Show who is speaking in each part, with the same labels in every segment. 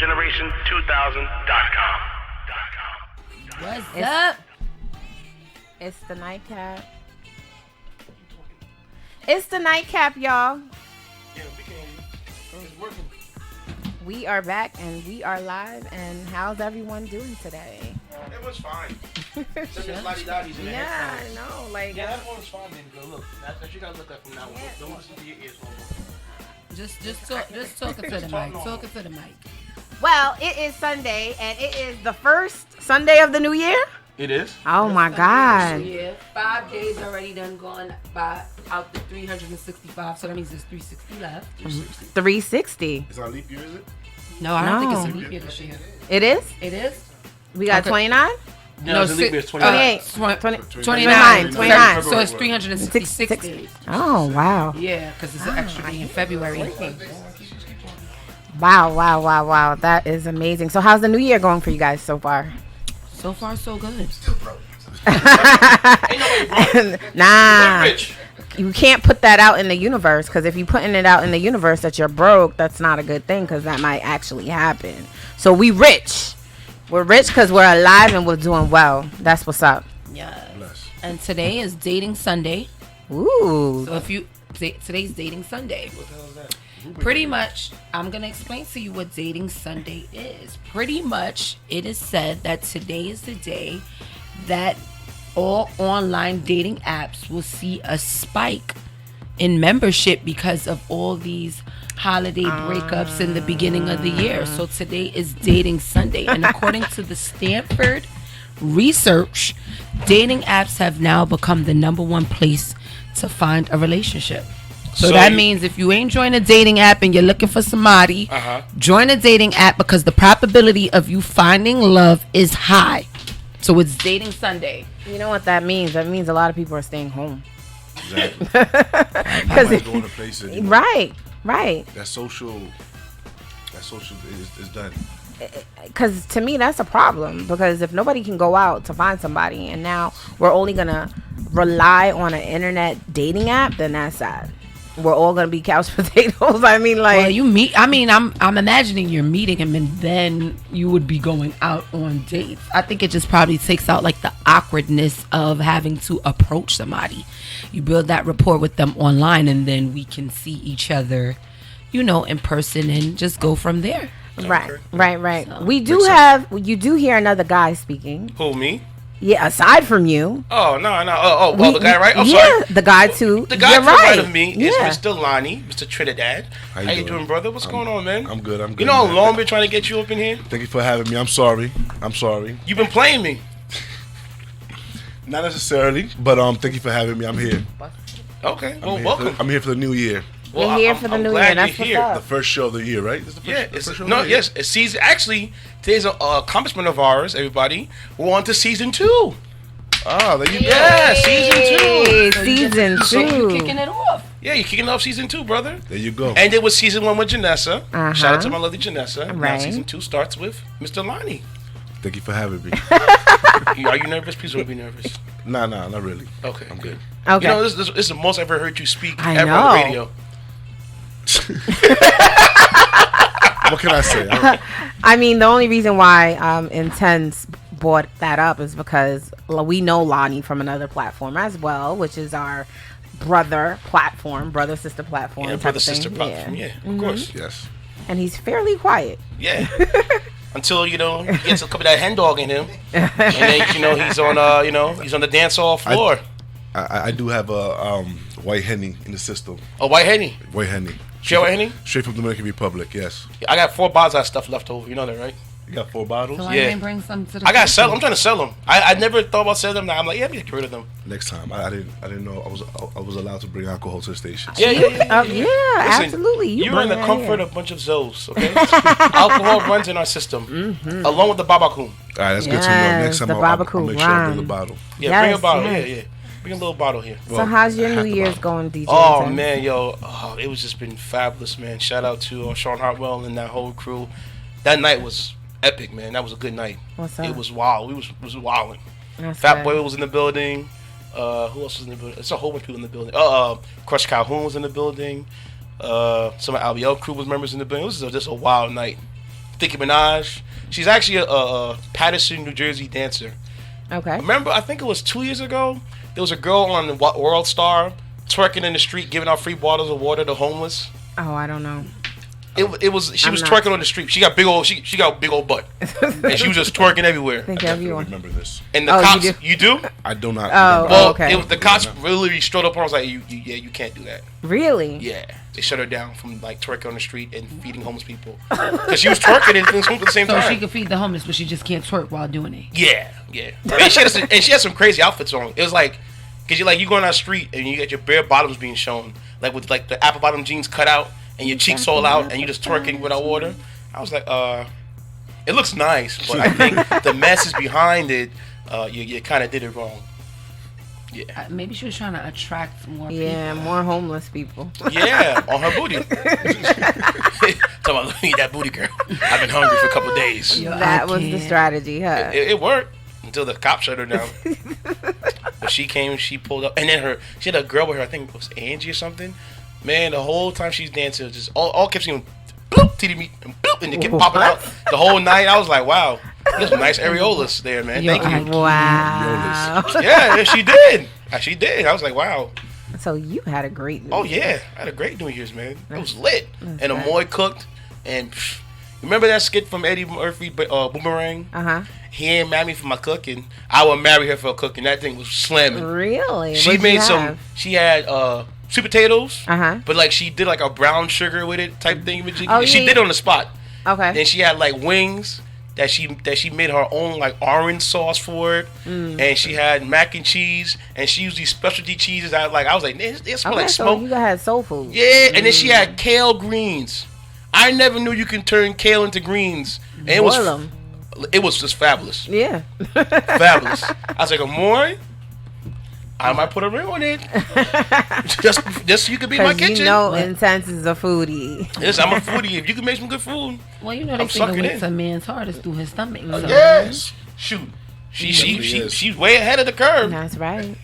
Speaker 1: Generation2000.com.
Speaker 2: What's up? It's the nightcap. It's the nightcap, y'all.
Speaker 3: Yeah, we can. It's working.
Speaker 2: We are back and we are live. And how's everyone doing today?
Speaker 3: It was fine. Except the slidey dotties in the
Speaker 2: Yeah, I
Speaker 3: headphones.
Speaker 2: know. Like,
Speaker 3: Yeah, that one was fine, man. Girl, look, that's what you gotta look at from now on. Don't listen to your ears no more.
Speaker 4: Just talking to the mic. Talking to the mic.
Speaker 2: well, it is Sunday and it is the first Sunday of the new year.
Speaker 3: It is?
Speaker 2: Oh my God.
Speaker 4: Yeah, 5 days already done gone by out the 365, so that means there's 360 left.
Speaker 2: 360.
Speaker 5: It's not leap year, is it?
Speaker 4: No, I don't think it's
Speaker 2: No.
Speaker 4: a leap year this year.
Speaker 2: It is?
Speaker 4: It is?
Speaker 2: We got
Speaker 4: Okay.
Speaker 2: 29?
Speaker 3: No, it's a leap year. It's
Speaker 2: 28.
Speaker 4: 29.
Speaker 2: 29.
Speaker 4: So it's 366 days.
Speaker 2: Oh, wow.
Speaker 4: Yeah, because it's an extra day in February.
Speaker 2: Wow. That is amazing. So how's the new year going for you guys so far?
Speaker 4: So far, so good.
Speaker 2: Nah.
Speaker 3: Rich.
Speaker 2: You can't put that out in the universe, because if you're putting it out in the universe that you're broke, that's not a good thing, because that might actually happen. So we rich. We're rich because we're alive and we're doing well. That's what's up.
Speaker 4: Yeah.
Speaker 5: Bless.
Speaker 4: And today is Dating Sunday.
Speaker 2: Ooh.
Speaker 4: So if you today's Dating Sunday.
Speaker 3: What the hell is that?
Speaker 4: Pretty much, I'm going to explain to you what Dating Sunday is. Pretty much, it is said that today is the day that all online dating apps will see a spike in membership because of all these holiday breakups in the beginning of the year. So today is Dating Sunday. And according to the Stanford research, dating apps have now become the #1 place to find a relationship. So that means if you ain't join a dating app and you're looking for somebody, join a dating app, because the probability of you finding love is high. So it's Dating Sunday.
Speaker 2: You know what that means? That means a lot of people are staying home.
Speaker 5: Exactly.
Speaker 2: Because
Speaker 5: Nobody's going to places. You know,
Speaker 2: Right.
Speaker 5: that social is done.
Speaker 2: Because to me, that's a problem. Because if nobody can go out to find somebody, and now we're only going to rely on an internet dating app, then that's sad. We're all going to be couch potatoes. I mean, like...
Speaker 4: Well, you meet. I mean, I'm imagining you're meeting him, and then you would be going out on dates. I think it just probably takes out like the awkwardness of having to approach somebody. You build that rapport with them online, and then we can see each other, in person, and just go from there.
Speaker 2: Right.
Speaker 4: So-
Speaker 2: We do
Speaker 5: Makes
Speaker 2: have... You do hear another guy speaking.
Speaker 3: Who, me?
Speaker 2: Yeah, aside from you.
Speaker 3: Oh, no. Well, the guy, right? I'm
Speaker 2: yeah,
Speaker 3: sorry.
Speaker 2: the guy too.
Speaker 3: The guy
Speaker 2: You're
Speaker 3: to the right of me is
Speaker 2: Yeah.
Speaker 3: Mr. Lonnie, Mr. Trinidad. How you doing, brother? What's going on, man?
Speaker 5: I'm good.
Speaker 3: You know how
Speaker 5: man.
Speaker 3: long I've been trying to get you up in here?
Speaker 5: Thank you for having me. I'm sorry.
Speaker 3: You've been playing me.
Speaker 5: Not necessarily, but thank you for having me. I'm here.
Speaker 3: Okay. Well,
Speaker 5: I'm
Speaker 3: welcome.
Speaker 5: Here I'm here for the new year.
Speaker 3: Well,
Speaker 2: You're here
Speaker 3: I'm-
Speaker 2: for the
Speaker 3: I'm
Speaker 2: new
Speaker 3: glad
Speaker 2: year. That's
Speaker 3: you're
Speaker 2: what's
Speaker 3: here.
Speaker 2: up.
Speaker 5: The first show of the year, right? This is the first,
Speaker 3: Yeah,
Speaker 5: the
Speaker 3: it's
Speaker 5: first show of the year.
Speaker 3: yes, it's season. Actually, today's an accomplishment of ours. Everybody, we're on to season 2.
Speaker 5: Ah, there you go.
Speaker 3: Yeah, season 2.
Speaker 2: Hey,
Speaker 4: So
Speaker 2: season
Speaker 4: So you
Speaker 2: 2.
Speaker 4: kicking it off.
Speaker 3: Yeah, you're kicking off season 2, brother.
Speaker 5: There you go.
Speaker 3: And it was season 1 with Janessa.
Speaker 2: Uh-huh.
Speaker 3: Shout out to my lovely Janessa. Now
Speaker 2: Right.
Speaker 3: season 2 starts with Mr. Lonnie.
Speaker 5: Thank you for having me.
Speaker 3: Are you nervous? Please don't be nervous.
Speaker 5: Nah, not really.
Speaker 3: Okay,
Speaker 5: I'm
Speaker 3: good.
Speaker 2: Okay.
Speaker 3: You know, this is the most I've ever heard you speak
Speaker 2: I
Speaker 3: ever
Speaker 2: know.
Speaker 3: on the radio.
Speaker 5: What can I say?
Speaker 2: I mean, the only reason why Intense brought that up is because we know Lonnie from another platform as well, which is our brother sister platform.
Speaker 3: Yeah,
Speaker 2: type
Speaker 3: brother
Speaker 2: of thing.
Speaker 3: sister platform. Yeah, of course.
Speaker 5: Yes.
Speaker 2: And he's fairly quiet.
Speaker 3: Yeah. Until he gets a couple of that hen dog in him, and then he's on he's on the dance hall floor.
Speaker 5: I do have a white henny in the system.
Speaker 3: Oh, white henny.
Speaker 5: White henny.
Speaker 3: Share white henny.
Speaker 5: Straight from Dominican Republic. Yes.
Speaker 3: I got 4 bottles of that stuff left over. You know that, right?
Speaker 5: You got 4 bottles.
Speaker 4: So
Speaker 3: Yeah.
Speaker 4: I didn't bring some to the
Speaker 3: I gotta sell them. I'm trying to sell them. I never thought about selling them. Now I'm like, yeah, let me get rid of them.
Speaker 5: Next time, I didn't know I was allowed to bring alcohol to the station.
Speaker 3: Yeah.
Speaker 2: Yeah,
Speaker 3: Listen,
Speaker 2: absolutely.
Speaker 3: You're in the
Speaker 2: bring that
Speaker 3: comfort
Speaker 2: in.
Speaker 3: of a bunch of Zoes, okay? Alcohol runs in our system, along with the babacoon.
Speaker 5: All right, that's good to know.
Speaker 2: Yes,
Speaker 5: Next time
Speaker 2: the
Speaker 5: I'll
Speaker 2: Babacool
Speaker 5: make sure I bring
Speaker 2: rhyme.
Speaker 5: the bottle.
Speaker 3: Yeah,
Speaker 2: Yes,
Speaker 3: bring a bottle.
Speaker 2: yes.
Speaker 3: Yeah. Bring a little bottle here.
Speaker 2: So how's your
Speaker 5: half
Speaker 2: New
Speaker 5: the
Speaker 2: Year's
Speaker 5: bottle.
Speaker 2: going, DJ?
Speaker 3: Oh
Speaker 2: Intense?
Speaker 3: man, it was just been fabulous, man. Shout out to Sean Hartwell and that whole crew. That night was epic, man. That was a good night.
Speaker 2: What's up?
Speaker 3: It was wild. We was wilding.
Speaker 2: That's
Speaker 3: Fat
Speaker 2: good.
Speaker 3: Boy was in the building. Who else was in the building? It's a whole bunch of people in the building. Crush Calhoun was in the building. Some of LBL crew was members in the building. It was just a wild night. Nicki Minaj. She's actually a Patterson, New Jersey dancer.
Speaker 2: Okay.
Speaker 3: Remember, I think it was 2 years ago, there was a girl on the World Star twerking in the street, giving out free bottles of water to homeless.
Speaker 2: Oh, I don't know.
Speaker 3: She was twerking on the street. She got big old butt, and she was just twerking everywhere.
Speaker 2: I think
Speaker 5: I
Speaker 2: everyone.
Speaker 5: remember this.
Speaker 3: And the cops, you do?
Speaker 5: I do not.
Speaker 2: Oh,
Speaker 5: remember.
Speaker 3: Well,
Speaker 2: okay.
Speaker 3: the cops really strode up on her. I was like, you can't do that.
Speaker 2: Really?
Speaker 3: Yeah, they shut her down from like twerking on the street and feeding homeless people because she was twerking and doing something at the same
Speaker 4: So
Speaker 3: time.
Speaker 4: she can feed the homeless, but she just can't twerk while doing it.
Speaker 3: Yeah. And she had some crazy outfits on. It was like, cause you go on that street and you get your bare bottoms being shown, like with like the apple bottom jeans cut out and your cheeks all out and you just twerking without water. I was like, it looks nice, but I think the message behind it, you kind of did it wrong. Yeah.
Speaker 4: Maybe she was trying to attract more people.
Speaker 2: Yeah, more homeless people.
Speaker 3: Yeah, on her booty. Talking about, look at that booty, girl. I've been hungry for a couple of days.
Speaker 4: Yo,
Speaker 2: That
Speaker 4: I
Speaker 2: was the
Speaker 4: can't.
Speaker 2: strategy, huh?
Speaker 3: It worked until the cops shut her down. But she came, she pulled up, and then she had a girl with her. I think it was Angie or something. Man, the whole time she's dancing, just all kept seeing bloop, titty meat, and bloop, and they kept popping out the whole night. I was like, wow, there's some nice areolas there, man.
Speaker 4: Yo,
Speaker 3: Thank you.
Speaker 2: Wow.
Speaker 3: Yeah, she did. She did. I was like, wow.
Speaker 2: So you had a great New
Speaker 3: Oh
Speaker 2: Year.
Speaker 3: yeah, I had a great New Year's, man. It was lit, and Amoy cooked, and remember that skit from Eddie Murphy, Boomerang?
Speaker 2: Uh-huh.
Speaker 3: He ain't married me for my cooking. I would marry her for cooking. That thing was slamming.
Speaker 2: Really?
Speaker 3: She
Speaker 2: What'd
Speaker 3: made
Speaker 2: you
Speaker 3: some.
Speaker 2: have?
Speaker 3: She had sweet potatoes,
Speaker 2: Uh-huh.
Speaker 3: but she did like a brown sugar with it type thing.
Speaker 2: Oh,
Speaker 3: She
Speaker 2: yeah.
Speaker 3: did it on the spot.
Speaker 2: Okay.
Speaker 3: And she had like wings that she made her own like orange sauce for it, and she had mac and cheese, and she used these specialty cheeses. I was like, it smell like
Speaker 2: so
Speaker 3: smoke.
Speaker 2: you had soul food.
Speaker 3: Yeah, and then she had kale greens. I never knew you can turn kale into greens. And it was
Speaker 2: Boil 'em.
Speaker 3: it was just fabulous.
Speaker 2: Yeah.
Speaker 3: Fabulous. I was like, Amoy, I might put a ring on it. just so you could be in my
Speaker 2: Because
Speaker 3: kitchen.
Speaker 2: you know Intense is a foodie.
Speaker 3: Yes, I'm a foodie. If you can make some good food.
Speaker 4: Well, you know they
Speaker 3: I'm
Speaker 4: say the
Speaker 3: sucking
Speaker 4: way
Speaker 3: in.
Speaker 4: to a man's heart is through his stomach. So.
Speaker 3: Yes. Shoot.
Speaker 5: definitely is.
Speaker 3: She's way ahead of the curve.
Speaker 2: That's right.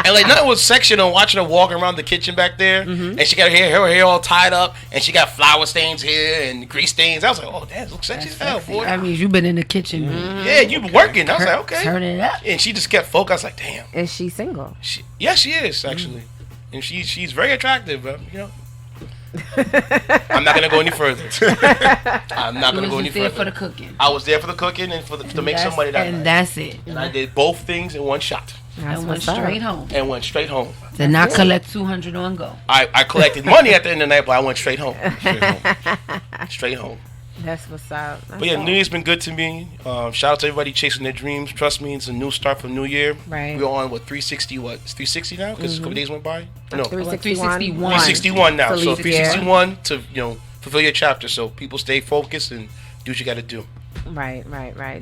Speaker 3: And like nothing was sexual watching her walking around the kitchen back there, and she got her hair all tied up, and she got flour stains here and grease stains. I was like, oh damn, it looks sexy as hell, boy.
Speaker 4: That means you've been in the kitchen.
Speaker 3: Yeah, you been working. I was like, okay.
Speaker 4: Turn it up.
Speaker 3: And she just kept focused. I was like, damn.
Speaker 2: Is she single?
Speaker 3: Yeah, she is actually, and she's very attractive. But I'm not gonna go any further. I'm not
Speaker 4: You
Speaker 3: gonna go
Speaker 4: was
Speaker 3: any
Speaker 4: just there
Speaker 3: further.
Speaker 4: for the cooking.
Speaker 3: I was there for the cooking and to make some money that
Speaker 4: And
Speaker 3: night.
Speaker 4: that's it.
Speaker 3: And I did both things in one shot
Speaker 2: That's
Speaker 4: And went
Speaker 2: what's up.
Speaker 4: straight home.
Speaker 3: and went straight home.
Speaker 4: Did not collect 200 on go.
Speaker 3: I collected money at the end of the night, but I went straight home. Straight home.
Speaker 2: That's what's up. That's
Speaker 3: But yeah,
Speaker 2: all.
Speaker 3: New Year's been good to me. Shout out to everybody chasing their dreams. Trust me, it's a new start for New Year.
Speaker 2: Right.
Speaker 3: We're on 360. What? It's 360 now because a couple days went by. No,
Speaker 2: 361.
Speaker 3: 361 now.
Speaker 2: To
Speaker 3: So
Speaker 2: leave here.
Speaker 3: 361 to fulfill your chapter. So people stay focused and do what you got to do.
Speaker 2: Right.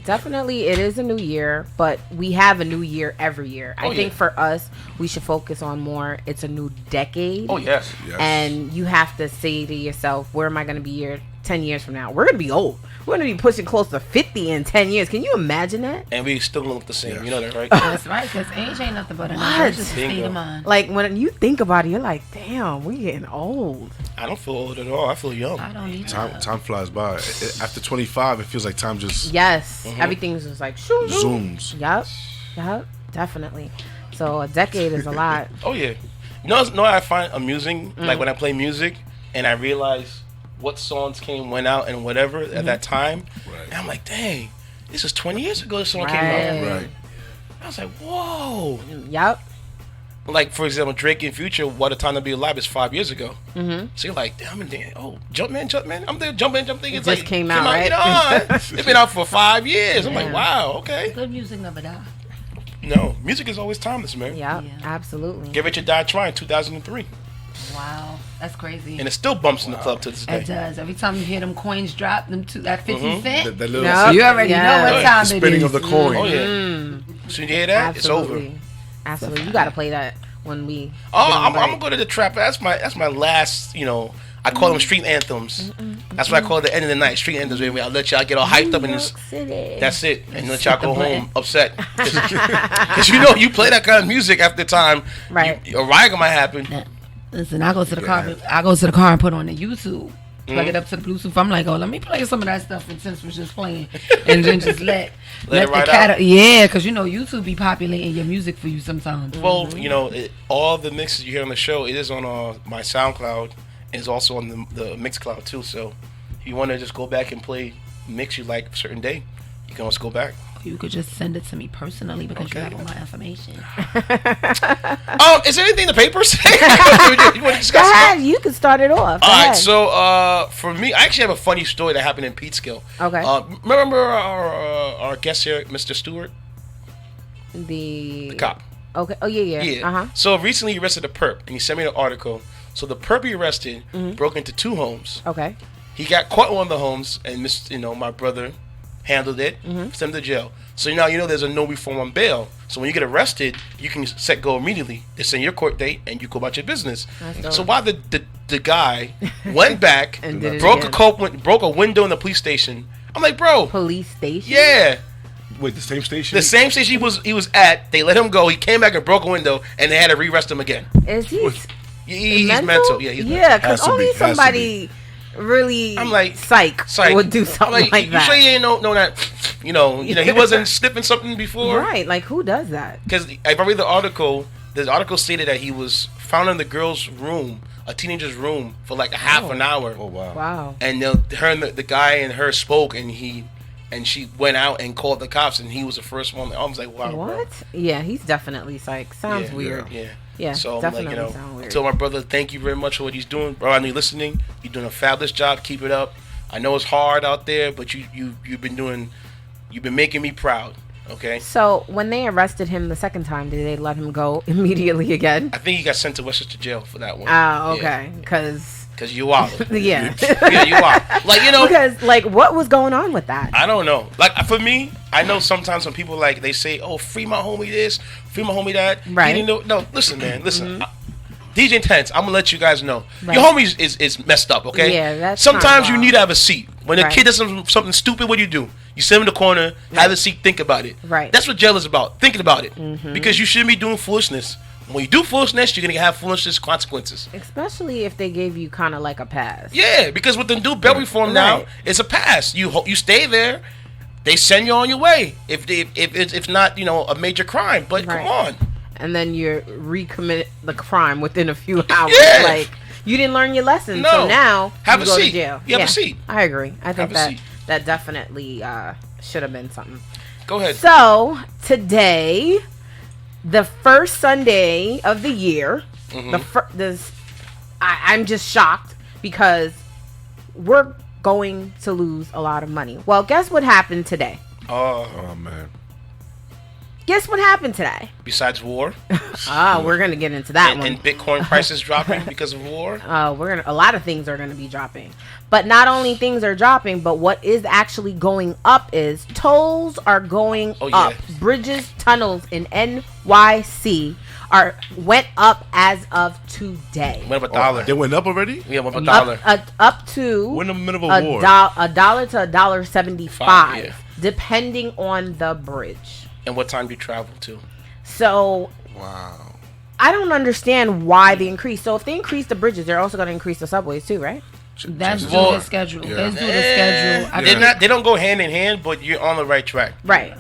Speaker 2: Definitely, it is a new year, but we have a new year every year. I think for us, we should focus on more. It's a new decade.
Speaker 3: Oh yes.
Speaker 5: Yes.
Speaker 2: And you have to say to yourself, where am I going to be here 10 years from now? We're going to be old. We're going to be pushing close to 50 in 10 years. Can you imagine that?
Speaker 3: And we still look the same.
Speaker 5: Yes.
Speaker 3: You know that, right?
Speaker 4: That's right, because age ain't nothing but a number.
Speaker 2: What?
Speaker 4: It's just a state of mind.
Speaker 2: Like, when you think about it, you're like, damn, we're getting old.
Speaker 3: I don't feel old at all. I feel young.
Speaker 4: I don't need
Speaker 5: Time flies by. After 25, it feels like time just
Speaker 2: Yes. Everything's just like, shoo, shoo.
Speaker 5: zooms.
Speaker 2: Yep. Definitely. So a decade is a lot.
Speaker 3: Oh yeah. No, I find amusing like when I play music and I realize what songs went out and whatever at that time.
Speaker 5: Right.
Speaker 3: And I'm like, dang, this is 20 years ago. This song came
Speaker 2: Right.
Speaker 3: out.
Speaker 5: Right.
Speaker 3: I was like, whoa.
Speaker 2: Yep.
Speaker 3: Like for example, Drake in Future, "What a Time to Be Alive" is 5 years ago. So you're like, damn, Jumpman. I'm there, Jumpman. It's
Speaker 2: just
Speaker 3: like
Speaker 2: came out, right?
Speaker 3: You know, it's been out for 5 years. I'm like,
Speaker 2: Yeah.
Speaker 3: wow, okay.
Speaker 4: Good music never die.
Speaker 3: No, music is always timeless, man.
Speaker 2: Yep.
Speaker 4: Yeah.
Speaker 2: Absolutely.
Speaker 3: Get Rich or Die Trying, 2003,
Speaker 4: Wow. That's crazy.
Speaker 3: and it still bumps in the club to this day.
Speaker 4: It does. Every time you hear them coins drop, that 50 cent,
Speaker 5: That little
Speaker 2: Yep.
Speaker 4: you already know what time it
Speaker 5: spinning
Speaker 4: is.
Speaker 5: of the coin.
Speaker 3: Oh yeah. So you hear that? It's over.
Speaker 2: Absolutely. You got to play that when we.
Speaker 3: Oh,
Speaker 2: get on
Speaker 3: I'm
Speaker 2: break.
Speaker 3: gonna go to the trap. That's my last. I call them street anthms. That's what I call the end of the night. Street anthems. Where I'll let y'all get all hyped up and just,
Speaker 2: City.
Speaker 3: that's it, and let y'all go
Speaker 4: the button.
Speaker 3: home upset. Because you play that kind of music after time,
Speaker 2: Right.
Speaker 3: A riot might happen.
Speaker 4: Listen, I go to the car. I go to the car and put on the YouTube. plug it up to the Bluetooth. I'm like, oh, let me play some of that stuff since we're just playing, and then just let
Speaker 3: it ride
Speaker 4: the cat
Speaker 3: out.
Speaker 4: Yeah, because YouTube be populating your music for you sometimes.
Speaker 3: Well, all the mixes you hear on the show, it is on my SoundCloud. It's also on the Mixcloud too. So if you want to just go back and play mix you like a certain day, you can always go back.
Speaker 4: You could just send it to me personally because you have all my information.
Speaker 3: Is there anything in the papers? You want to discuss?
Speaker 2: Go ahead, you can start it off. Go
Speaker 3: All right,
Speaker 2: ahead.
Speaker 3: so for me, I actually have a funny story that happened in Peeksill.
Speaker 2: Okay.
Speaker 3: Remember our guest here, Mr. Stewart,
Speaker 2: the
Speaker 3: cop?
Speaker 2: Okay. Oh yeah.
Speaker 3: Yeah. So recently he arrested a perp, and he sent me an article. So the perp he arrested broke into 2 homes.
Speaker 2: Okay.
Speaker 3: He got caught in one of the homes, and my brother handled it, sent him to jail. So now there's a no reform on bail. So when you get arrested, you can set go immediately. They send your court date, and you go about your business. So while the guy went back,
Speaker 2: and did it
Speaker 3: broke
Speaker 2: again.
Speaker 3: broke a window in the police station. I'm like, bro,
Speaker 2: Police station.
Speaker 3: yeah.
Speaker 5: Wait, the same station?
Speaker 3: The same station he was at, they let him go. He came back and broke a window, and they had to re-arrest him again.
Speaker 2: Is he?
Speaker 3: He's mental. Yeah, he's mental.
Speaker 2: Yeah, because
Speaker 5: Has to
Speaker 2: only
Speaker 5: be, has to
Speaker 2: somebody really
Speaker 3: I'm like,
Speaker 2: psych would do something like
Speaker 3: you
Speaker 2: that.
Speaker 3: sure you ain't know that? He wasn't sniffing something before.
Speaker 2: Right, like who does that?
Speaker 3: Because if I read the article stated that he was found in the girl's room, a teenager's room, for like a half an hour.
Speaker 5: Oh, wow.
Speaker 2: Wow.
Speaker 3: And her and the guy and her spoke, and she went out and called the cops, and he was the first one. I was like, wow.
Speaker 2: What?
Speaker 3: Bro.
Speaker 2: Yeah, he's definitely psych. Sounds weird.
Speaker 3: Yeah.
Speaker 2: Yeah,
Speaker 3: So I'm
Speaker 2: definitely
Speaker 3: like,
Speaker 2: sound weird.
Speaker 3: tell my brother, thank you very much for what he's doing, bro. I know you're listening. You're doing a fabulous job. Keep it up. I know it's hard out there, but you've been making me proud. Okay.
Speaker 2: So when they arrested him the second time, did they let him go immediately again?
Speaker 3: I think he got sent to Westchester jail for that one.
Speaker 2: Oh, okay. Because
Speaker 3: you are.
Speaker 2: yeah.
Speaker 3: Yeah, you are. Like
Speaker 2: Because what was going on with that?
Speaker 3: I don't know. Like for me, I know sometimes when people they say, "Oh, free my homie this, free my homie that."
Speaker 2: Right.
Speaker 3: He didn't know. No, listen, man. Listen. DJ Intense, I'm gonna let you guys know.
Speaker 2: Right.
Speaker 3: Your homie is messed up, okay?
Speaker 2: Yeah, that's
Speaker 3: sometimes
Speaker 2: kinda
Speaker 3: you need to have a seat. When a
Speaker 2: Right.
Speaker 3: kid does something stupid, what do? You sit him in the corner, have a seat, think about it.
Speaker 2: Right.
Speaker 3: That's what jail is about, thinking about it. Because you shouldn't be doing foolishness. When you do foolishness, you're gonna have foolishness consequences.
Speaker 2: Especially if they gave you kind of like a pass.
Speaker 3: Yeah, because with the new bail reform now,
Speaker 2: Right.
Speaker 3: it's a pass. You stay there, they send you on your way. If it's not a major crime, but
Speaker 2: Right.
Speaker 3: come on.
Speaker 2: And then you recommit the crime within a few hours.
Speaker 3: Yeah.
Speaker 2: Like you didn't learn your lesson,
Speaker 3: No.
Speaker 2: so now
Speaker 3: Have
Speaker 2: you
Speaker 3: a
Speaker 2: go
Speaker 3: seat.
Speaker 2: to jail.
Speaker 3: You have a seat.
Speaker 2: I agree. I think
Speaker 3: Have a seat.
Speaker 2: that definitely should have been something.
Speaker 3: Go ahead.
Speaker 2: So today, the first Sunday of the year, I'm just shocked because we're going to lose a lot of money. Well, guess what happened today?
Speaker 5: Oh, man.
Speaker 2: Guess what happened today?
Speaker 3: Besides war
Speaker 2: We're gonna get into that one.
Speaker 3: and Bitcoin prices dropping because of war.
Speaker 2: A lot of things are gonna be dropping, but not only things are dropping, but what is actually going up is tolls are going up. Bridges, tunnels in NYC went up as of today.
Speaker 3: Went up $1.
Speaker 5: They went up already?
Speaker 3: Yeah, went up $1.
Speaker 2: Up to
Speaker 5: We're in the middle of a war.
Speaker 2: $1 to $1.75,
Speaker 3: yeah.
Speaker 2: depending on the bridge.
Speaker 3: And what time do you travel to?
Speaker 2: So
Speaker 5: Wow.
Speaker 2: I don't understand why they increase. So if they increase the bridges, they're also going to increase the subways too, right?
Speaker 4: That's due
Speaker 3: Well,
Speaker 4: to schedule.
Speaker 5: yeah.
Speaker 4: That's due to schedule. I think
Speaker 3: They don't go hand in hand, but you're on the right track.
Speaker 2: Right.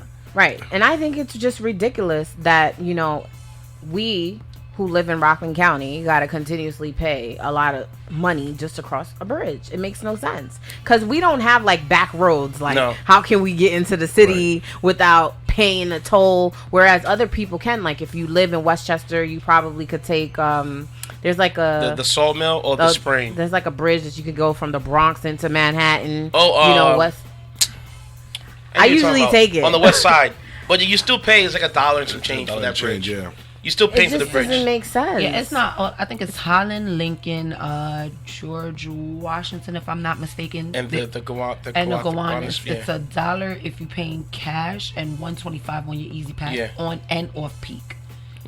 Speaker 2: And I think it's just ridiculous that, we who live in Rockland County got to continuously pay a lot of money just to cross a bridge. It makes no sense. Because we don't have, like, back roads. Like,
Speaker 3: No.
Speaker 2: how can we get into the city without paying a toll? Whereas other people can. Like, if you live in Westchester, you probably could take, there's like a...
Speaker 3: The sawmill or the spring?
Speaker 2: There's like a bridge that you could go from the Bronx into Manhattan.
Speaker 3: Oh,
Speaker 2: west... I usually take it.
Speaker 3: on the west side. But you still pay, it's like $1 and some change for that bridge.
Speaker 5: Yeah.
Speaker 3: You still pay
Speaker 2: It
Speaker 3: for the
Speaker 2: just
Speaker 3: bridge.
Speaker 2: doesn't make sense.
Speaker 4: Yeah, it's not. I think it's Holland, Lincoln, George Washington, if I'm not mistaken.
Speaker 3: And the Gowan.
Speaker 4: And the Gowan.
Speaker 3: Yeah.
Speaker 4: It's $1 if you're paying cash and $1.25 on your Easy Pass on and off peak.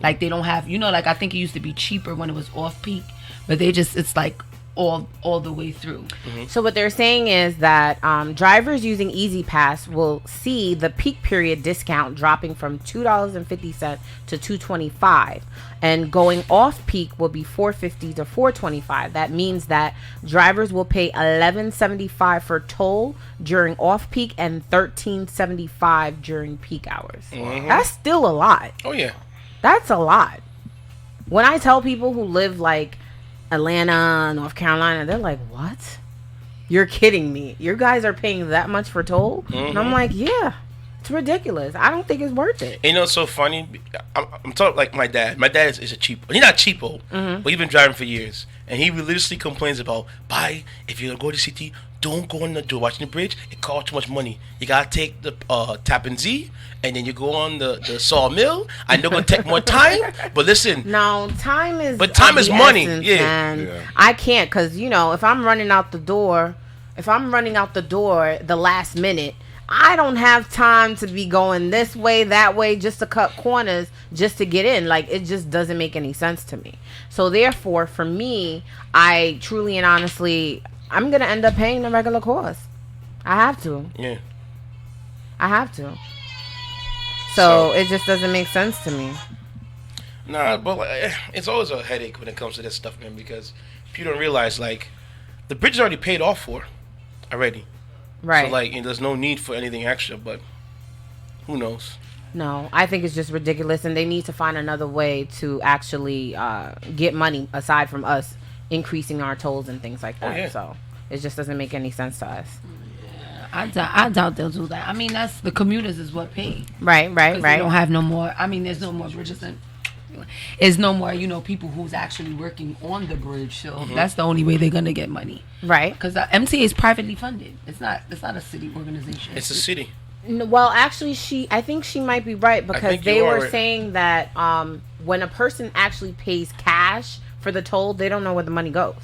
Speaker 4: Like they don't have, like I think it used to be cheaper when it was off peak, but it's like all the way through.
Speaker 2: So what they're saying is that drivers using Easy Pass will see the peak period discount dropping from $2.50 to $2.25, and going off peak will be $4.50 to $4.25. That means that drivers will pay $11.75 for toll during off peak and $13.75 during peak hours. That's still a lot.
Speaker 3: Oh yeah.
Speaker 2: That's a lot. When I tell people who live like Atlanta, North Carolina, they're like, what? You're kidding me. You guys are paying that much for toll? And I'm like, yeah, it's ridiculous. I don't think it's worth it.
Speaker 3: You know, it's so funny. I'm talking like my dad. My dad is a cheapo. He's not cheapo, but he's been driving for years. And he religiously complains about, if you're going to go to the city, don't go on the door watching the bridge. It costs too much money. You got to take the Tappan Zee, and then you go on the Sawmill. I know it's going to take more time, but listen.
Speaker 2: No, time is
Speaker 3: money.
Speaker 2: Essence,
Speaker 3: yeah.
Speaker 2: I can't, because, if I'm running out the door, the last minute, I don't have time to be going this way, that way, just to cut corners, just to get in. Like, it just doesn't make any sense to me. So, therefore, for me, I truly and honestly, I'm going to end up paying the regular cost. I have to.
Speaker 3: Yeah.
Speaker 2: I have to. So, it just doesn't make sense to me.
Speaker 3: Nah, but it's always a headache when it comes to this stuff, man, because if you don't realize, like, the bridge is already paid off for already.
Speaker 2: Right.
Speaker 3: So, like, there's no need for anything extra, but who knows?
Speaker 2: No, I think it's just ridiculous, and they need to find another way to actually get money aside from us increasing our tolls and things like that.
Speaker 3: Yeah.
Speaker 2: So it just doesn't make any sense to us.
Speaker 4: I doubt they'll do that. I mean, that's the commuters is what pay.
Speaker 2: Right.
Speaker 4: They don't have no more. I mean, there's no more bridges. There's no more, people who's actually working on the bridge. So that's the only way they're gonna get money.
Speaker 2: Right.
Speaker 4: Because MTA is privately funded. It's not a city organization.
Speaker 3: It's a city.
Speaker 2: Well, actually, I think she might be right, because they were
Speaker 3: right.
Speaker 2: saying that when a person actually pays cash for the toll, they don't know where the money goes.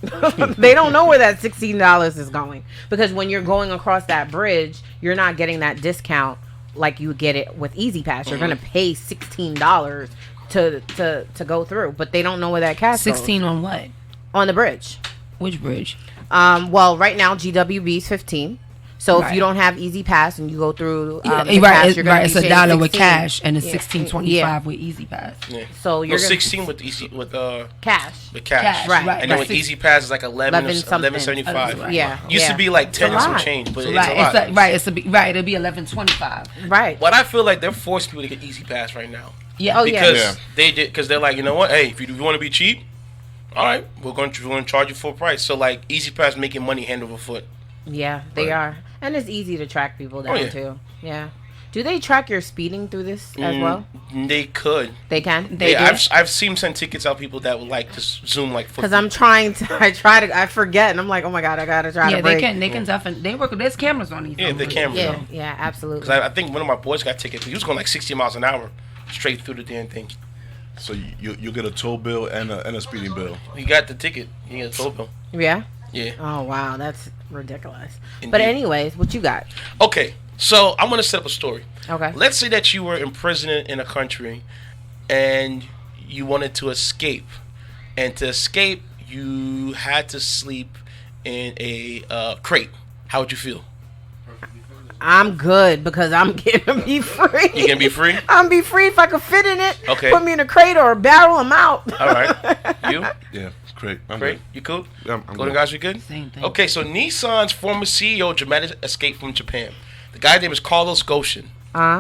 Speaker 2: They don't know where that $16 is going, because when you're going across that bridge, you're not getting that discount like you get it with Easy Pass. You're gonna pay $16 to go through, but they don't know where that cash
Speaker 4: 16
Speaker 2: goes.
Speaker 4: on what?
Speaker 2: On the bridge.
Speaker 4: Which bridge?
Speaker 2: Well, right now GWB is 15. So if
Speaker 4: Right.
Speaker 2: you don't have Easy Pass and you go through, the
Speaker 4: right,
Speaker 2: cash, you're gonna
Speaker 4: it's
Speaker 2: be
Speaker 4: $1
Speaker 2: paying
Speaker 4: with
Speaker 2: 16.
Speaker 4: cash, and it's
Speaker 2: Yeah.
Speaker 4: 16.25 with Easy Pass.
Speaker 3: Yeah.
Speaker 2: So you're
Speaker 3: 16 with
Speaker 2: cash.
Speaker 3: the cash.
Speaker 4: Cash,
Speaker 2: Right.
Speaker 3: And then with Easy Pass, it's like 11.75.
Speaker 4: Right.
Speaker 2: Yeah.
Speaker 3: Used to be like 10 and some change, but it's a lot.
Speaker 4: It'll be 11.25.
Speaker 2: Right.
Speaker 3: But I feel like they're forcing people to get Easy Pass right now.
Speaker 4: Yeah.
Speaker 2: Oh, yeah.
Speaker 3: Because because they're like, you know what? Hey, if you want to be cheap, all right, we're going to charge you full price. So like Easy Pass making money hand over foot.
Speaker 2: Yeah, they are. And it's easy to track people down too. Yeah. Do they track your speeding through this as well?
Speaker 3: They could.
Speaker 2: They can.
Speaker 3: I've seen some tickets out people that would like to zoom like.
Speaker 2: Because I'm trying to. I forget, and I'm like, oh my god, I gotta try to break.
Speaker 4: They can definitely. They work. There's cameras on these.
Speaker 3: Yeah, the cameras.
Speaker 2: Yeah, absolutely.
Speaker 3: Because I think one of my boys got tickets. He was going like 60 miles an hour straight through the damn thing.
Speaker 5: So you get a toll bill and a speeding bill.
Speaker 3: He got the ticket. He got a toll bill.
Speaker 2: Yeah.
Speaker 3: Yeah.
Speaker 2: Oh wow, that's ridiculous.
Speaker 3: Indeed.
Speaker 2: But anyways, what you got?
Speaker 3: Okay, so I'm gonna set up a story.
Speaker 2: Okay.
Speaker 3: Let's say that you were imprisoned in a country, and you wanted to escape, and to escape you had to sleep in a crate. How would you feel?
Speaker 2: I'm good, because I'm gonna be free.
Speaker 3: You gonna be free?
Speaker 2: I'm be free if I could fit in it.
Speaker 3: Okay.
Speaker 2: Put me in a crate or a barrel, I'm out.
Speaker 3: All right. You?
Speaker 5: Yeah, great. I'm
Speaker 3: Great.
Speaker 5: good.
Speaker 3: You cool?
Speaker 5: Yeah, I'm
Speaker 3: Golden
Speaker 5: good.
Speaker 3: guys, you good?
Speaker 4: Same thing.
Speaker 3: Okay, so Nissan's former CEO dramatic escape from Japan. The guy's name is Carlos Ghosn.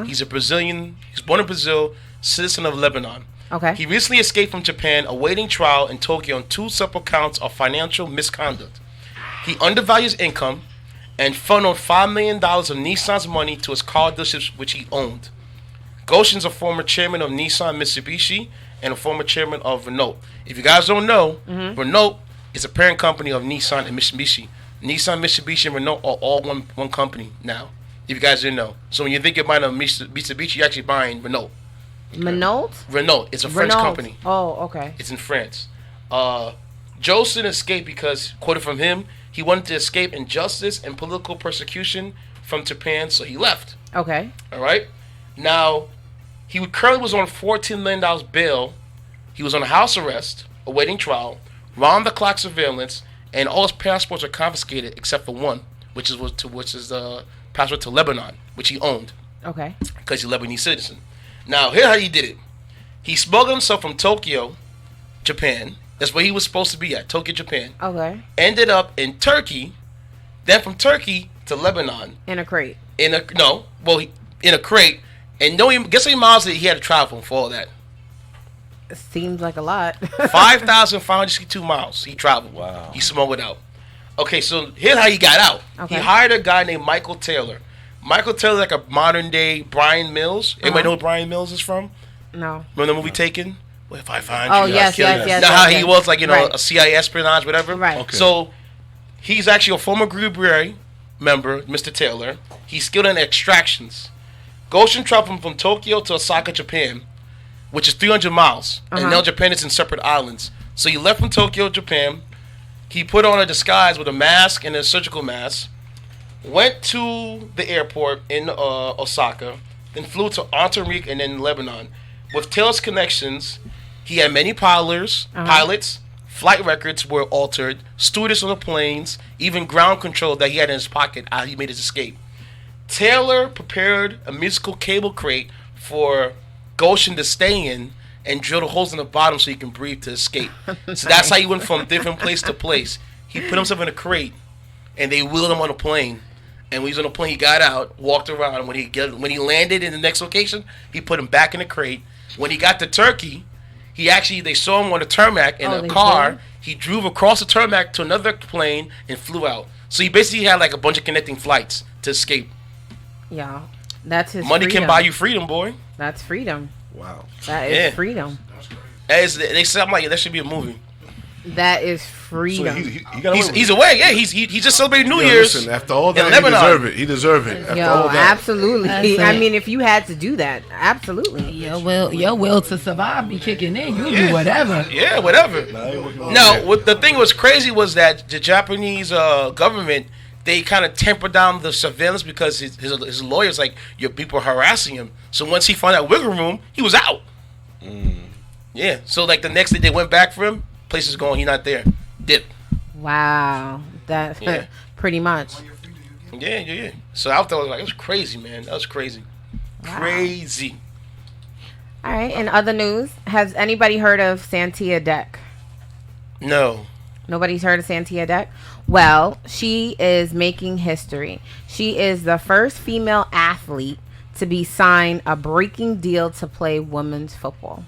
Speaker 3: He's a Brazilian. He's born in Brazil, citizen of Lebanon.
Speaker 2: Okay.
Speaker 3: He recently escaped from Japan, awaiting trial in Tokyo on 2 separate counts of financial misconduct. He undervalued his income and funneled $5 million of Nissan's money to his car dealerships, which he owned. Ghosn's a former chairman of Nissan Mitsubishi and a former chairman of Renault. If you guys don't know, Renault is a parent company of Nissan and Mitsubishi. Nissan, Mitsubishi, and Renault are all one company now. If you guys didn't know. So when you think you're buying a Mitsubishi, you're actually buying Renault.
Speaker 2: Renault?
Speaker 3: Renault. It's a French company.
Speaker 2: Oh, okay.
Speaker 3: It's in France. Ghosn escaped because, quoted from him, he wanted to escape injustice and political persecution from Japan, so he left.
Speaker 2: Okay.
Speaker 3: All right? Now, he currently was on $14 million bail. He was on house arrest, awaiting trial. round-the-clock surveillance, and all his passports are confiscated except for one, which is the passport to Lebanon, which he owned.
Speaker 2: Okay.
Speaker 3: Because he's a Lebanese citizen. Now, here's how he did it. He smuggled himself from Tokyo, Japan. That's where he was supposed to be at, Tokyo, Japan.
Speaker 2: Okay.
Speaker 3: Ended up in Turkey, then from Turkey to Lebanon.
Speaker 2: In a crate.
Speaker 3: In a crate. And guess how many miles he had to travel for all that?
Speaker 2: It seems like a lot.
Speaker 3: 5,562 miles he traveled.
Speaker 5: Wow.
Speaker 3: He smuggled out. Okay, so here's how he got out.
Speaker 2: Okay.
Speaker 3: He hired a guy named Michael Taylor. Michael Taylor's like a modern day Brian Mills. Anybody know where Brian Mills is from?
Speaker 2: No.
Speaker 3: Remember the movie Taken? What if I find
Speaker 2: Oh,
Speaker 3: you?
Speaker 2: yes,
Speaker 3: Kill you?
Speaker 2: yes.
Speaker 3: Now how he
Speaker 2: yes.
Speaker 3: was like,
Speaker 2: Right.
Speaker 3: a CIA espionage, whatever.
Speaker 2: Right.
Speaker 5: Okay.
Speaker 3: So he's actually a former Burglary member, Mr. Taylor. He's skilled in extractions. Ghosn traveled from Tokyo to Osaka, Japan, which is 300 miles. And now Japan is in separate islands. So he left from Tokyo, Japan. He put on a disguise with a mask and a surgical mask. Went to the airport in Osaka. Then flew to Antarctica and then Lebanon. With Taylor's connections, he had many pilots. Flight records were altered. Stewardess on the planes. Even ground control that he had in his pocket. He made his escape. Taylor prepared a musical cable crate for Ghosn to stay in and drilled holes in the bottom so he can breathe to escape. So that's how he went from different place to place. He put himself in a crate and they wheeled him on a plane. And when he was on the plane, he got out, walked around. When he landed in the next location, he put him back in the crate. When he got to Turkey, they saw him on the tarmac in a car.
Speaker 2: Did?
Speaker 3: He drove across the tarmac to another plane and flew out. So he basically had like a bunch of connecting flights to escape.
Speaker 2: Yeah. That's his
Speaker 3: Money
Speaker 2: freedom.
Speaker 3: can buy you freedom, boy.
Speaker 2: That's freedom.
Speaker 5: Wow.
Speaker 2: That is freedom.
Speaker 3: They said, I'm like, that should be a movie.
Speaker 2: That is
Speaker 5: So
Speaker 2: freedom.
Speaker 5: he got
Speaker 3: He's away. Yeah, he just celebrated New Year's.
Speaker 5: Listen, after all
Speaker 3: in
Speaker 5: that,
Speaker 3: Lebanon.
Speaker 5: he deserve it. After
Speaker 2: Yo,
Speaker 5: all that.
Speaker 2: absolutely.
Speaker 4: That's
Speaker 2: I
Speaker 4: it.
Speaker 2: mean, if you had to do that, absolutely.
Speaker 4: Your will to survive be kicking in. You do whatever.
Speaker 3: Yeah, whatever. No, what the thing was crazy was that the Japanese government, they kind of tempered down the surveillance because his lawyers like, your people are harassing him. So once he found out wiggle room, he was out. Yeah. So like the next day they went back for him. Place is gone. He's not there. Dip.
Speaker 2: Wow. That
Speaker 3: Yeah.
Speaker 2: pretty much.
Speaker 3: Yeah. So I thought it was crazy, man. That was crazy.
Speaker 2: Wow.
Speaker 3: Crazy.
Speaker 2: All right. In other news, has anybody heard of Santia Deck?
Speaker 3: No.
Speaker 2: Nobody's heard of Santia Deck? Well, she is making history. She is the first female athlete to be signed a breaking deal to play women's football.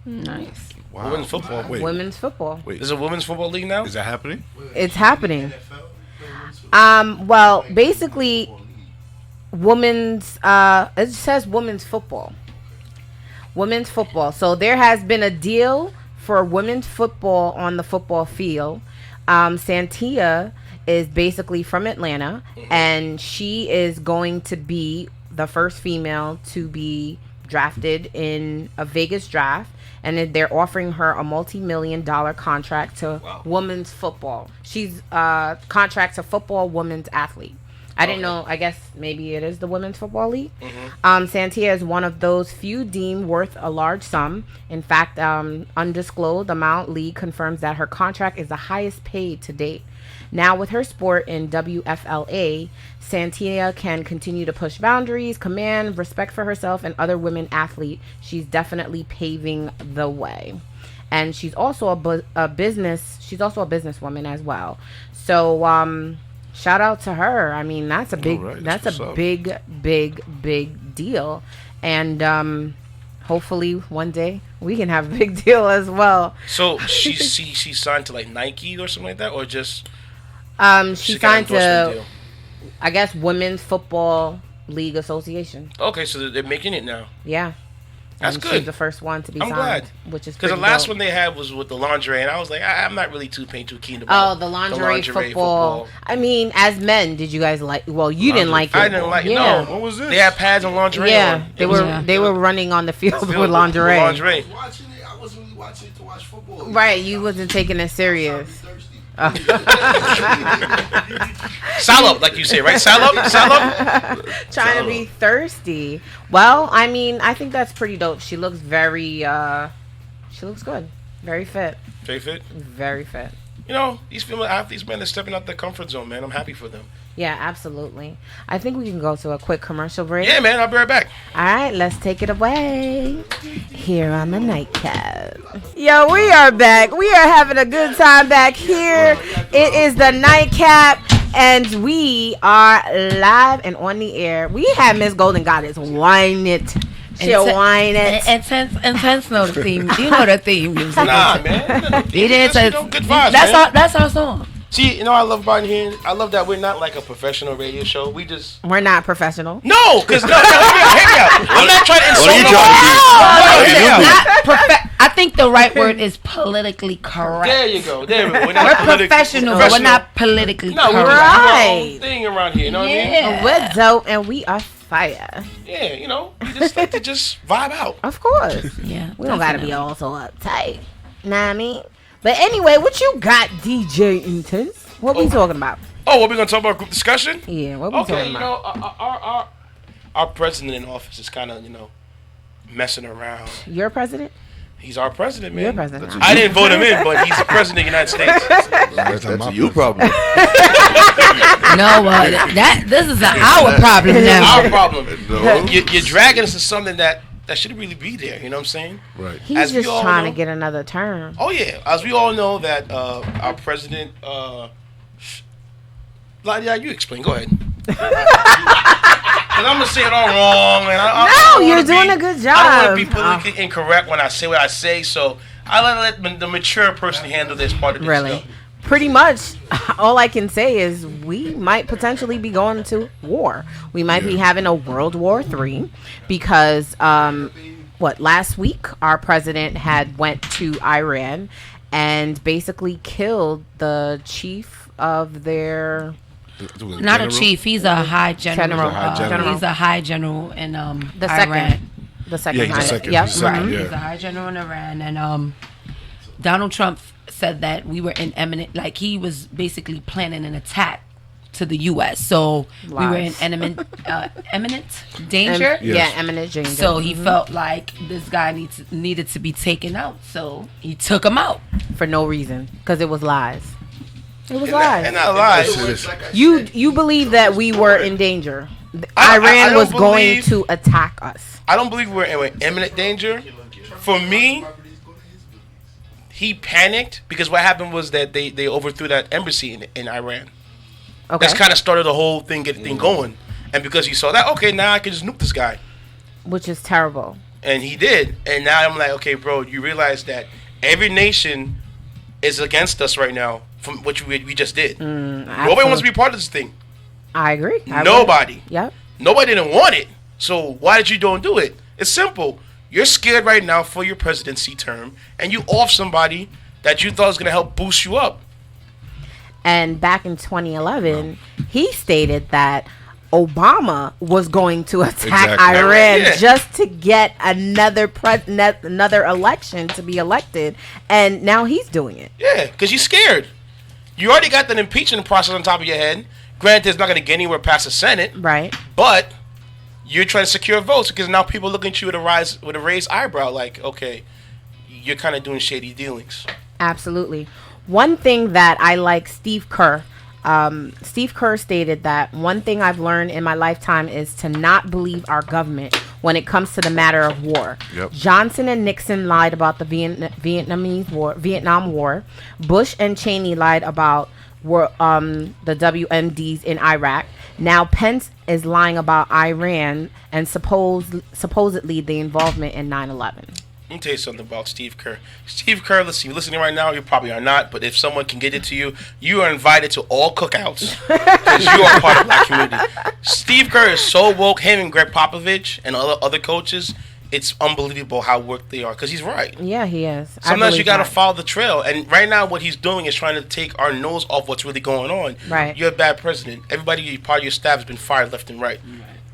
Speaker 4: Nice.
Speaker 5: Wow.
Speaker 3: Women's football.
Speaker 5: Wait,
Speaker 2: Women's football.
Speaker 3: There's a women's football league now?
Speaker 5: is that happening?
Speaker 2: It's happening. Well, basically, women's. It says women's football. Women's football. So there has been a deal for women's football on the football field. Santia is basically from Atlanta, and she is going to be the first female to be drafted in a Vegas draft. And they're offering her a multi-million-dollar contract to women's football. She's contract to football women's athlete. I didn't know. I guess maybe it is the Women's Football League. Santia is one of those few deemed worth a large sum. In fact, undisclosed amount league confirms that her contract is the highest paid to date. Now, with her sport in WFLA, Santia can continue to push boundaries, command respect for herself and other women athletes. She's definitely paving the way. And she's also a businesswoman as well. So, shout out to her. I mean, that's a big, big deal. And hopefully one day we can have a big deal as well.
Speaker 3: So she signed to like Nike or something like that, or just
Speaker 2: she
Speaker 3: got
Speaker 2: signed
Speaker 3: an endorsement
Speaker 2: to,
Speaker 3: deal?
Speaker 2: I guess, Women's Football League Association.
Speaker 3: Okay, so they're making it now.
Speaker 2: Yeah.
Speaker 3: That's
Speaker 2: And
Speaker 3: good.
Speaker 2: She's the first one to be
Speaker 3: I'm
Speaker 2: signed,
Speaker 3: glad.
Speaker 2: which is
Speaker 3: Because the
Speaker 2: pretty
Speaker 3: last
Speaker 2: dope.
Speaker 3: one they had was with the lingerie, and I was like, I'm not really too keen about.
Speaker 2: Oh, the lingerie football. I mean, as men, did you guys like? Well, you didn't like it.
Speaker 3: I didn't like it.
Speaker 2: Yeah.
Speaker 3: No,
Speaker 5: What was this?
Speaker 3: they had pads and lingerie.
Speaker 2: Yeah,
Speaker 3: on.
Speaker 2: they
Speaker 3: It was-
Speaker 2: were running on the field
Speaker 3: filled
Speaker 2: with lingerie.
Speaker 3: lingerie.
Speaker 5: Watching it, I wasn't really watching it to watch football.
Speaker 2: Right, you wasn't taking it serious.
Speaker 3: Sal up, like you say, right? Sal up.
Speaker 2: Trying to be thirsty. Well, I mean, I think that's pretty dope. She looks very. She looks good. Very fit.
Speaker 3: Very fit.
Speaker 2: Very fit.
Speaker 3: You know, these female athletes, man, they're stepping out their comfort zone, man. I'm happy for them.
Speaker 2: Yeah, absolutely. I think we can go to a quick commercial break.
Speaker 3: Yeah, man, I'll be right back.
Speaker 2: All right, let's take it away here on the Nightcap. Yo, we are back. We are having a good time back here. It is the Nightcap, and we are live and on the air. We have Miss Golden Goddess whine it. She'll whine it.
Speaker 4: Intense know the theme. You know the theme music.
Speaker 3: Nah, man.
Speaker 4: It is.
Speaker 3: Good vibes,
Speaker 4: That's our song.
Speaker 3: See, you know, I love about here. I love that we're not like a professional radio show.
Speaker 2: We're not professional.
Speaker 3: No, because hear me out. I'm not trying to insult nobody.
Speaker 4: I think the right word is politically correct.
Speaker 3: There you go.
Speaker 4: We're professional, but we're not politically correct.
Speaker 3: We're right. Thing around here. You know what I mean?
Speaker 2: We're dope and we are fire.
Speaker 3: Yeah, you know, we just like to just vibe out.
Speaker 2: Of course.
Speaker 4: Yeah.
Speaker 2: We don't gotta be all so uptight. Know what I mean? But anyway, what you got, DJ Intense? What we talking about?
Speaker 3: Oh, what we gonna talk about? Group discussion?
Speaker 2: Yeah, what we talking about?
Speaker 3: Okay, you know, our president in office is kind of, you know, messing around.
Speaker 2: Your president?
Speaker 3: He's our president, man.
Speaker 2: Your president.
Speaker 3: I didn't vote him in, but he's the president of the United States.
Speaker 5: That's a you problem.
Speaker 4: No, this is our problem now.
Speaker 3: Our problem.
Speaker 5: No.
Speaker 3: You're dragging us to something that shouldn't really be there. You know what I'm saying?
Speaker 5: Right.
Speaker 2: He's
Speaker 3: As we
Speaker 2: just
Speaker 3: all
Speaker 2: trying
Speaker 3: know-
Speaker 2: to get another term.
Speaker 3: Oh yeah, as we all know that our president. Ladia, you explain. Go ahead. Because I'm gonna say it all wrong, and I
Speaker 2: No, you're doing a good job.
Speaker 3: I don't want to be politically incorrect when I say what I say, so I let the mature person handle this part of this
Speaker 2: Really?
Speaker 3: stuff.
Speaker 2: Pretty much, all I can say is we might potentially be going to war. We might be having a World War III because, last week our president had went to Iran and basically killed the chief of their...
Speaker 4: Not a chief. He's a high general.
Speaker 2: General.
Speaker 4: He's a high general in
Speaker 2: The
Speaker 4: Iran.
Speaker 2: second. The second.
Speaker 5: Yeah, he's the second.
Speaker 2: Yep.
Speaker 5: He's the second,
Speaker 2: Mhm.
Speaker 5: yeah.
Speaker 4: He's a high general in Iran, and Donald Trump said that we were in imminent, like he was basically planning an attack to the U.S. So we were in imminent danger.
Speaker 2: Yeah, imminent danger.
Speaker 4: So he felt like this guy needed to be taken out. So he took him out
Speaker 2: for no reason because it was lies. It was lies.
Speaker 3: And not lies.
Speaker 2: You believe that we were in danger.
Speaker 3: I
Speaker 2: Iran
Speaker 3: don't
Speaker 2: was going
Speaker 3: believe-
Speaker 2: to attack us.
Speaker 3: I don't believe we're in imminent danger. For me, he panicked because what happened was that they overthrew that embassy in Iran.
Speaker 2: Okay.
Speaker 3: That's kind of started the whole thing, get the thing going. And because he saw that, okay, now I can just nuke this guy.
Speaker 2: Which is terrible.
Speaker 3: And he did. And now I'm like, okay, bro, you realize that every nation is against us right now from what we just did. Nobody wants to be part of this thing.
Speaker 2: I agree.
Speaker 3: Nobody.
Speaker 2: Yep.
Speaker 3: Nobody didn't want it. So why did you don't do it? It's simple. You're scared right now for your presidency term, and you off somebody that you thought was going to help boost you up.
Speaker 2: And back in 2011, he stated that Obama was going to attack
Speaker 5: Exactly.
Speaker 2: Iran
Speaker 3: Yeah.
Speaker 2: just to get another election to be elected, and now he's doing it.
Speaker 3: Yeah, because you're scared. You already got that impeachment process on top of your head. Granted, it's not going to get anywhere past the Senate,
Speaker 2: Right.
Speaker 3: but you're trying to secure votes because now people looking at you with a raised eyebrow, like, okay, you're kind of doing shady dealings.
Speaker 2: Absolutely. One thing that I like, Steve Kerr stated that one thing I've learned in my lifetime is to not believe our government when it comes to the matter of war.
Speaker 5: Yep.
Speaker 2: Johnson and Nixon lied about the Vietnam War. Bush and Cheney lied about the WMDs in Iraq. Now Pence is lying about Iran and supposedly the involvement in 9/11.
Speaker 3: Let me tell you something about Steve Kerr. Steve Kerr, listen, you're listening right now, you probably are not, but if someone can get it to you, you are invited to all cookouts because you are part of the black community. Steve Kerr is so woke, him and Greg Popovich and other coaches, it's unbelievable how woke they are because he's right.
Speaker 2: Yeah, he is.
Speaker 3: Sometimes you got to follow the trail. And right now what he's doing is trying to take our nose off what's really going on.
Speaker 2: Right.
Speaker 3: You're a bad president. Everybody, part of your staff has been fired left and right.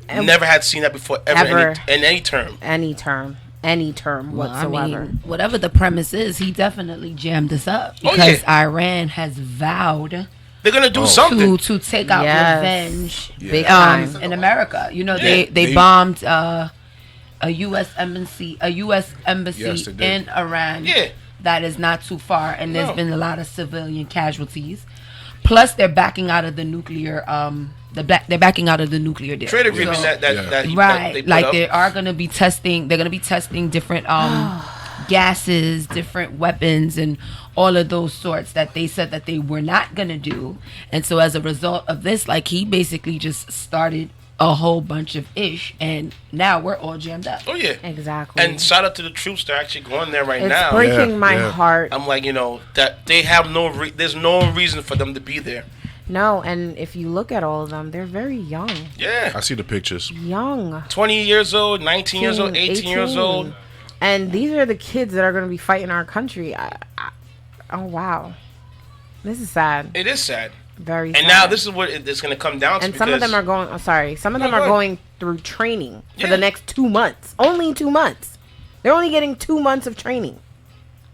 Speaker 3: Never had seen that before ever. In any term. Any term whatsoever.
Speaker 4: I mean, whatever the premise is, he definitely jammed us up because Iran has vowed
Speaker 3: they're gonna do something
Speaker 4: to take out revenge
Speaker 2: big time
Speaker 4: in America. You know, they bombed a U.S. embassy in Iran.
Speaker 3: Yeah,
Speaker 4: that is not too far, and there's been a lot of civilian casualties. Plus, they're backing out of the nuclear. They're backing out of the nuclear deal.
Speaker 3: Trade agreement that
Speaker 4: right.
Speaker 3: they put
Speaker 4: Like
Speaker 3: up.
Speaker 4: they are going to be testing. They're going to be testing different gases, different weapons, and all of those sorts that they said that they were not going to do. And so, as a result of this, like he basically just started a whole bunch of ish, and now we're all jammed up.
Speaker 3: Oh yeah,
Speaker 2: Exactly.
Speaker 3: and shout out to the troops that are actually going there right
Speaker 2: it's
Speaker 3: now.
Speaker 2: breaking my heart.
Speaker 3: I'm like, that they have there's no reason for them to be there.
Speaker 2: No, and if you look at all of them, they're very young.
Speaker 3: Yeah,
Speaker 5: I see the pictures.
Speaker 2: Young.
Speaker 3: 20 years old, 19 years old, 18 years old.
Speaker 2: And these are the kids that are going to be fighting our country. Oh, wow. This is sad.
Speaker 3: It is sad.
Speaker 2: Very sad.
Speaker 3: And now this is what it's going to come down to.
Speaker 2: And some of them are going, some of them are going through training for the next 2 months. Only 2 months. They're only getting 2 months of training.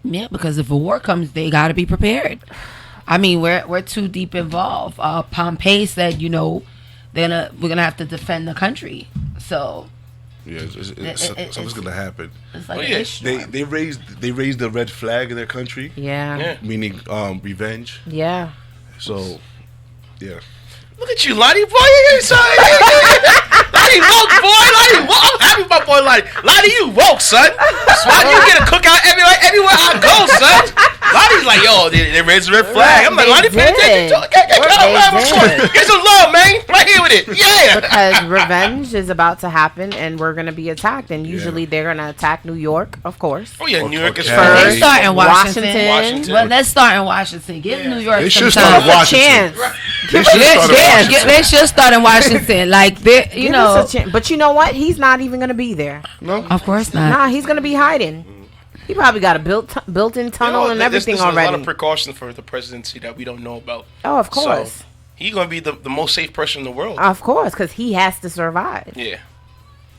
Speaker 4: Yeah, because if a war comes, they got to be prepared. I mean, we're too deep involved. Pompey said, we're gonna have to defend the country. So
Speaker 5: Yeah, something's gonna happen.
Speaker 4: it's like
Speaker 5: They raised the red flag in their country,
Speaker 2: Yeah.
Speaker 5: meaning revenge.
Speaker 2: Yeah.
Speaker 5: So, yeah.
Speaker 3: Look at you, Lottie boy. Lottie woke, boy. Lottie woke. I'm happy about boy Lottie. Lottie, you woke, son. Why you get a cookout everywhere I go, son? Lottie's like, yo, they raised the red flag. I'm like, Lottie, pay attention to it. Get some love, man. Right here with it. Yeah.
Speaker 2: Because revenge is about to happen, and we're going to be attacked. And usually they're going to attack New York, of course.
Speaker 3: Oh, yeah, New York is
Speaker 5: Okay.
Speaker 3: first.
Speaker 4: They start in Washington.
Speaker 3: Washington.
Speaker 4: Well, let's start in Washington. Give New York
Speaker 5: They
Speaker 4: some
Speaker 5: should
Speaker 4: time.
Speaker 5: start in Washington.
Speaker 2: Chance.
Speaker 5: They should start in Washington.
Speaker 4: They should start in Washington. Like,
Speaker 2: Give us a chance. But you know what? He's not even going to be there.
Speaker 5: No.
Speaker 4: of course not.
Speaker 2: Nah, he's going to be hiding. He probably got a built-in tunnel and everything
Speaker 3: there's a lot of
Speaker 2: already.
Speaker 3: precautions for the presidency that we don't know about.
Speaker 2: Oh, of course.
Speaker 3: So, he's going to be the most safe person in the world.
Speaker 2: Of course, because he has to survive.
Speaker 3: Yeah.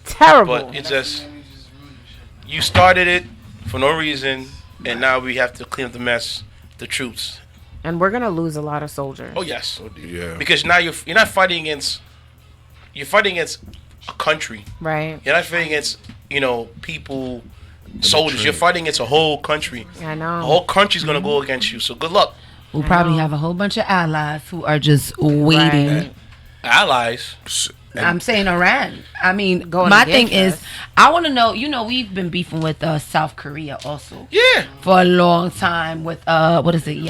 Speaker 2: Terrible.
Speaker 3: But it's just, you started it for no reason, and now we have to clean up the mess, the troops.
Speaker 2: And we're going to lose a lot of soldiers.
Speaker 3: Oh, yes.
Speaker 5: Yeah.
Speaker 3: Because now you're not fighting against, you're fighting against a country.
Speaker 2: Right.
Speaker 3: You're not fighting against, people, soldiers. You're fighting against a whole country.
Speaker 2: I know.
Speaker 3: The whole country's going to go against you. So good luck.
Speaker 4: We'll probably have a whole bunch of allies who are just waiting.
Speaker 2: Right.
Speaker 3: Allies.
Speaker 4: I'm saying Iran. I mean,
Speaker 2: Going
Speaker 4: my thing
Speaker 2: against
Speaker 4: is,
Speaker 2: us.
Speaker 4: I want to know. We've been beefing with South Korea also
Speaker 3: Yeah.
Speaker 4: for a long time. With what is it,
Speaker 3: Kim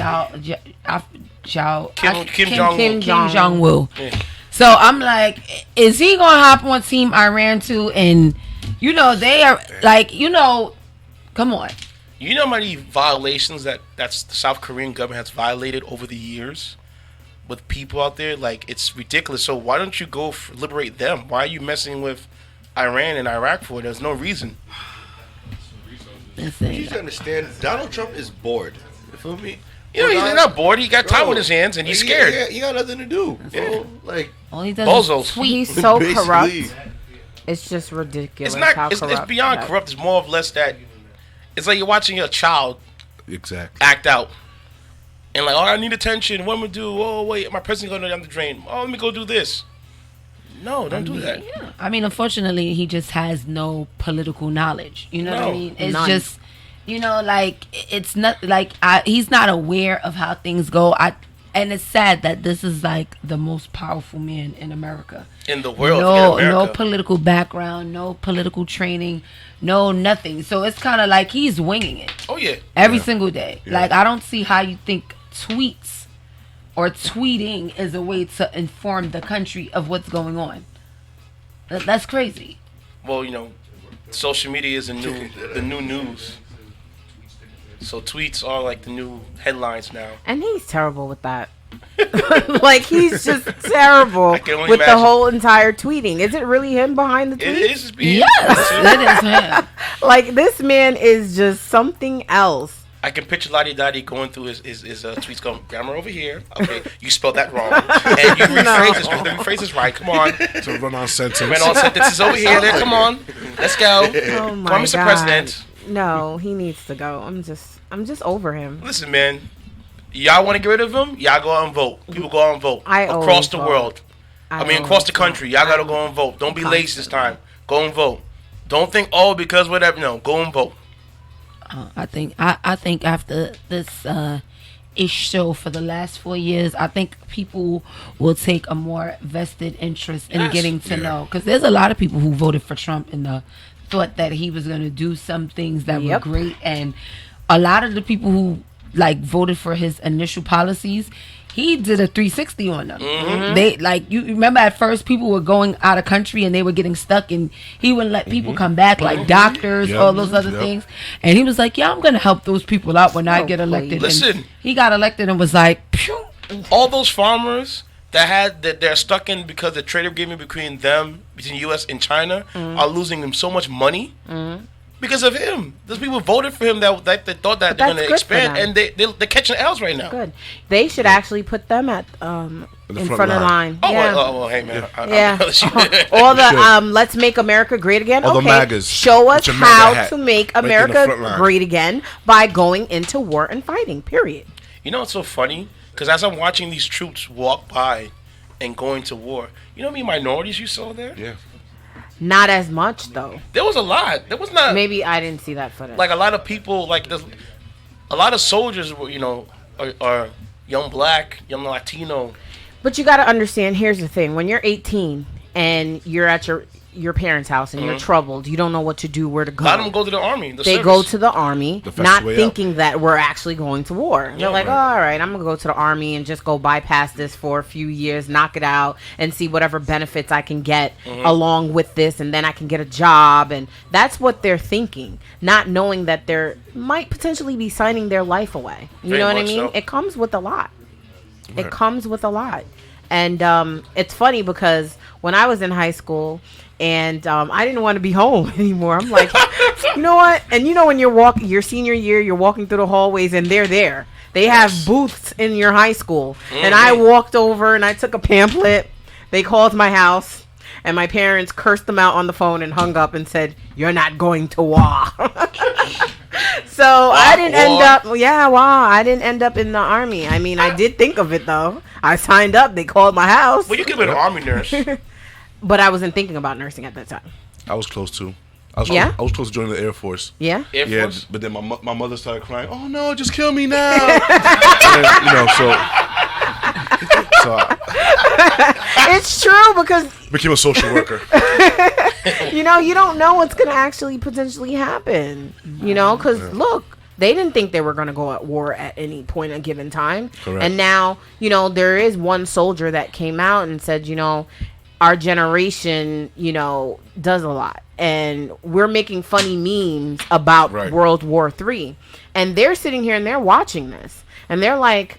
Speaker 3: Jong-un.
Speaker 2: Kim
Speaker 4: Jong Woo.
Speaker 3: Yeah.
Speaker 4: So I'm like, is he gonna hop on Team Iran too? And they are like, come on.
Speaker 3: You know how many violations that's the South Korean government has violated over the years with people out there? Like, it's ridiculous. So why don't you go liberate them? Why are you messing with Iran and Iraq for? There's no reason.
Speaker 1: You need to understand, Donald Trump is bored. You feel me?
Speaker 3: He's not bored. He got time on his hands and he's scared.
Speaker 1: He got nothing to do. So, like,
Speaker 4: All he does
Speaker 3: Bozos.
Speaker 4: is tweet.
Speaker 2: He's so
Speaker 1: basically,
Speaker 2: corrupt. It's just ridiculous.
Speaker 3: It's not.
Speaker 2: how
Speaker 3: It's
Speaker 2: corrupt
Speaker 3: beyond
Speaker 2: that-
Speaker 3: corrupt. It's more or less that. It's like you're watching your child
Speaker 5: Exactly.
Speaker 3: act out, and like, oh, I need attention. What am I do? Oh, wait, my president going down the drain. Oh, let me go do this. No, don't do that.
Speaker 4: Yeah. I mean, unfortunately, he just has no political knowledge. You know what I
Speaker 3: No,
Speaker 4: mean? It's
Speaker 2: none.
Speaker 4: just, like, it's not like he's not aware of how things go. And it's sad that this is like the most powerful man in America.
Speaker 3: In the world,
Speaker 4: No,
Speaker 3: in America.
Speaker 4: no political background, no political training, no nothing. So it's kind of like he's winging it
Speaker 3: Oh yeah.
Speaker 4: every single day.
Speaker 5: Yeah.
Speaker 4: Like, I don't see how you think tweets or tweeting is a way to inform the country of what's going on. That's crazy.
Speaker 3: Well, social media is the new news. So tweets are like the new headlines now.
Speaker 2: And he's terrible with that. Like, he's just terrible
Speaker 3: I can only
Speaker 2: with the
Speaker 3: imagine.
Speaker 2: whole entire tweeting. Is it really him behind the tweet?
Speaker 3: It is being.
Speaker 4: Yes, that is him.
Speaker 2: Like, this man is just something else.
Speaker 3: I can picture Lottie Dottie going through his tweets, going, grammar over here. Okay, you spelled that wrong, and you rephrase this right. Come on,
Speaker 5: It's a run-on sentence.
Speaker 3: man, all sentences over here. There, come on, let's go.
Speaker 2: Oh my
Speaker 3: Come on, Mr.
Speaker 2: God.
Speaker 3: President.
Speaker 2: No, he needs to go. I'm just over him.
Speaker 3: Listen, man. Y'all want to get rid of him? Y'all go out and vote. People go out and vote
Speaker 2: I
Speaker 3: across
Speaker 2: always
Speaker 3: the
Speaker 2: vote.
Speaker 3: world. I mean, across the country. Y'all gotta go and vote. Don't be lazy this time. Go and vote. Don't think, oh, because whatever. No, go and vote.
Speaker 4: I think after this ish show for the last 4 years, I think people will take a more vested interest in getting to know, because there's a lot of people who voted for Trump in the thought that he was going to do some things that were great, and a lot of the people who like voted for his initial policies, he did a 360 on them. They like, you remember at first people were going out of country and they were getting stuck, and he wouldn't let people come back, like doctors, all those other things. And he was like, yeah, I'm gonna help those people out when I get elected.
Speaker 3: Listen,
Speaker 4: and he got elected and was like, phew.
Speaker 3: All those farmers that they're stuck in because the trade agreement between U.S. and China are losing them so much money. Because of him. Those people voted for him that they thought that they're going to expand, and they're catching L's right now.
Speaker 2: Good. They should actually put them at in front of the line.
Speaker 3: Oh,
Speaker 2: yeah.
Speaker 3: well, hey man.
Speaker 2: All the let's make America great again.
Speaker 5: All
Speaker 2: okay.
Speaker 5: the MAGAs.
Speaker 2: Show us how to make
Speaker 5: Right
Speaker 2: America great again by going into war and fighting. Period.
Speaker 3: You know what's so funny? Because as I'm watching these troops walk by and going to war, you know how many minorities you saw there?
Speaker 5: Yeah.
Speaker 2: Not as much though.
Speaker 3: There was a lot. There was not.
Speaker 2: Maybe I didn't see that footage.
Speaker 3: Like a lot of people, like a lot of soldiers were, are young black, young Latino.
Speaker 2: But you got to understand. Here's the thing: when you're 18 and you're at your parents' house and you're troubled, you don't know what to do, where to go.
Speaker 3: A lot of them go to the army.
Speaker 2: They go to the army, not thinking that we're actually going to war. They're like, all right, I'm going to go to the army and just go bypass this for a few years, knock it out, and see whatever benefits I can get along with this, and then I can get a job. And that's what they're thinking, not knowing that they might potentially be signing their life away. You know what I mean? So. It comes with a lot. Right. It comes with a lot. And it's funny because when I was in high school, and I didn't want to be home anymore. I'm like, you know what? And when you're walking your senior year, you're walking through the hallways and they're there. They have booths in your high school. And I walked over and I took a pamphlet. They called my house and my parents cursed them out on the phone and hung up and said, you're not going to war. So I didn't end up, I didn't end up in the army. I mean, I did think of it though. I signed up. They called my house.
Speaker 3: Well, you could have been an army nurse.
Speaker 2: But I wasn't thinking about nursing at that time.
Speaker 5: I was close to. I was close to joining the Air Force.
Speaker 2: Yeah?
Speaker 3: Air Force?
Speaker 5: Yeah, but then my mother started crying, oh no, just kill me now. And,
Speaker 2: it's true because...
Speaker 5: Became a social worker.
Speaker 2: You don't know what's going to actually potentially happen. Because look, they didn't think they were going to go at war at any point in a given time.
Speaker 5: Correct.
Speaker 2: And now, there is one soldier that came out and said, our generation, does a lot. And we're making funny memes about World War III. And they're sitting here and they're watching this. And they're like,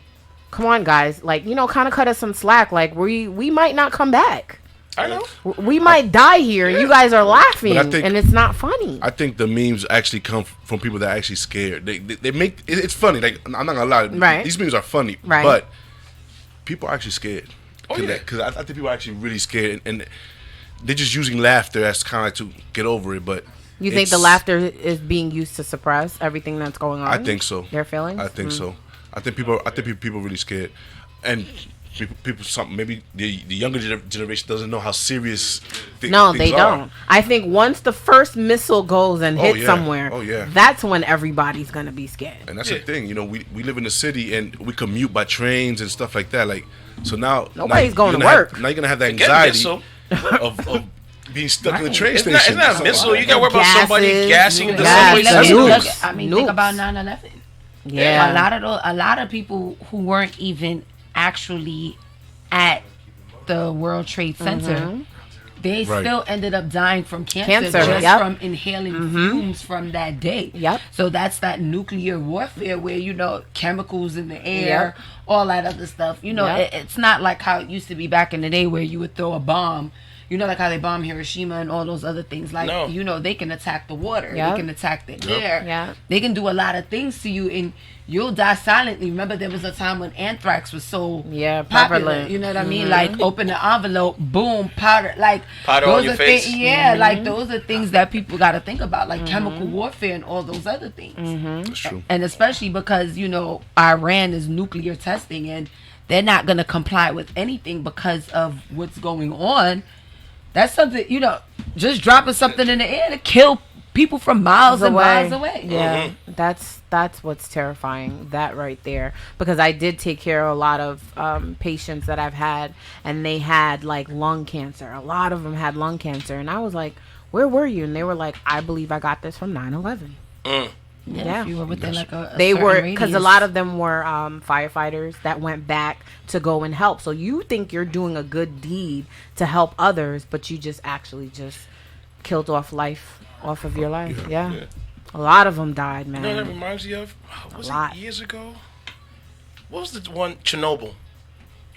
Speaker 2: come on, guys. Like, kind of cut us some slack. Like, we might not come back.
Speaker 3: I know.
Speaker 2: We might die here. And you guys are laughing. And it's not funny.
Speaker 5: I think the memes actually come from people that are actually scared. They make it's funny. Like, I'm not going to lie.
Speaker 2: Right.
Speaker 5: These memes are funny.
Speaker 2: Right.
Speaker 5: But people are actually scared.
Speaker 3: Oh, yeah.
Speaker 5: Because I think people are actually really scared, and they're just using laughter as kind of to get over it. But
Speaker 2: you think the laughter is being used to suppress everything that's going on?
Speaker 5: I think so.
Speaker 2: Their feelings?
Speaker 5: I think so. I think people are really scared, and people maybe the younger generation doesn't know how serious things are.
Speaker 2: No, they don't. I think once the first missile goes and hits somewhere, that's when everybody's gonna be scared.
Speaker 5: And that's the thing, we live in the city and we commute by trains and stuff like that. Like, so
Speaker 2: nobody's going to work.
Speaker 5: Now you're gonna have that anxiety of being stuck in the train station.
Speaker 3: It's not a missile. You gotta worry about somebody gassing the
Speaker 2: subway.
Speaker 4: Think about 9/11.
Speaker 2: Yeah,
Speaker 4: a lot of people who weren't even actually at the World Trade Center, they still ended up dying from cancer just from inhaling fumes from that day.
Speaker 2: Yep.
Speaker 4: So that's that nuclear warfare where, chemicals in the air, all that other stuff. It's not like how it used to be back in the day where you would throw a bomb. Like how they bombed Hiroshima and all those other things. Like, they can attack the water. They can attack the air.
Speaker 2: Yeah.
Speaker 4: They can do a lot of things to you and you'll die silently. Remember, there was a time when anthrax was so popular.
Speaker 2: Prevalent.
Speaker 4: You know what I mean? Like, open the envelope, boom, powder. Like,
Speaker 3: powder on your face.
Speaker 4: Like, those are things that people got to think about, like chemical warfare and all those other things.
Speaker 5: That's true.
Speaker 4: And especially because, Iran is nuclear testing and they're not going to comply with anything because of what's going on. That's something, just dropping something in the air to kill people from miles and miles away.
Speaker 2: Yeah, that's what's terrifying. That right there, because I did take care of a lot of patients that I've had, and they had like lung cancer. A lot of them had lung cancer, and I was like, "Where were you?" And they were like, "I believe I got this from 9/11."
Speaker 4: Yeah, if you were within like a
Speaker 2: they were,
Speaker 4: because
Speaker 2: a lot of them were firefighters that went back to go and help. So you think you're doing a good deed to help others, but you just actually just killed off of your life. Yeah. A lot of them died, man.
Speaker 3: You know what that reminds you of? Was it years ago? What was the one? Chernobyl.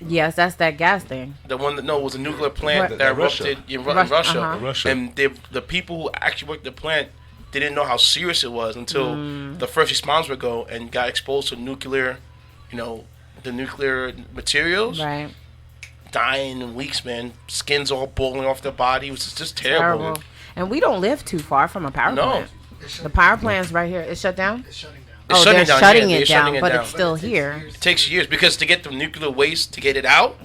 Speaker 2: Yes, that's that gas thing.
Speaker 3: The one that was a nuclear plant that erupted in Russia. And the people who actually worked the plant didn't know how serious it was until the first responders would go and got exposed to nuclear, the nuclear materials.
Speaker 2: Right.
Speaker 3: Dying in weeks, man. Skins all boiling off their body. It was just terrible.
Speaker 2: And we don't live too far from a power plant. The power plant's right here. It's shut down?
Speaker 3: It's shutting down.
Speaker 2: They're shutting it down, but it's still here.
Speaker 3: It takes years because to get the nuclear waste, to get it out.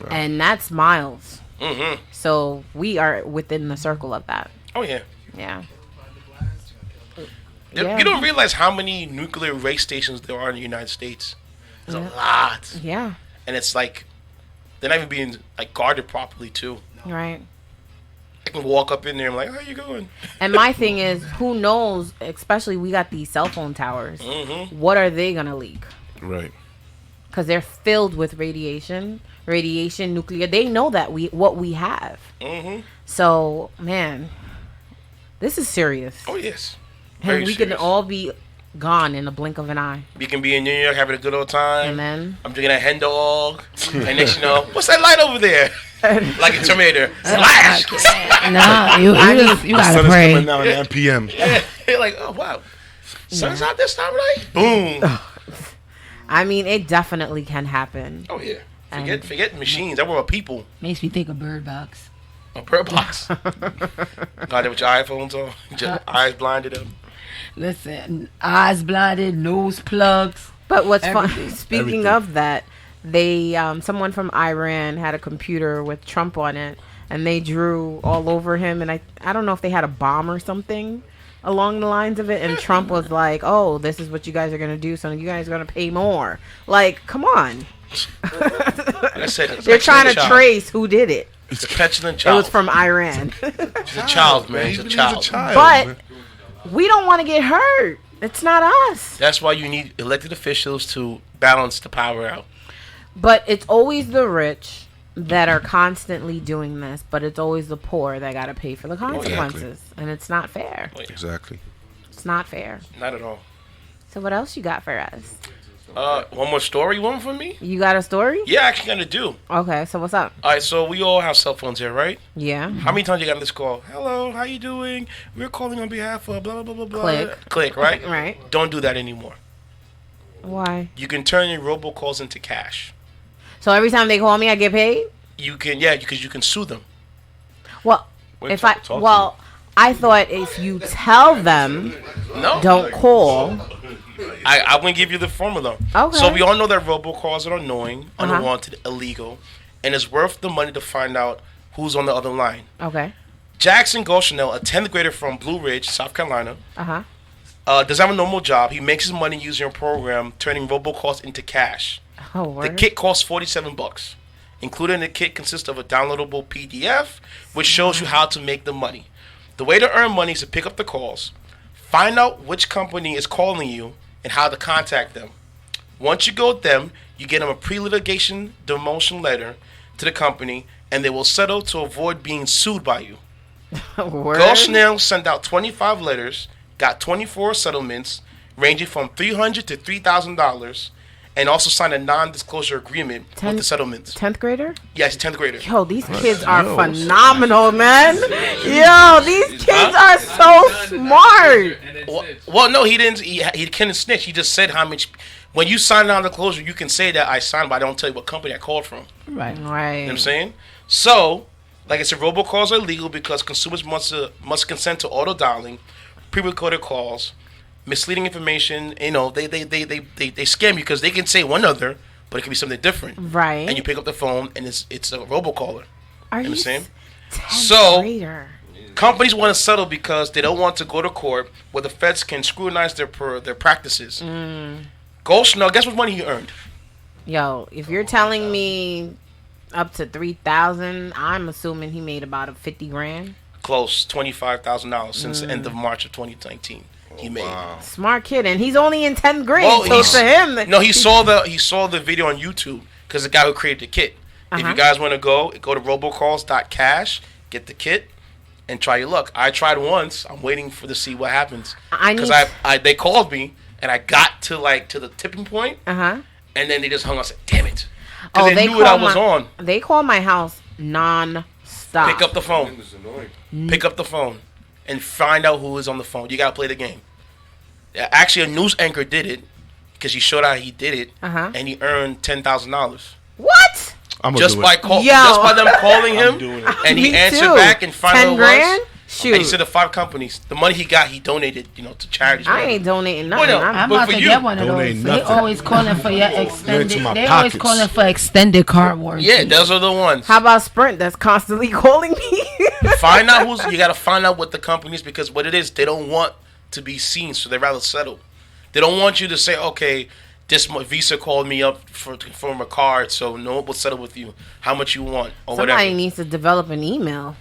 Speaker 2: And that's miles.
Speaker 3: Mm-hmm.
Speaker 2: So we are within the circle of that.
Speaker 3: Oh, yeah.
Speaker 2: Yeah.
Speaker 3: You don't realize how many nuclear waste stations there are in the United States. There's a lot.
Speaker 2: Yeah.
Speaker 3: And it's like, they're not even being like guarded properly, too.
Speaker 2: Right.
Speaker 3: I can walk up in there and I'm like, how you going?
Speaker 2: And my thing is, who knows, especially we got these cell phone towers.
Speaker 3: Mm-hmm.
Speaker 2: What are they going to leak?
Speaker 5: Right.
Speaker 2: Because they're filled with radiation, nuclear. They know that what we have.
Speaker 3: Mm-hmm.
Speaker 2: So, man, this is serious.
Speaker 3: Oh, yes.
Speaker 2: And we can all be gone in the blink of an eye.
Speaker 3: We can be in New York having a good old time.
Speaker 2: And then
Speaker 3: I'm drinking a hen dog. And next you know, what's that light over there? Like a Terminator. Slash!
Speaker 4: Nah, you gotta pray.
Speaker 5: Coming now at 9 p.m.
Speaker 3: You're like, oh, wow. Sun's out this time of night? Boom.
Speaker 2: I mean, it definitely can happen.
Speaker 3: Oh, yeah. Forget machines. That were people.
Speaker 4: Makes me think of Bird Box.
Speaker 3: A Bird Box. Got it with your iPhones on. Just eyes blinded up.
Speaker 4: Listen, eyes blinded, nose plugs.
Speaker 2: But what's fun? Speaking of that, they someone from Iran had a computer with Trump on it, and they drew all over him. And I don't know if they had a bomb or something along the lines of it. And Trump was like, "Oh, this is what you guys are gonna do. So you guys are gonna pay more." Like, come on.
Speaker 3: I said,
Speaker 2: they're trying to trace who did it.
Speaker 3: It's a petulant child.
Speaker 2: It was from Iran.
Speaker 3: He's a child, man. He's a child.
Speaker 2: But we don't want to get hurt. It's not us.
Speaker 3: That's why you need elected officials to balance the power out.
Speaker 2: But it's always the rich that are constantly doing this, but it's always the poor that got to pay for the consequences. And it's not fair.
Speaker 5: Exactly.
Speaker 2: It's not fair.
Speaker 3: Not at all.
Speaker 2: So what else you got for us?
Speaker 3: One more story, one for me?
Speaker 2: You got a story?
Speaker 3: Yeah, I actually kind of do.
Speaker 2: Okay, so what's up?
Speaker 3: All right, so we all have cell phones here, right?
Speaker 2: Yeah.
Speaker 3: How many times you got this call? Hello, how you doing? We're calling on behalf of blah, blah, blah, blah. Click, right?
Speaker 2: Right.
Speaker 3: Don't do that anymore.
Speaker 2: Why?
Speaker 3: You can turn your robocalls into cash.
Speaker 2: So every time they call me, I get paid?
Speaker 3: You can, yeah, because you can sue them.
Speaker 2: Well, I thought if you tell them, don't call.
Speaker 3: I'm going to give you the formula.
Speaker 2: Okay.
Speaker 3: So we all know that robocalls are annoying, unwanted, illegal, and it's worth the money to find out who's on the other line.
Speaker 2: Okay.
Speaker 3: Jackson Ghosn, a 10th grader from Blue Ridge, South Carolina, doesn't have a normal job. He makes his money using a program turning robocalls into cash.
Speaker 2: Oh, word.
Speaker 3: The kit costs $47. Included in the kit consists of a downloadable PDF, which shows you how to make the money. The way to earn money is to pick up the calls, find out which company is calling you, and how to contact them. Once you go with them, you get them a pre-litigation demotion letter to the company, and they will settle to avoid being sued by you. Ghosn sent out 25 letters, got 24 settlements, ranging from $300 to $3,000, and also signed a non-disclosure agreement with the settlements.
Speaker 2: 10th grader?
Speaker 3: Yes, 10th grader.
Speaker 2: Yo, these kids are phenomenal, man. Yo, these kids are so smart.
Speaker 3: Well, no, he didn't. He couldn't snitch. He just said how much. When you sign a non-disclosure, you can say that I signed, but I don't tell you what company I called from.
Speaker 4: Right.
Speaker 3: You know what I'm saying? So, like I said, robocalls are illegal because consumers must consent to auto dialing, pre-recorded calls, misleading information. You know, they scam you because they can say one other, but it can be something different.
Speaker 2: Right.
Speaker 3: And you pick up the phone and it's a robocaller.
Speaker 2: Are you
Speaker 3: understand?
Speaker 2: So
Speaker 3: Companies want to settle because they don't want to go to court where the feds can scrutinize their practices. Ghosn, now guess what money he earned?
Speaker 2: Yo, if you're telling me up to 3,000, I'm assuming he made about a 50 grand.
Speaker 3: Close, $25,000 since the end of March of 2019. He made.
Speaker 5: Wow.
Speaker 2: Smart kid, and he's only in 10th grade.
Speaker 3: Well,
Speaker 2: so to him,
Speaker 3: he saw the video on YouTube because the guy who created the kit. If you guys want to go to robocalls.cash, get the kit, and try your luck. I tried once. I'm waiting to see what happens because they called me and I got to the tipping point, and then they just hung up. And said, "Damn it!" Because they knew what I was on.
Speaker 2: They called my house non-stop.
Speaker 3: Pick up the phone. Pick up the phone and find out who is on the phone. You gotta play the game. Actually, a news anchor did it because he showed how he did it, and he earned $10,000.
Speaker 2: What?
Speaker 3: Just by them calling him, and he answered back and found out who it was.
Speaker 2: Shoot.
Speaker 3: And he said the 5 companies. The money he got, he donated, to charities.
Speaker 2: I ain't donating nothing.
Speaker 4: I'm about to get one of those. They always calling for your extended. They always calling for extended card warranty.
Speaker 3: Yeah, those are the ones.
Speaker 2: How about Sprint? That's constantly calling me.
Speaker 3: Find out you got to find out what the companies, because what it is, they don't want to be seen, so they rather settle. They don't want you to say, okay, this Visa called me up from a card, so no, we'll settle with you. How much you want or
Speaker 2: Somebody
Speaker 3: whatever.
Speaker 2: needs to develop an email.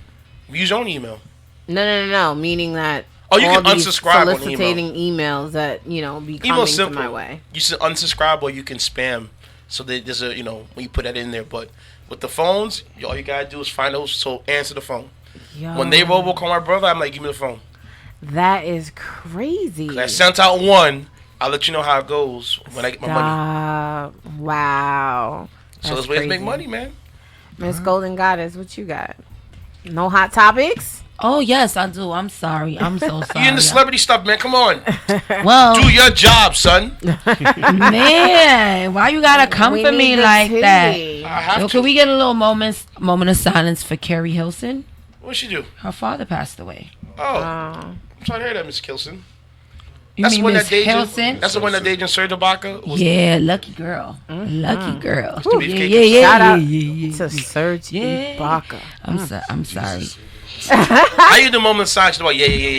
Speaker 3: Use your own email.
Speaker 2: No. Meaning that
Speaker 3: you can unsubscribe on
Speaker 2: soliciting emails that be coming to my way.
Speaker 3: You should unsubscribe or you can spam. So there's a when you put that in there. But with the phones, all you gotta do is find those. So answer the phone.
Speaker 2: Yo,
Speaker 3: when they robocall my brother, I'm like, give me the phone.
Speaker 2: That is crazy.
Speaker 3: I sent out one. I'll let you know how it goes when I get my money.
Speaker 2: Wow.
Speaker 3: So there's ways to make money, man.
Speaker 2: Miss Golden Goddess, what you got? No hot topics?
Speaker 4: Oh yes, I do. I'm sorry. I'm so sorry.
Speaker 3: You in the celebrity stuff, man. Come on.
Speaker 4: Well,
Speaker 3: do your job, son.
Speaker 4: Man, why you gotta come for me like that?
Speaker 3: I have to.
Speaker 4: Can we get a little moment of silence for Carrie Hilson?
Speaker 3: What'd she do?
Speaker 4: Her father passed away.
Speaker 3: Oh. I'm sorry to hear that, Miss Kilson.
Speaker 4: You mean Miss Hilson?
Speaker 3: That's the one that dated Serge Ibaka?
Speaker 4: Yeah, lucky girl. Lucky girl.
Speaker 3: Yeah.
Speaker 2: Shout out to Serge Ibaka.
Speaker 4: I'm sorry.
Speaker 3: How you do moment of silence? Come on, man.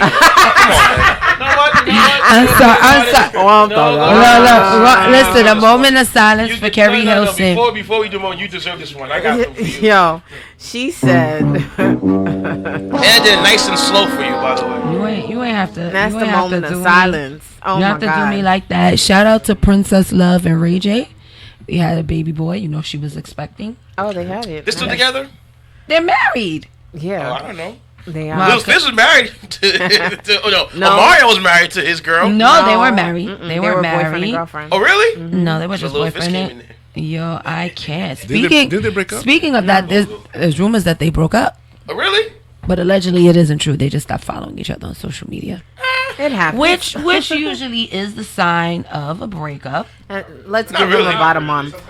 Speaker 4: I'm sorry. Listen, a moment of silence for Carrie Hilson.
Speaker 3: Before we do more, you deserve this one. I got them for you.
Speaker 2: Yo, she said.
Speaker 3: And I did it nice and slow for you, by the way.
Speaker 4: You ain't have to.
Speaker 2: That's the moment of silence. Oh
Speaker 4: you
Speaker 2: my
Speaker 4: have to
Speaker 2: God.
Speaker 4: do me like that. Shout out to Princess Love and Ray J. They had a baby boy. She was expecting.
Speaker 2: Oh, they had it.
Speaker 3: They're still together?
Speaker 4: They're married.
Speaker 2: Yeah.
Speaker 3: Oh, I don't know.
Speaker 2: They are.
Speaker 3: Lil Fizz was married to Mario was married to his girl.
Speaker 4: No, they were married. They were married.
Speaker 2: Boyfriend and girlfriend.
Speaker 3: Oh, really?
Speaker 4: No, they were just
Speaker 3: Lil Fizz
Speaker 4: boyfriend.
Speaker 3: came in there.
Speaker 4: Yo, I can't.
Speaker 5: Did they break up?
Speaker 4: Speaking of that, there's rumors that they broke up.
Speaker 3: Oh, really?
Speaker 4: But allegedly it isn't true. They just stopped following each other on social media.
Speaker 2: It happens.
Speaker 4: Which usually is the sign of a breakup.
Speaker 2: Let's give them about a month.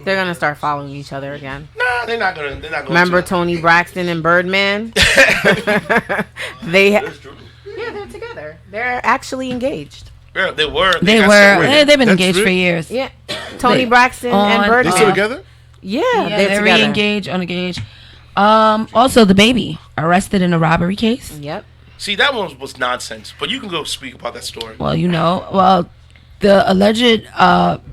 Speaker 2: They're gonna start following each other again.
Speaker 3: Nah, they're not gonna.
Speaker 2: Remember Tony Braxton and Birdman? They're together. They're actually engaged.
Speaker 3: Yeah, they were.
Speaker 4: They've been engaged for years.
Speaker 2: Yeah, Tony Braxton and Birdman.
Speaker 5: They still together?
Speaker 2: Yeah,
Speaker 4: they're
Speaker 2: together.
Speaker 4: re-engaged, unengaged. Also, DaBaby arrested in a robbery case.
Speaker 2: Yep.
Speaker 3: See, that one was nonsense. But you can go speak about that story.
Speaker 4: Well, the alleged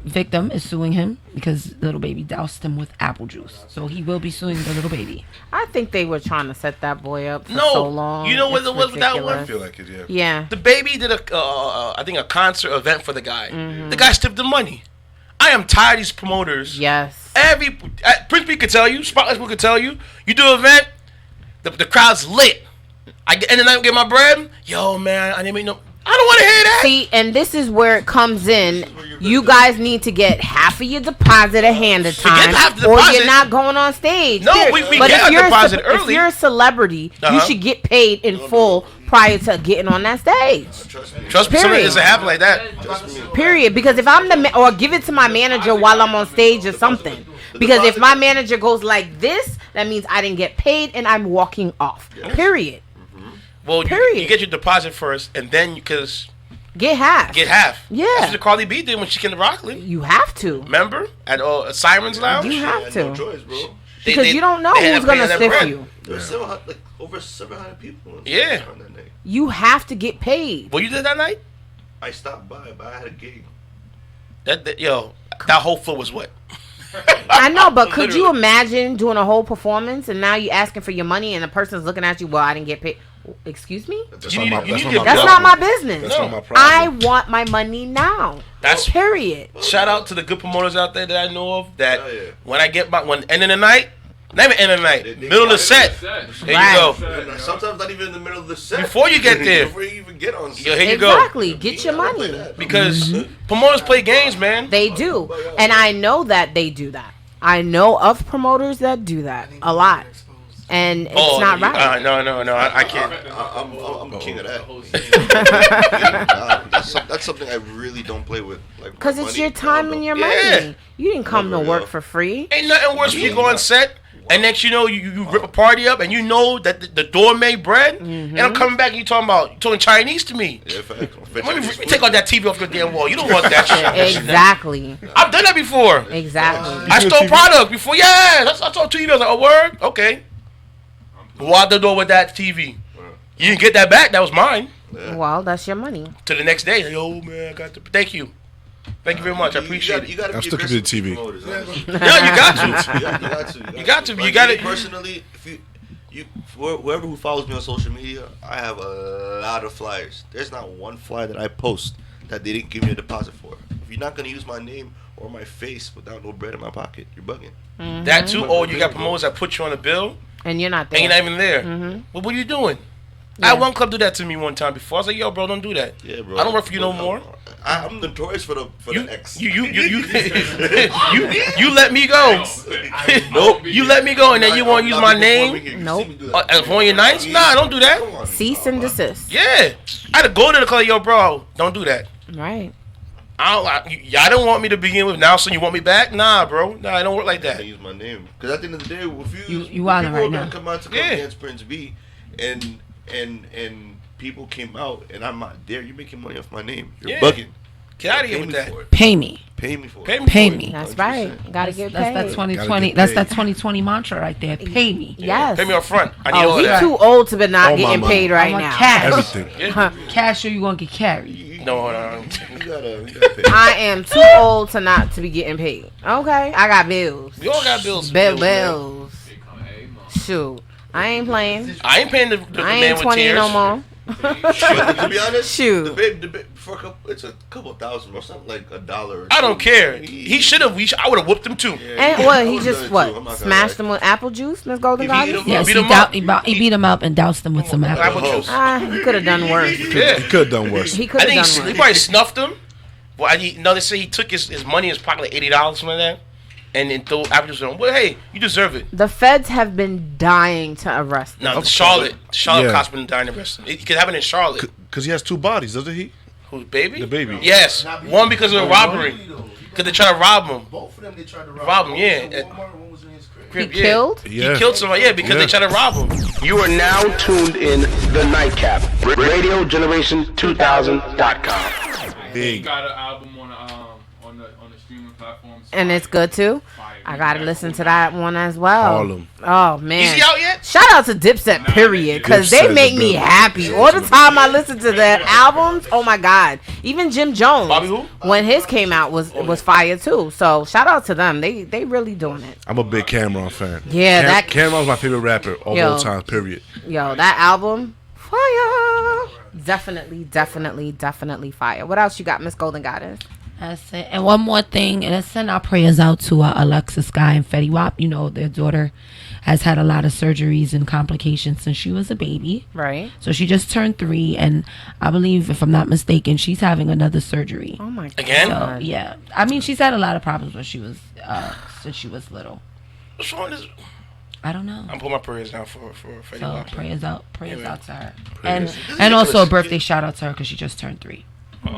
Speaker 4: victim is suing him because the little baby doused him with apple juice. So he will be suing the little baby.
Speaker 2: I think they were trying to set that boy up for so long.
Speaker 3: You know what it was with that one?
Speaker 5: I feel like it, yeah.
Speaker 2: Yeah.
Speaker 3: DaBaby did a concert event for the guy. Mm-hmm. The guy tipped the money. I am tired of these promoters.
Speaker 2: Yes.
Speaker 3: Prince B could tell you, Spotlight could tell you. You do an event, the crowd's lit. And then I get my bread. Yo, man, I didn't make no. I don't want to hear that.
Speaker 2: See, and this is where it comes in. You guys need to get half of your deposit ahead of time, or you're not going on stage.
Speaker 3: No, we
Speaker 2: but
Speaker 3: get our deposit early.
Speaker 2: If you're a celebrity, you should get paid in full prior to getting on that stage.
Speaker 3: Trust me, something doesn't happen like that.
Speaker 2: Period. Because if I'm or give it to my manager while I'm on stage or something. Because if my manager goes like this, that means I didn't get paid and I'm walking off. Period.
Speaker 3: Well, you get your deposit first, and then
Speaker 2: get half.
Speaker 3: Yeah, that's what Cardi B did when she came to Rockland.
Speaker 2: You have to.
Speaker 3: Remember at Siren's Lounge?
Speaker 2: You have to.
Speaker 1: No choice, bro.
Speaker 2: Because you don't know who's gonna stiff you.
Speaker 1: There's like over 700 people. On that night.
Speaker 2: You have to get paid.
Speaker 3: What you did that night?
Speaker 1: I stopped by, but I had a gig.
Speaker 3: That whole floor was wet.
Speaker 2: I know, but could you imagine doing a whole performance and now you asking for your money and the person's looking at you? Well, I didn't get paid. Excuse me?
Speaker 5: That's not
Speaker 2: my business.
Speaker 5: That's not my problem.
Speaker 2: I want my money now.
Speaker 3: That's
Speaker 2: period.
Speaker 3: Shout out to the good promoters out there that I know of. That when I get end of the night, not even end of the night, middle of the set. There you go.
Speaker 1: Sometimes not even in the middle of the set.
Speaker 3: Before you get there.
Speaker 1: Before you even get on set.
Speaker 3: Yo, here you go.
Speaker 2: Exactly. Get your money.
Speaker 3: Because promoters play games, man.
Speaker 2: They do. And I know that they do that. I know of promoters that do that a lot. And it's not right.
Speaker 3: No, I can't.
Speaker 1: I'm king of that. That's something I really don't play with.
Speaker 2: Because it's your time and your money. You didn't come to work for free.
Speaker 3: Ain't nothing worse when you go on set and next you know you rip a party up and you know that the door made bread and I'm coming back and you talking Chinese to me.
Speaker 1: Yeah,
Speaker 3: Let me take out that TV off your damn wall. You don't want that shit.
Speaker 2: Exactly.
Speaker 3: I've done that before.
Speaker 2: Exactly.
Speaker 3: I stole product before. Yeah, I told TV. I was like, oh, word? Okay. Go out the door with that TV. You didn't get that back. That was mine.
Speaker 2: Well, that's your money.
Speaker 3: To the next day. Like, oh, man, I got the... Thank you. Thank you very much. I appreciate it.
Speaker 5: I'm still keeping the TV.
Speaker 3: Yeah, you got to. You got to. You got it.
Speaker 1: Personally, if whoever who follows me on social media, I have a lot of flyers. There's not one flyer that I post that they didn't give me a deposit for. If you're not going to use my name or my face without no bread in my pocket, you're bugging.
Speaker 2: Mm-hmm.
Speaker 3: That too, or you got promoters that put you on a bill.
Speaker 2: And you're not there.
Speaker 3: And you're not even there.
Speaker 2: Mm-hmm.
Speaker 3: Well, what are you doing?
Speaker 2: Yeah.
Speaker 3: I had one club do that to me one time before. I was like, yo, bro, don't do that.
Speaker 1: Yeah, bro.
Speaker 3: I don't work for you no more.
Speaker 1: I'm notorious for the X.
Speaker 3: You let me go. Nope. You let me go and then you want to use my name?
Speaker 2: Nope.
Speaker 3: On your nights? Nah, don't do that.
Speaker 2: Cease and desist.
Speaker 3: Yeah. I had to go to the club, yo, bro, don't do that.
Speaker 2: Right.
Speaker 3: Y'all don't want me to begin with now, so you want me back? Nah, bro. Nah, I don't work like that.
Speaker 1: I use my name because at the end of the day, if
Speaker 4: you are right now.
Speaker 1: Come out to come against Prince B, and people came out and I'm not there, you're making money off my name. You're bugging.
Speaker 3: Get out of here with that.
Speaker 4: Pay me.
Speaker 1: Pay me for it.
Speaker 4: Pay me.
Speaker 2: That's right. Gotta get paid.
Speaker 4: That's that 2020. That's that 2020 mantra right there. Pay me.
Speaker 2: Yes.
Speaker 3: Pay me up front. I need all
Speaker 2: he's
Speaker 3: that.
Speaker 2: too old to be not getting paid right
Speaker 4: I want
Speaker 2: now.
Speaker 4: cash.
Speaker 5: Everything.
Speaker 3: Yeah.
Speaker 4: Cash or you gonna get carried.
Speaker 3: No, hold on.
Speaker 1: You gotta pay.
Speaker 2: I am too old to not to be getting paid. Okay, I got bills.
Speaker 3: We all got bills.
Speaker 2: Bills. Shoot, I ain't playing.
Speaker 3: I ain't paying the
Speaker 2: I
Speaker 3: man
Speaker 2: ain't
Speaker 3: with
Speaker 2: 20
Speaker 3: tears.
Speaker 2: no more.
Speaker 1: But to be honest,
Speaker 2: Shoot.
Speaker 1: it's a couple thousand or something like $1.
Speaker 3: I don't care. He should have. I would have whooped him too.
Speaker 2: And what he just
Speaker 1: I'm not
Speaker 2: smashed
Speaker 1: gonna
Speaker 2: them with apple juice, Miss Golden
Speaker 1: If he
Speaker 2: Goddess?
Speaker 1: eat 'em
Speaker 4: Yes,
Speaker 3: beat him up.
Speaker 4: he beat him up and doused him with some apple.
Speaker 3: Apple juice.
Speaker 2: He could have done worse.
Speaker 3: Yeah.
Speaker 5: He could have done worse.
Speaker 2: He could
Speaker 3: I
Speaker 2: have
Speaker 3: think
Speaker 2: done
Speaker 3: he
Speaker 2: worse.
Speaker 3: probably snuffed him. Well, they say he took his money in his pocket, like $80, something like that, and then threw apple juice on him. Well, hey, you deserve it.
Speaker 2: The feds have been dying to arrest him.
Speaker 3: No, Charlotte
Speaker 5: Yeah.
Speaker 3: cops been dying to arrest him. It could happen in Charlotte.
Speaker 5: Because he has two bodies, doesn't he?
Speaker 3: Who's baby?
Speaker 5: DaBaby.
Speaker 3: Yes, one because of a robbery. Because they tried to rob him.
Speaker 1: Both of them, they tried to
Speaker 3: Rob him, yeah.
Speaker 1: One was in his crib.
Speaker 2: He
Speaker 3: Crib, yeah.
Speaker 2: killed?
Speaker 5: Yeah.
Speaker 3: He killed somebody, because they tried to rob him.
Speaker 6: You are now tuned in the Nightcap, RadioGeneration2000.com.
Speaker 5: Big.
Speaker 7: Got an album on the streaming platforms.
Speaker 2: And it's good too? I gotta listen to that one as well.
Speaker 5: Harlem.
Speaker 2: Oh man!
Speaker 3: Is he out yet?
Speaker 2: Shout out to Dipset, period, because they
Speaker 5: Dipset
Speaker 2: make
Speaker 5: is
Speaker 2: me
Speaker 5: good.
Speaker 2: happy all the time. I listen to their albums. Oh my god! Even Jim Jones,
Speaker 3: Bobby who?
Speaker 2: when his came out was fire too. So shout out to them. They really doing it.
Speaker 5: I'm a big Cameron fan.
Speaker 2: Yeah,
Speaker 5: Cameron's my favorite rapper of all time, period.
Speaker 2: Yo, that album, fire! Definitely fire. What else you got, Miss Golden Goddess?
Speaker 4: That's it. And one more thing, and let's send our prayers out to Alexis Sky and Fetty Wap. You know, their daughter has had a lot of surgeries and complications since she was a baby.
Speaker 2: Right.
Speaker 4: So she just turned 3, and I believe, if I'm not mistaken, she's having another surgery.
Speaker 2: Oh my god.
Speaker 3: Again?
Speaker 4: So yeah, I mean, she's had a lot of problems when she was since she was little.
Speaker 3: What's wrong with this?
Speaker 4: I don't know.
Speaker 3: I'm putting my prayers down for Freddie
Speaker 4: So
Speaker 3: Wap.
Speaker 4: prayers out to her,
Speaker 5: Prayers.
Speaker 4: and also a birthday shout out to her because she just turned 3.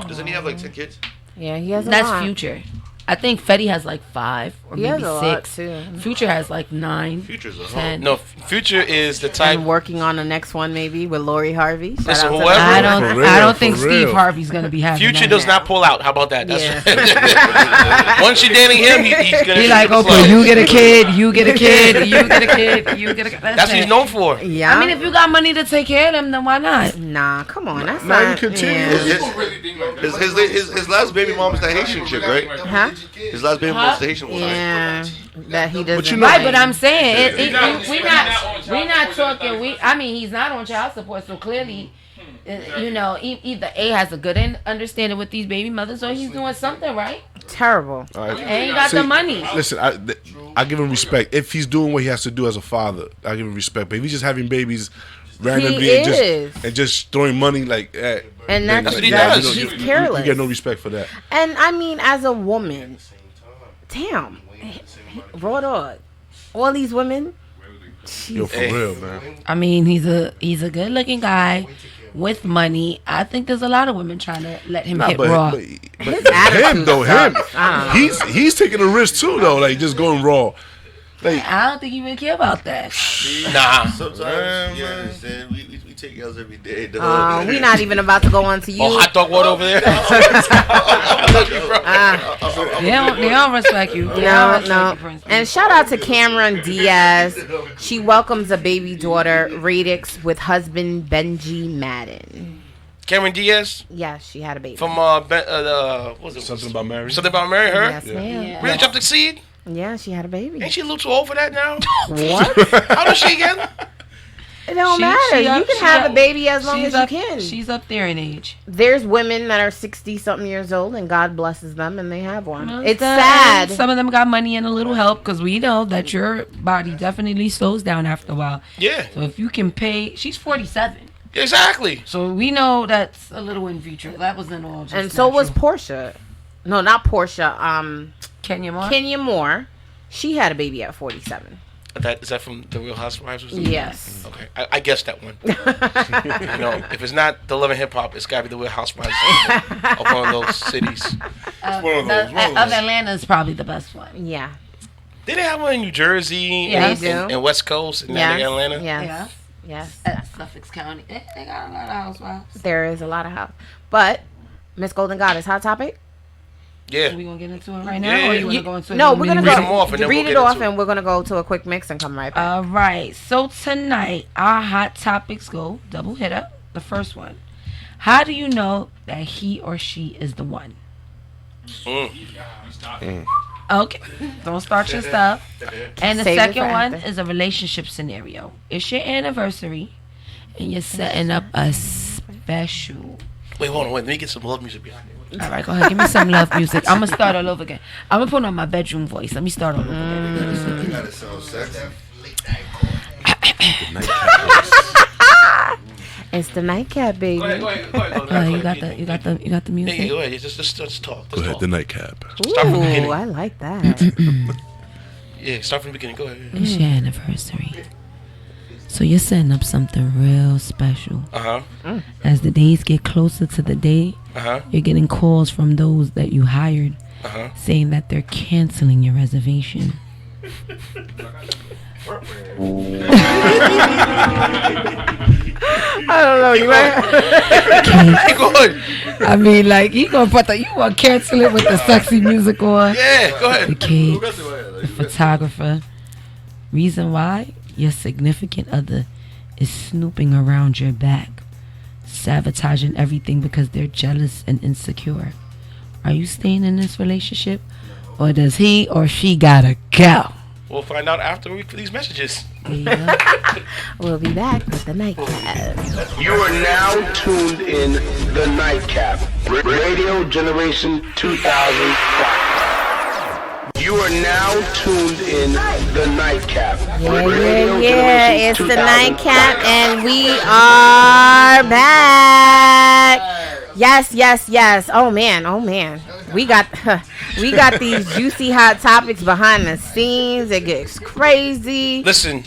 Speaker 1: Doesn't he have like 10 kids?
Speaker 2: Yeah, he has a
Speaker 4: That's
Speaker 2: lot.
Speaker 4: Future. I think Fetty has like 5 or
Speaker 2: He has
Speaker 4: maybe
Speaker 2: a lot,
Speaker 4: 6.
Speaker 2: too.
Speaker 4: Future has like 9.
Speaker 1: Future's a
Speaker 4: 10.
Speaker 3: No, Future is the type.
Speaker 2: And working on the next one maybe with Lori Harvey. Shout
Speaker 3: Listen,
Speaker 2: out to
Speaker 3: whoever-
Speaker 2: them.
Speaker 4: I don't
Speaker 5: For
Speaker 4: think
Speaker 5: real.
Speaker 4: Steve Harvey's gonna be having
Speaker 3: Future
Speaker 4: that
Speaker 3: does
Speaker 4: now.
Speaker 3: not pull out. How about that? That's
Speaker 2: Yeah.
Speaker 3: once you're dating him, he's gonna.
Speaker 4: He like,
Speaker 3: shoot the
Speaker 4: okay,
Speaker 3: flow.
Speaker 4: you get a kid, you get a kid, you get a kid, you get a kid.
Speaker 3: That's what he's known for.
Speaker 2: Yeah.
Speaker 4: I mean, if you got money to take care of them, then why not?
Speaker 2: Nah, come on. That's
Speaker 5: Now you
Speaker 2: not.
Speaker 5: continue.
Speaker 2: Yeah.
Speaker 7: People really think like that.
Speaker 1: His last baby mom is the Haitian chick, right?
Speaker 2: Huh?
Speaker 1: His last baby mom is the Haitian one. Right?
Speaker 2: Yeah. That he doesn't.
Speaker 5: you know-
Speaker 4: Right, but I'm saying
Speaker 7: He's not-
Speaker 4: we're
Speaker 7: he's
Speaker 4: not
Speaker 7: not on child
Speaker 4: talking.
Speaker 7: support.
Speaker 4: I mean, he's not on child support, so clearly, you know, either A has a good understanding with these baby mothers, or he's doing something right,
Speaker 2: Terrible.
Speaker 5: All right.
Speaker 4: and he got the money.
Speaker 5: Listen, I give him respect. If he's doing what he has to do as a father, I give him respect. But if he's just having babies randomly
Speaker 2: He
Speaker 5: and
Speaker 2: is.
Speaker 5: just throwing money like,
Speaker 2: And
Speaker 3: That's what he
Speaker 2: that's
Speaker 3: does.
Speaker 2: he's
Speaker 5: you
Speaker 2: careless.
Speaker 5: get no respect for that.
Speaker 2: And I mean, as a woman, damn, raw dog. All these women.
Speaker 5: Yo, for real, man.
Speaker 4: I mean, he's a good looking guy with money. I think there's a lot of women trying to let him hit raw.
Speaker 5: but
Speaker 2: His
Speaker 5: him
Speaker 2: attitude
Speaker 5: though, him.
Speaker 2: sucks. I don't know.
Speaker 5: He's taking a risk too though, like just going raw. Like
Speaker 4: I don't think he would care about that.
Speaker 3: Nah.
Speaker 1: Sometimes, yeah, understand. We take girls every day. Dog.
Speaker 2: We not even about to go on to you.
Speaker 3: Oh, hot dog water over there.
Speaker 4: They don't respect you. They don't
Speaker 2: No,
Speaker 4: respect
Speaker 2: no.
Speaker 4: you, Prince.
Speaker 2: And shout out to Cameron Diaz. She welcomes a baby daughter, Radix, with husband Benji Madden.
Speaker 3: Cameron Diaz
Speaker 2: Yes, she had a baby.
Speaker 3: from what was it?
Speaker 5: something about Mary.
Speaker 3: Something about Mary. Her.
Speaker 2: Yes, ma'am.
Speaker 3: Really jumped the seed?
Speaker 2: Yeah, she had a baby.
Speaker 3: Ain't she a little too old for that now?
Speaker 2: What?
Speaker 3: How does she again?
Speaker 2: It don't
Speaker 4: She-
Speaker 2: matter.
Speaker 4: she
Speaker 2: You
Speaker 4: up-
Speaker 2: can
Speaker 4: she
Speaker 2: have
Speaker 4: up-
Speaker 2: a baby as long
Speaker 4: she's
Speaker 2: as you
Speaker 4: up-
Speaker 2: can.
Speaker 4: She's up there in age.
Speaker 2: There's women that are 60-something years old, and God blesses them, and they have one. It's
Speaker 4: And
Speaker 2: sad.
Speaker 4: some of them got money and a little help because we know that your body definitely slows down after a while.
Speaker 3: Yeah,
Speaker 4: So if you can pay, she's 47.
Speaker 3: exactly.
Speaker 4: So we know that's a little in vitro. That wasn't all just
Speaker 2: And so was
Speaker 4: natural.
Speaker 2: Portia. No, not Portia.
Speaker 4: Kenya Moore.
Speaker 2: Kenya Moore. She had a baby at 47.
Speaker 3: Is that from the Real Housewives? Or something?
Speaker 2: Yes.
Speaker 3: Okay, I guessed that one. You know, if it's not the Love and Hip Hop, it's gotta be the Real Housewives of one of those cities.
Speaker 4: Of Atlanta is probably the best one.
Speaker 2: Yeah.
Speaker 3: Did they have one in New Jersey
Speaker 4: Yeah,
Speaker 3: and,
Speaker 2: they do.
Speaker 3: and West Coast and
Speaker 2: Yes.
Speaker 3: then Atlanta?
Speaker 2: Yes.
Speaker 4: Yeah.
Speaker 2: Yes.
Speaker 4: At Suffolk County. They got a lot of housewives.
Speaker 2: There is a lot of house. But Miss Golden Goddess, hot topic?
Speaker 3: Yeah.
Speaker 4: Are we gonna get into it right now,
Speaker 3: Yeah.
Speaker 4: or you wanna go into it?
Speaker 2: No,
Speaker 4: in a
Speaker 2: we're gonna
Speaker 4: minute?
Speaker 2: go.
Speaker 3: Read them off and then
Speaker 2: read
Speaker 3: we'll
Speaker 2: it
Speaker 3: get
Speaker 2: off,
Speaker 3: into it.
Speaker 2: and we're gonna go to a quick mix and come right back.
Speaker 4: All right. So tonight, our hot topics go double hitter. The first one: how do you know that he or she is the one? Okay, don't start your stuff. And the
Speaker 2: Save it
Speaker 4: second
Speaker 2: for
Speaker 4: one
Speaker 2: after.
Speaker 4: is a relationship scenario. It's your anniversary, and you're setting up a special.
Speaker 3: Wait, hold on. Wait, let me get some love music behind it.
Speaker 4: All right, go ahead. Give me some love music. I'm gonna start all over again. I'm gonna put on my bedroom voice. Let me start all over again.
Speaker 1: You gotta sound sexy.
Speaker 2: It's the nightcap, baby.
Speaker 3: Go ahead.
Speaker 4: You got the music.
Speaker 3: Hey, go ahead. Just talk.
Speaker 5: Go
Speaker 3: Just
Speaker 5: ahead,
Speaker 3: talk.
Speaker 5: the nightcap.
Speaker 3: Start from the beginning.
Speaker 2: Ooh, I like that.
Speaker 3: Yeah, start from the beginning. Go ahead.
Speaker 4: It's your anniversary. So you're setting up something real special.
Speaker 3: Uh huh.
Speaker 4: As the days get closer to the day,
Speaker 3: Uh huh.
Speaker 4: you're getting calls from those that you hired
Speaker 3: Uh huh.
Speaker 4: saying that they're canceling your reservation.
Speaker 2: I don't know. You right?
Speaker 3: Keep going.
Speaker 4: I mean, like, you gonna cancel it with the sexy music on.
Speaker 3: Yeah, go
Speaker 4: The
Speaker 3: ahead.
Speaker 4: cake, the photographer. Reason why? Your significant other is snooping around your back, sabotaging everything because they're jealous and insecure. Are you staying in this relationship, or does he or she gotta go?
Speaker 3: We'll find out after we put these messages.
Speaker 4: There you go.
Speaker 2: We'll be back with the nightcap.
Speaker 6: You are now tuned in the Nightcap, Radio Generation 2005. You are now tuned in the Nightcap,
Speaker 2: Yeah. It's the nightcap, and we are back. Yes. Oh man. We got these juicy hot topics behind the scenes. It gets crazy.
Speaker 3: Listen,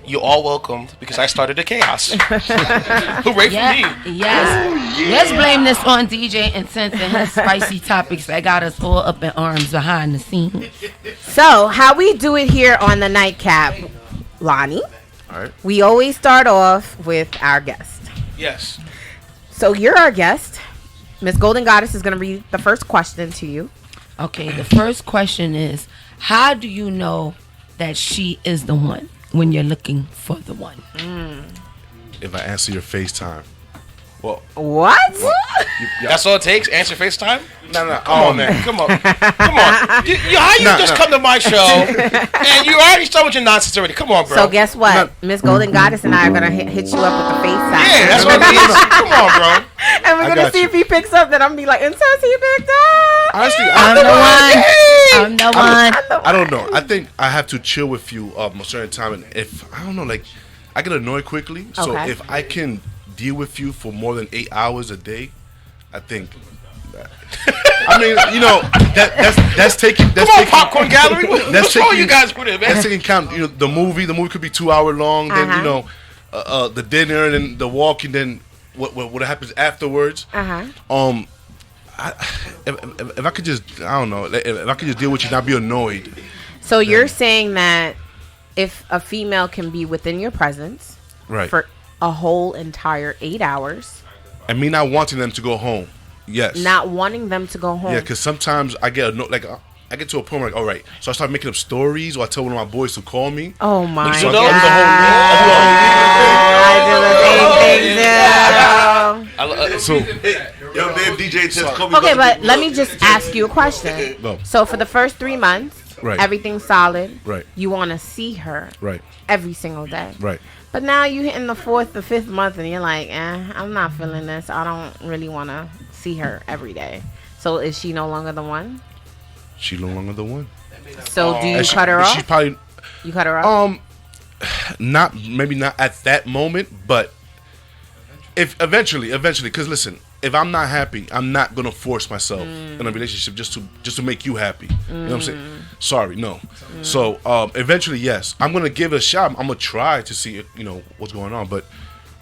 Speaker 3: you're all welcome because I started the chaos. Hooray for me.
Speaker 4: Yes. Let's blame this on DJ Intense and his spicy topics that got us all up in arms behind the scenes.
Speaker 2: So, how we do it here on the Nightcap, Lonnie,
Speaker 5: All right.
Speaker 2: we always start off with our guest.
Speaker 3: Yes.
Speaker 2: So, you're our guest. Miss Golden Goddess is going to read the first question to you.
Speaker 4: Okay, the first question is, how do you know that she is the one when you're looking for the one?
Speaker 5: If I answer your FaceTime. Well,
Speaker 2: What?
Speaker 3: That's all it takes? Answer FaceTime?
Speaker 5: no.
Speaker 3: Come on, man. Come on. How you just come to my show and you already started with your nonsense already? Come on, bro.
Speaker 2: So, guess what? Miss Golden Goddess and I are going to hit you up with the FaceTime.
Speaker 3: Yeah, that's what it is. Come on, bro.
Speaker 2: And we're
Speaker 5: I
Speaker 2: going to
Speaker 5: got
Speaker 2: see
Speaker 5: you.
Speaker 2: if he picks up. Then I'm going to be like, Intense, he picked up.
Speaker 5: Honestly,
Speaker 4: I'm the one. I'm the one.
Speaker 5: I don't know. I think I have to chill with you a certain time, and if I don't know, like I get annoyed quickly. So
Speaker 2: Okay.
Speaker 5: if I can deal with you for more than 8 hours a day, I think. I mean, you know, that's taking. That's
Speaker 3: Come on,
Speaker 5: taking,
Speaker 3: Popcorn Gallery.
Speaker 5: That's
Speaker 3: What's wrong
Speaker 5: taking.
Speaker 3: you guys put it, man?
Speaker 5: That's taking count. You know, the movie could be 2 hour long. Then
Speaker 2: Uh-huh.
Speaker 5: you know, the dinner and then the walking. Then what happens afterwards?
Speaker 2: Uh-huh.
Speaker 5: If I could just, I don't know, if I could just deal with you, not be annoyed.
Speaker 2: So, you're saying that if a female can be within your presence
Speaker 5: Right.
Speaker 2: for a whole entire 8 hours,
Speaker 5: And me not wanting them to go home. Yes.
Speaker 2: not wanting them to go home.
Speaker 5: Yeah, because sometimes I get I get to a point where like, all right, so I start making up stories, or I tell one of my boys to call me.
Speaker 2: Oh my
Speaker 3: So
Speaker 2: god!
Speaker 3: those are
Speaker 2: I do the same thing too.
Speaker 5: So
Speaker 1: Yo, man, DJ says call me.
Speaker 2: Okay, but let me just ask you a question.
Speaker 5: No.
Speaker 2: So for the first 3 months,
Speaker 5: Right.
Speaker 2: everything's solid.
Speaker 5: Right.
Speaker 2: You want to see her
Speaker 5: right,
Speaker 2: every single day.
Speaker 5: right.
Speaker 2: But now you hitting the 4th or 5th month, and you're like, I'm not feeling this. I don't really want to see her every day. So is she no longer the one?
Speaker 5: She no longer the one.
Speaker 2: So do you
Speaker 5: And
Speaker 2: cut her
Speaker 5: She's
Speaker 2: off?
Speaker 5: probably
Speaker 2: You cut her off?
Speaker 5: maybe not at that moment, but if eventually, because listen, if I'm not happy, I'm not gonna force myself in a relationship just to make you happy. You know what I'm saying? Sorry, no. So eventually, yes, I'm gonna give it a shot. I'm gonna try to see what's going on, but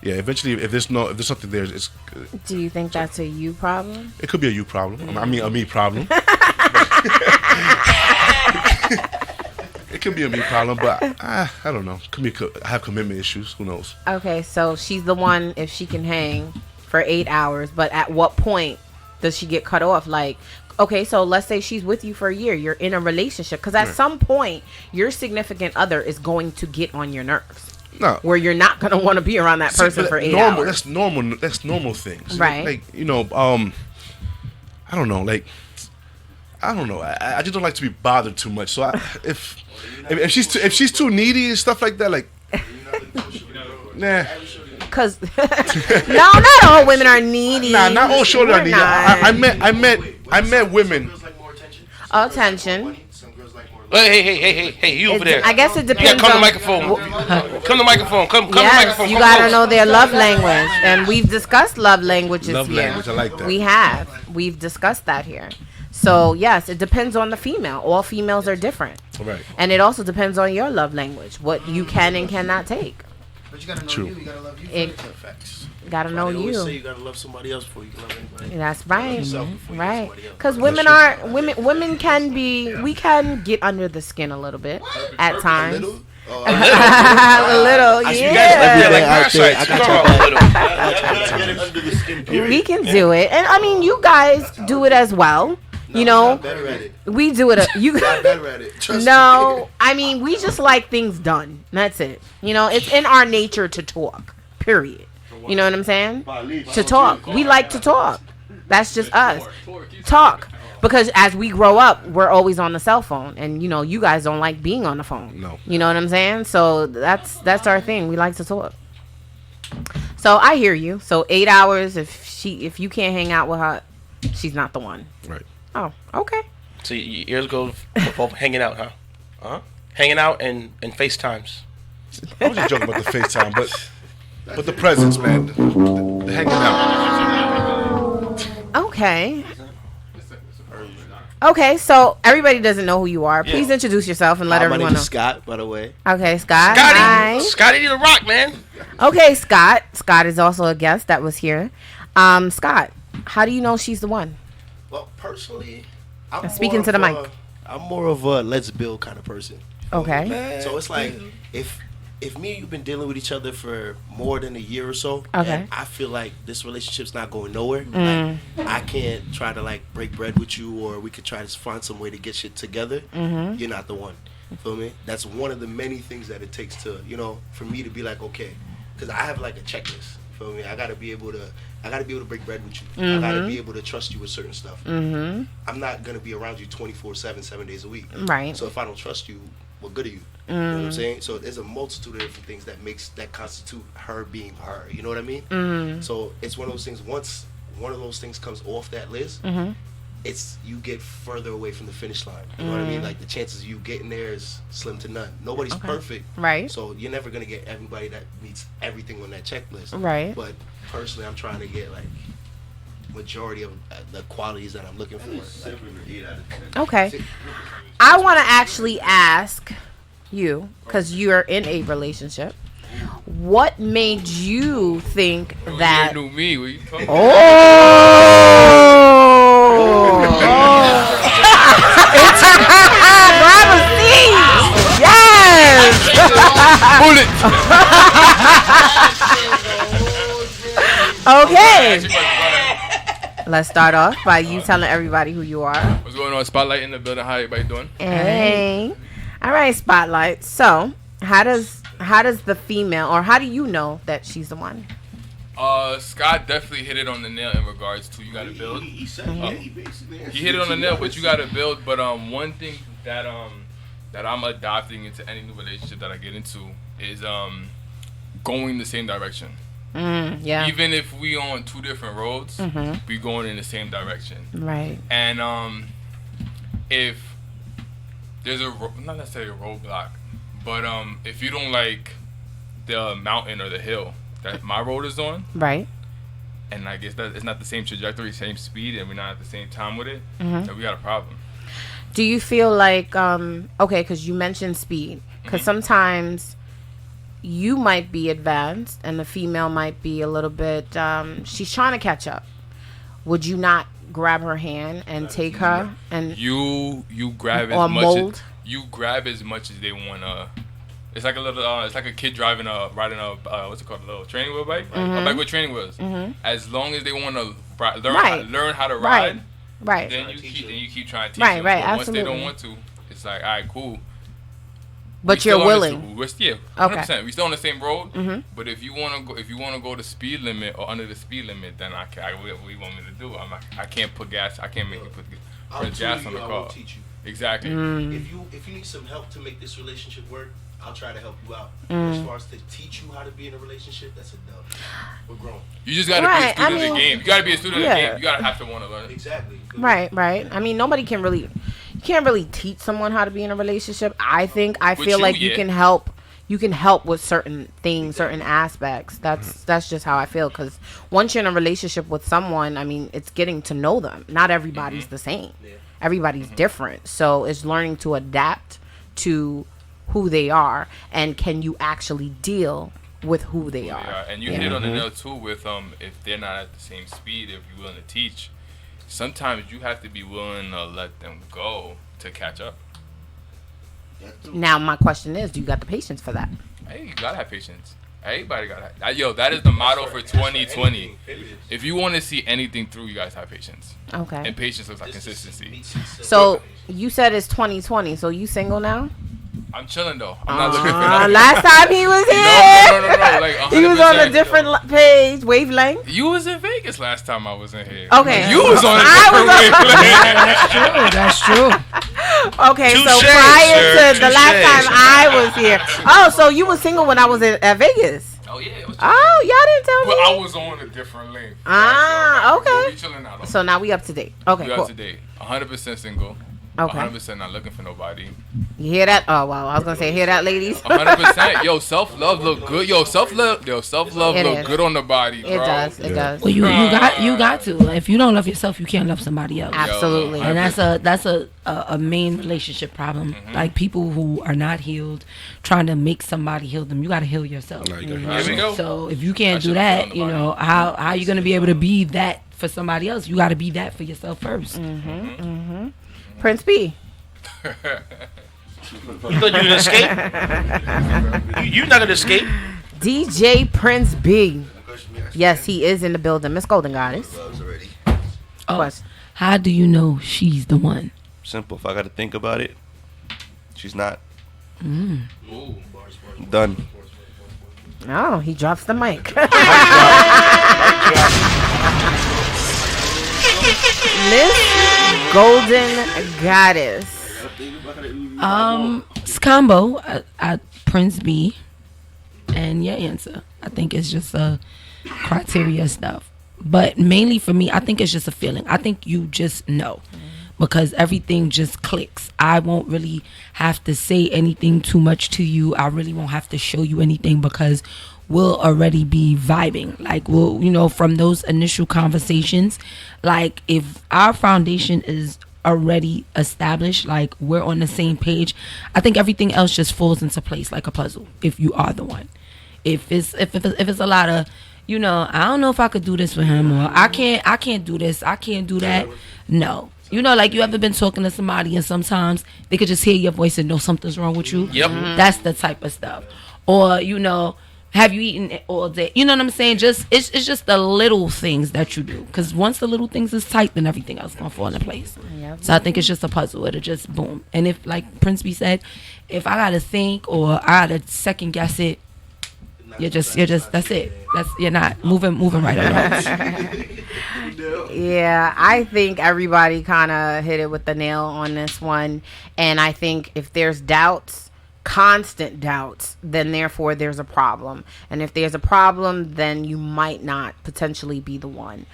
Speaker 5: yeah, eventually, if there's something there,
Speaker 2: Do you think that's a you problem?
Speaker 5: it could be a you problem. I mean, a me problem. It could be a me problem, but I don't know. I have commitment issues. Who knows?
Speaker 2: Okay, so she's the one if she can hang for 8 hours, but at what point does she get cut off? Like, okay, so let's say she's with you for a year. You're in a relationship. Because at some point, your significant other is going to get on your nerves.
Speaker 5: No.
Speaker 2: Where you're not going to want to be around that person
Speaker 5: but
Speaker 2: for 8
Speaker 5: normal,
Speaker 2: hours.
Speaker 5: That's normal. That's normal things.
Speaker 2: Right.
Speaker 5: Like, I don't know. Like, I don't know. I just don't like to be bothered too much. So if she's too needy and stuff like that, like, nah.
Speaker 2: Because no, not all women are needy.
Speaker 5: Nah, not all short
Speaker 2: We're
Speaker 5: are needy.
Speaker 2: not.
Speaker 5: I met women.
Speaker 2: Attention.
Speaker 3: Hey, you over there.
Speaker 2: I guess it
Speaker 3: Yeah,
Speaker 2: depends
Speaker 3: come to
Speaker 2: on.
Speaker 3: the microphone. Come to the microphone. Come to the
Speaker 2: Yes,
Speaker 3: microphone.
Speaker 2: you
Speaker 3: Come
Speaker 2: gotta
Speaker 3: close.
Speaker 2: know their love language, and we've discussed love languages
Speaker 5: Love
Speaker 2: here.
Speaker 5: language, I like that.
Speaker 2: We have. We've discussed that here. So yes, it depends on the female. All females are different,
Speaker 5: Right.
Speaker 2: and it also depends on your love language, what you can and cannot take.
Speaker 8: But you gotta know
Speaker 5: True.
Speaker 8: you. You gotta love you.
Speaker 2: It-
Speaker 8: Facts.
Speaker 2: Gotta know
Speaker 1: They always say
Speaker 2: you.
Speaker 1: you gotta love somebody else before you can love anybody.
Speaker 2: That's right.
Speaker 1: yourself before you love
Speaker 2: Right.
Speaker 1: somebody else.
Speaker 2: Because women can be. We can get under the skin a little bit at times.
Speaker 1: Little? Oh,
Speaker 2: A little,
Speaker 3: You guys
Speaker 2: yeah.
Speaker 3: feel like
Speaker 8: out there,
Speaker 3: parasites.
Speaker 8: I
Speaker 3: You
Speaker 8: got
Speaker 3: talking about a little.
Speaker 1: Get it under the skin, period.
Speaker 2: We can do it, and I mean, you guys do it as well. You know,
Speaker 1: I'm better at it.
Speaker 2: we do it. You
Speaker 1: I'm better at it. Trust
Speaker 2: no, I mean, we just like things done. That's it. You know, it's in our nature to talk. Period. You know what I'm saying? To talk. We like to talk. That's just us. Talk. Because as we grow up, we're always on the cell phone, and you guys don't like being on the phone.
Speaker 5: No.
Speaker 2: You know what I'm saying? So that's our thing. We like to talk. So I hear you. So 8 hours. If you can't hang out with her, she's not the one.
Speaker 5: Right.
Speaker 2: Oh, okay.
Speaker 3: So your ears go for hanging out, huh?
Speaker 5: Huh?
Speaker 3: Hanging out and FaceTimes.
Speaker 5: I was just joking about the FaceTime, but the presents, man, the hanging out.
Speaker 2: Okay. Okay, so everybody doesn't know who you are. Please introduce yourself and let
Speaker 8: My
Speaker 2: everyone
Speaker 8: name
Speaker 2: know.
Speaker 8: is Scott, by the way.
Speaker 2: Okay, Scott. Hi.
Speaker 3: Scotty the Rock, man.
Speaker 2: Okay, Scott. Scott is also a guest that was here. Scott, how do you know she's the one?
Speaker 8: Well, personally, I'm
Speaker 2: speaking to the mic.
Speaker 8: I'm more of a let's build kind of person.
Speaker 2: Okay.
Speaker 8: So it's like if me and you've been dealing with each other for more than a year or so,
Speaker 2: Okay.
Speaker 8: and I feel like this relationship's not going nowhere. Like, I can't try to like break bread with you, or we could try to find some way to get shit together. You're not the one. Feel me? That's one of the many things that it takes to, for me to be like, okay, because I have like a checklist. Feel me? I gotta be able to break bread with you. I gotta be able to trust you with certain stuff. I'm not gonna be around you 24/7, 7 days a week.
Speaker 2: Right.
Speaker 8: So if I don't trust you, what good are you? You know what I'm saying? So there's a multitude of different things that constitute her being her. You know what I mean? So it's one of those things. Once one of those things comes off that list, it's you get further away from the finish line. You know what I mean? Like the chances of you getting there is slim to none. Nobody's perfect,
Speaker 2: Right.
Speaker 8: So you're never gonna get everybody that meets everything on that checklist,
Speaker 2: Right.
Speaker 8: But personally, I'm trying to get like majority of the qualities that I'm looking for.
Speaker 2: Okay. I want to actually ask you, because you're in a relationship, what made you think that...
Speaker 7: You knew me. What you talking
Speaker 2: Oh! Grab a seat! Yes! Okay. Let's start off by you telling everybody who you are.
Speaker 7: What's going on? Spotlight in the building. How everybody doing?
Speaker 2: Hey. All right, Spotlight. So, how does the female, or how do you know that she's the one?
Speaker 7: Scott definitely hit it on the nail in regards to you got to build.
Speaker 8: He said, he basically
Speaker 7: He hit it on the nail, but you got to build. But one thing that I'm adopting into any new relationship that I get into is going the same direction.
Speaker 2: Yeah.
Speaker 7: Even if we on two different roads, we going in the same direction.
Speaker 2: Right.
Speaker 7: And if there's not necessarily a roadblock, but if you don't like the mountain or the hill that my road is on,
Speaker 2: Right.
Speaker 7: and I guess that it's not the same trajectory, same speed, and we're not at the same time with it, then we got a problem.
Speaker 2: Do you feel like okay, because you mentioned speed, because sometimes you might be advanced and the female might be a little bit she's trying to catch up. Would you not grab her hand and take her and
Speaker 7: you grab
Speaker 2: or
Speaker 7: as much
Speaker 2: mold?
Speaker 7: as, you grab as much as they want to. It's like a little it's like a kid riding a what's it called, a little training wheel bike, a bike with training wheels. As long as they want to learn how to ride,
Speaker 2: Right.
Speaker 7: then you keep trying to teach
Speaker 2: Right,
Speaker 7: them.
Speaker 2: right,
Speaker 7: But once they
Speaker 2: absolutely.
Speaker 7: don't want to, it's like, all right, cool.
Speaker 2: But
Speaker 7: We
Speaker 2: you're
Speaker 7: still on
Speaker 2: willing.
Speaker 7: We're still 100%. We still on the same road. But if you want to go the speed limit or under the speed limit, then what you want me to do? I can't put gas. I can't make you put gas on the
Speaker 8: I
Speaker 7: car.
Speaker 8: will teach you.
Speaker 7: Exactly.
Speaker 8: If you need some help to make this relationship work, I'll try to help you out. As far as to teach you how to be in a relationship, that's a dub. We're grown.
Speaker 7: You just gotta
Speaker 2: Right,
Speaker 7: be a student
Speaker 2: I
Speaker 7: of
Speaker 2: mean,
Speaker 7: the game. You gotta be a student of the
Speaker 2: yeah.
Speaker 7: game. You gotta have to want to learn.
Speaker 8: Exactly.
Speaker 2: Right. I mean, nobody can really, you can't really teach someone how to be in a relationship. I feel
Speaker 7: you,
Speaker 2: like you
Speaker 7: yeah.
Speaker 2: can help. You can help with certain things, certain aspects. That's just how I feel. Because once you're in a relationship with someone, I mean, it's getting to know them. Not everybody's the same. Everybody's different. So it's learning to adapt to who they are, and can you actually deal with who they are.
Speaker 7: Yeah, and you hit on the nail too with if they're not at the same speed, if you're willing to teach, sometimes you have to be willing to let them go to catch up.
Speaker 2: Now my question is, do you got the patience for that?
Speaker 7: Hey, you gotta have patience. Everybody gotta have. Yo, that is the motto for 2020. If you want to see anything through, you guys have patience.
Speaker 2: Okay.
Speaker 7: And patience looks like consistency.
Speaker 2: So you said it's 2020. So you single now?
Speaker 7: I'm chilling though. I'm not looking for nothing.
Speaker 2: Last time he was here,
Speaker 7: No. Like 100%.
Speaker 2: he was on a different page, wavelength.
Speaker 7: You was in Vegas last time I was in here.
Speaker 2: Okay.
Speaker 7: You was on a different wavelength.
Speaker 4: That's true.
Speaker 2: Okay, so
Speaker 3: Touche,
Speaker 2: prior
Speaker 3: sir,
Speaker 2: to the
Speaker 3: touche.
Speaker 2: last time I was here. Oh, so you was single when I was at Vegas?
Speaker 7: Oh yeah. It was
Speaker 2: Oh, y'all didn't tell
Speaker 7: But
Speaker 2: me.
Speaker 7: I was on a different length.
Speaker 2: Ah,
Speaker 7: We'll
Speaker 2: okay.
Speaker 7: be chilling out.
Speaker 2: So now we up to date. Okay,
Speaker 7: We
Speaker 2: cool.
Speaker 7: up to date. 100% single.
Speaker 2: Okay.
Speaker 7: 100% not looking for nobody.
Speaker 2: You hear that? Oh wow, I was gonna say, hear that, ladies?
Speaker 7: 100%. Yo, self love look good. Yo, self love
Speaker 2: It
Speaker 7: look
Speaker 2: is.
Speaker 7: good on the body, bro.
Speaker 2: It does. It does.
Speaker 4: Well, you got to. If you don't love yourself, you can't love somebody else.
Speaker 2: Absolutely.
Speaker 4: And that's a main relationship problem. Like people who are not healed, trying to make somebody heal them. You got to heal yourself.
Speaker 5: Like,
Speaker 7: Here we go.
Speaker 4: So if you can't do
Speaker 7: should be
Speaker 4: that,
Speaker 7: on the
Speaker 4: you
Speaker 7: body.
Speaker 4: know how you gonna be able to be that for somebody else? You got to be that for yourself first.
Speaker 2: Prince B.
Speaker 3: You thought you would escape? You're not gonna escape.
Speaker 2: DJ Prince B. Yes, he is in the building. Miss Golden Goddess.
Speaker 1: Gloves already.
Speaker 4: Oh,
Speaker 2: Question.
Speaker 4: how do you know she's the one?
Speaker 1: Simple. If I got to think about it, she's not.
Speaker 7: Ooh.
Speaker 1: Done.
Speaker 2: Oh, he drops the mic. Miss Golden Goddess.
Speaker 4: It's combo at Prince B, and your answer. I think it's just a criteria stuff, but mainly for me, I think it's just a feeling. I think you just know because everything just clicks. I won't really have to say anything too much to you. I really won't have to show you anything because we'll already be vibing. Like we'll, from those initial conversations, like if our foundation is already established, like we're on the same page, I think everything else just falls into place like a puzzle if you are the one. If it's a lot of, I don't know if I could do this with him, or I can't do this, I can't do that. No. Like you ever been talking to somebody and sometimes they could just hear your voice and know something's wrong with you?
Speaker 3: Yep.
Speaker 4: That's the type of stuff. Or, have you eaten it all day? You know what I'm saying? It's just the little things that you do. Because once the little things is tight, then everything else gonna fall into place.
Speaker 2: Yep.
Speaker 4: So I think it's just a puzzle. It'll just boom. And if, like Prince B said, if I gotta think or I gotta second guess it, you're just that's it. You're not moving right along.
Speaker 2: Yeah, I think everybody kind of hit it with the nail on this one. And I think if there's doubts, constant doubts, then therefore there's a problem. And if there's a problem, then you might not potentially be the one.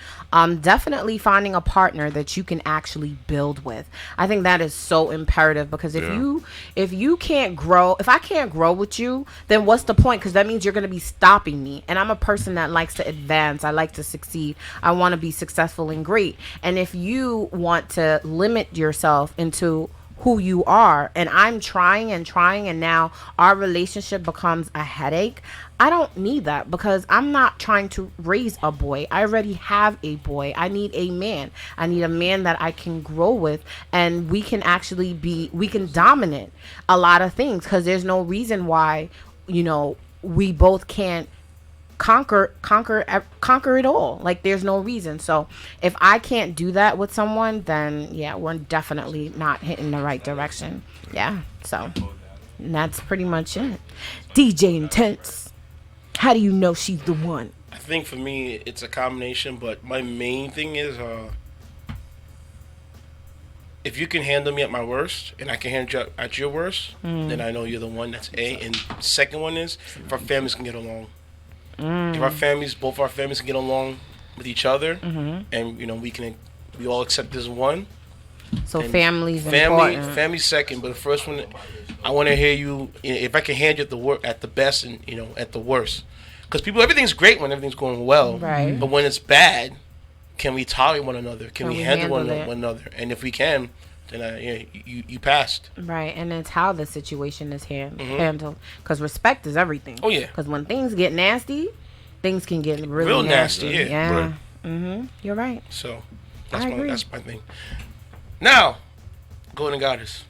Speaker 2: Definitely finding a partner that you can actually build with. I think that is so imperative because if you can't grow, if I can't grow with you, then what's the point? Because that means you're going to be stopping me. And I'm a person that likes to advance. I like to succeed. I want to be successful and great. And if you want to limit yourself into who you are, and I'm trying and now our relationship becomes a headache, I don't need that because I'm not trying to raise a boy. I already have a boy. I need a man. I need a man that I can grow with, and we can dominate a lot of things because there's no reason why we both can't conquer it all. Like there's no reason. So if I can't do that with someone, then yeah, we're definitely not hitting the right direction. Yeah. So that's pretty much it. DJ Intense, how do you know she's the one?
Speaker 3: I think for me, it's a combination, but my main thing is if you can handle me at my worst and I can handle you at your worst, then I know you're the one. That's A. And second one is if our families can get along. If both our families can get along with each other, and we all accept this one.
Speaker 2: So family's important.
Speaker 3: Family's second, but the first one, I want to hear you. If I can hand you at the best and at the worst, because everything's great when everything's going well,
Speaker 2: right?
Speaker 3: But when it's bad, can we tolerate one another? Can we handle one another? And if we can, then you passed.
Speaker 2: Right, and it's how the situation is handled. Because respect is everything.
Speaker 3: Oh yeah.
Speaker 2: Because when things get nasty, things can get really
Speaker 3: real
Speaker 2: nasty.
Speaker 3: Yeah.
Speaker 2: Right. You're right.
Speaker 3: So
Speaker 2: I agree.
Speaker 3: that's my thing. Now, Golden Goddess.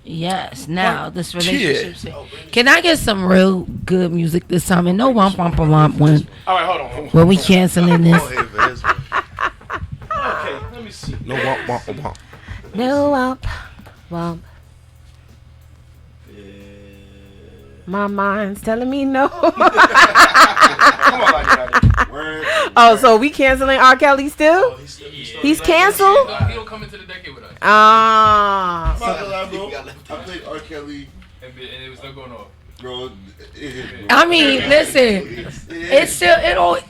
Speaker 4: Yes. Now this relationship. Can I get some real good music this time? And no womp womp womp one.
Speaker 3: All right, hold on.
Speaker 4: When we canceling this.
Speaker 3: Okay, let me see.
Speaker 5: No womp womp womp.
Speaker 2: No womp. My mind's telling me no.
Speaker 3: Come on, like
Speaker 2: Oh, so we canceling R. Kelly still? He's canceled?
Speaker 7: He don't come into the decade with us.
Speaker 2: Ah.
Speaker 5: I played R. Kelly,
Speaker 7: And it was still going off.
Speaker 5: bro.
Speaker 4: I mean, listen. It's still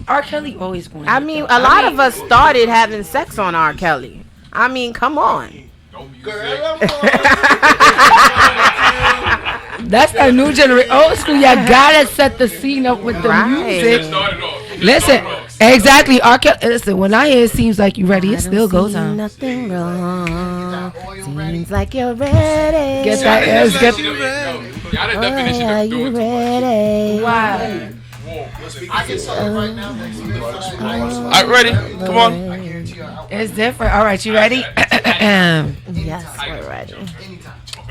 Speaker 4: R. Kelly always going.
Speaker 2: I mean, a lot of us started having sex on R. Kelly. I mean, come on.
Speaker 4: That's that new generation. Old school, you gotta set the scene up with the music. Listen, exactly. Listen, when I hear it seems like you ready, it still goes on.
Speaker 2: Nothing wrong. Seems like you're ready.
Speaker 4: Get that ass. Get.
Speaker 2: Are you ready?
Speaker 4: Wow.
Speaker 9: I can say it right now.
Speaker 3: All right, ready? Come on.
Speaker 4: It's different. All right, you ready?
Speaker 2: Yes, we're ready.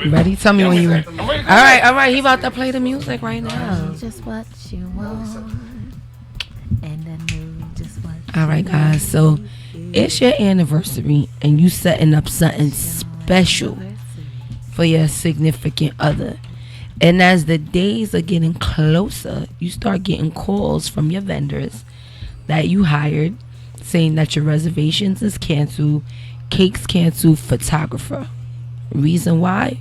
Speaker 4: Ready? Tell me when you're ready. All right. He about to play the music right now.
Speaker 2: Just what you want. And then do just what.
Speaker 4: All right, guys. So it's your anniversary, and you setting up something special for your significant other. And as the days are getting closer, you start getting calls from your vendors that you hired saying that your reservations is canceled, cake's canceled, photographer. Reason why?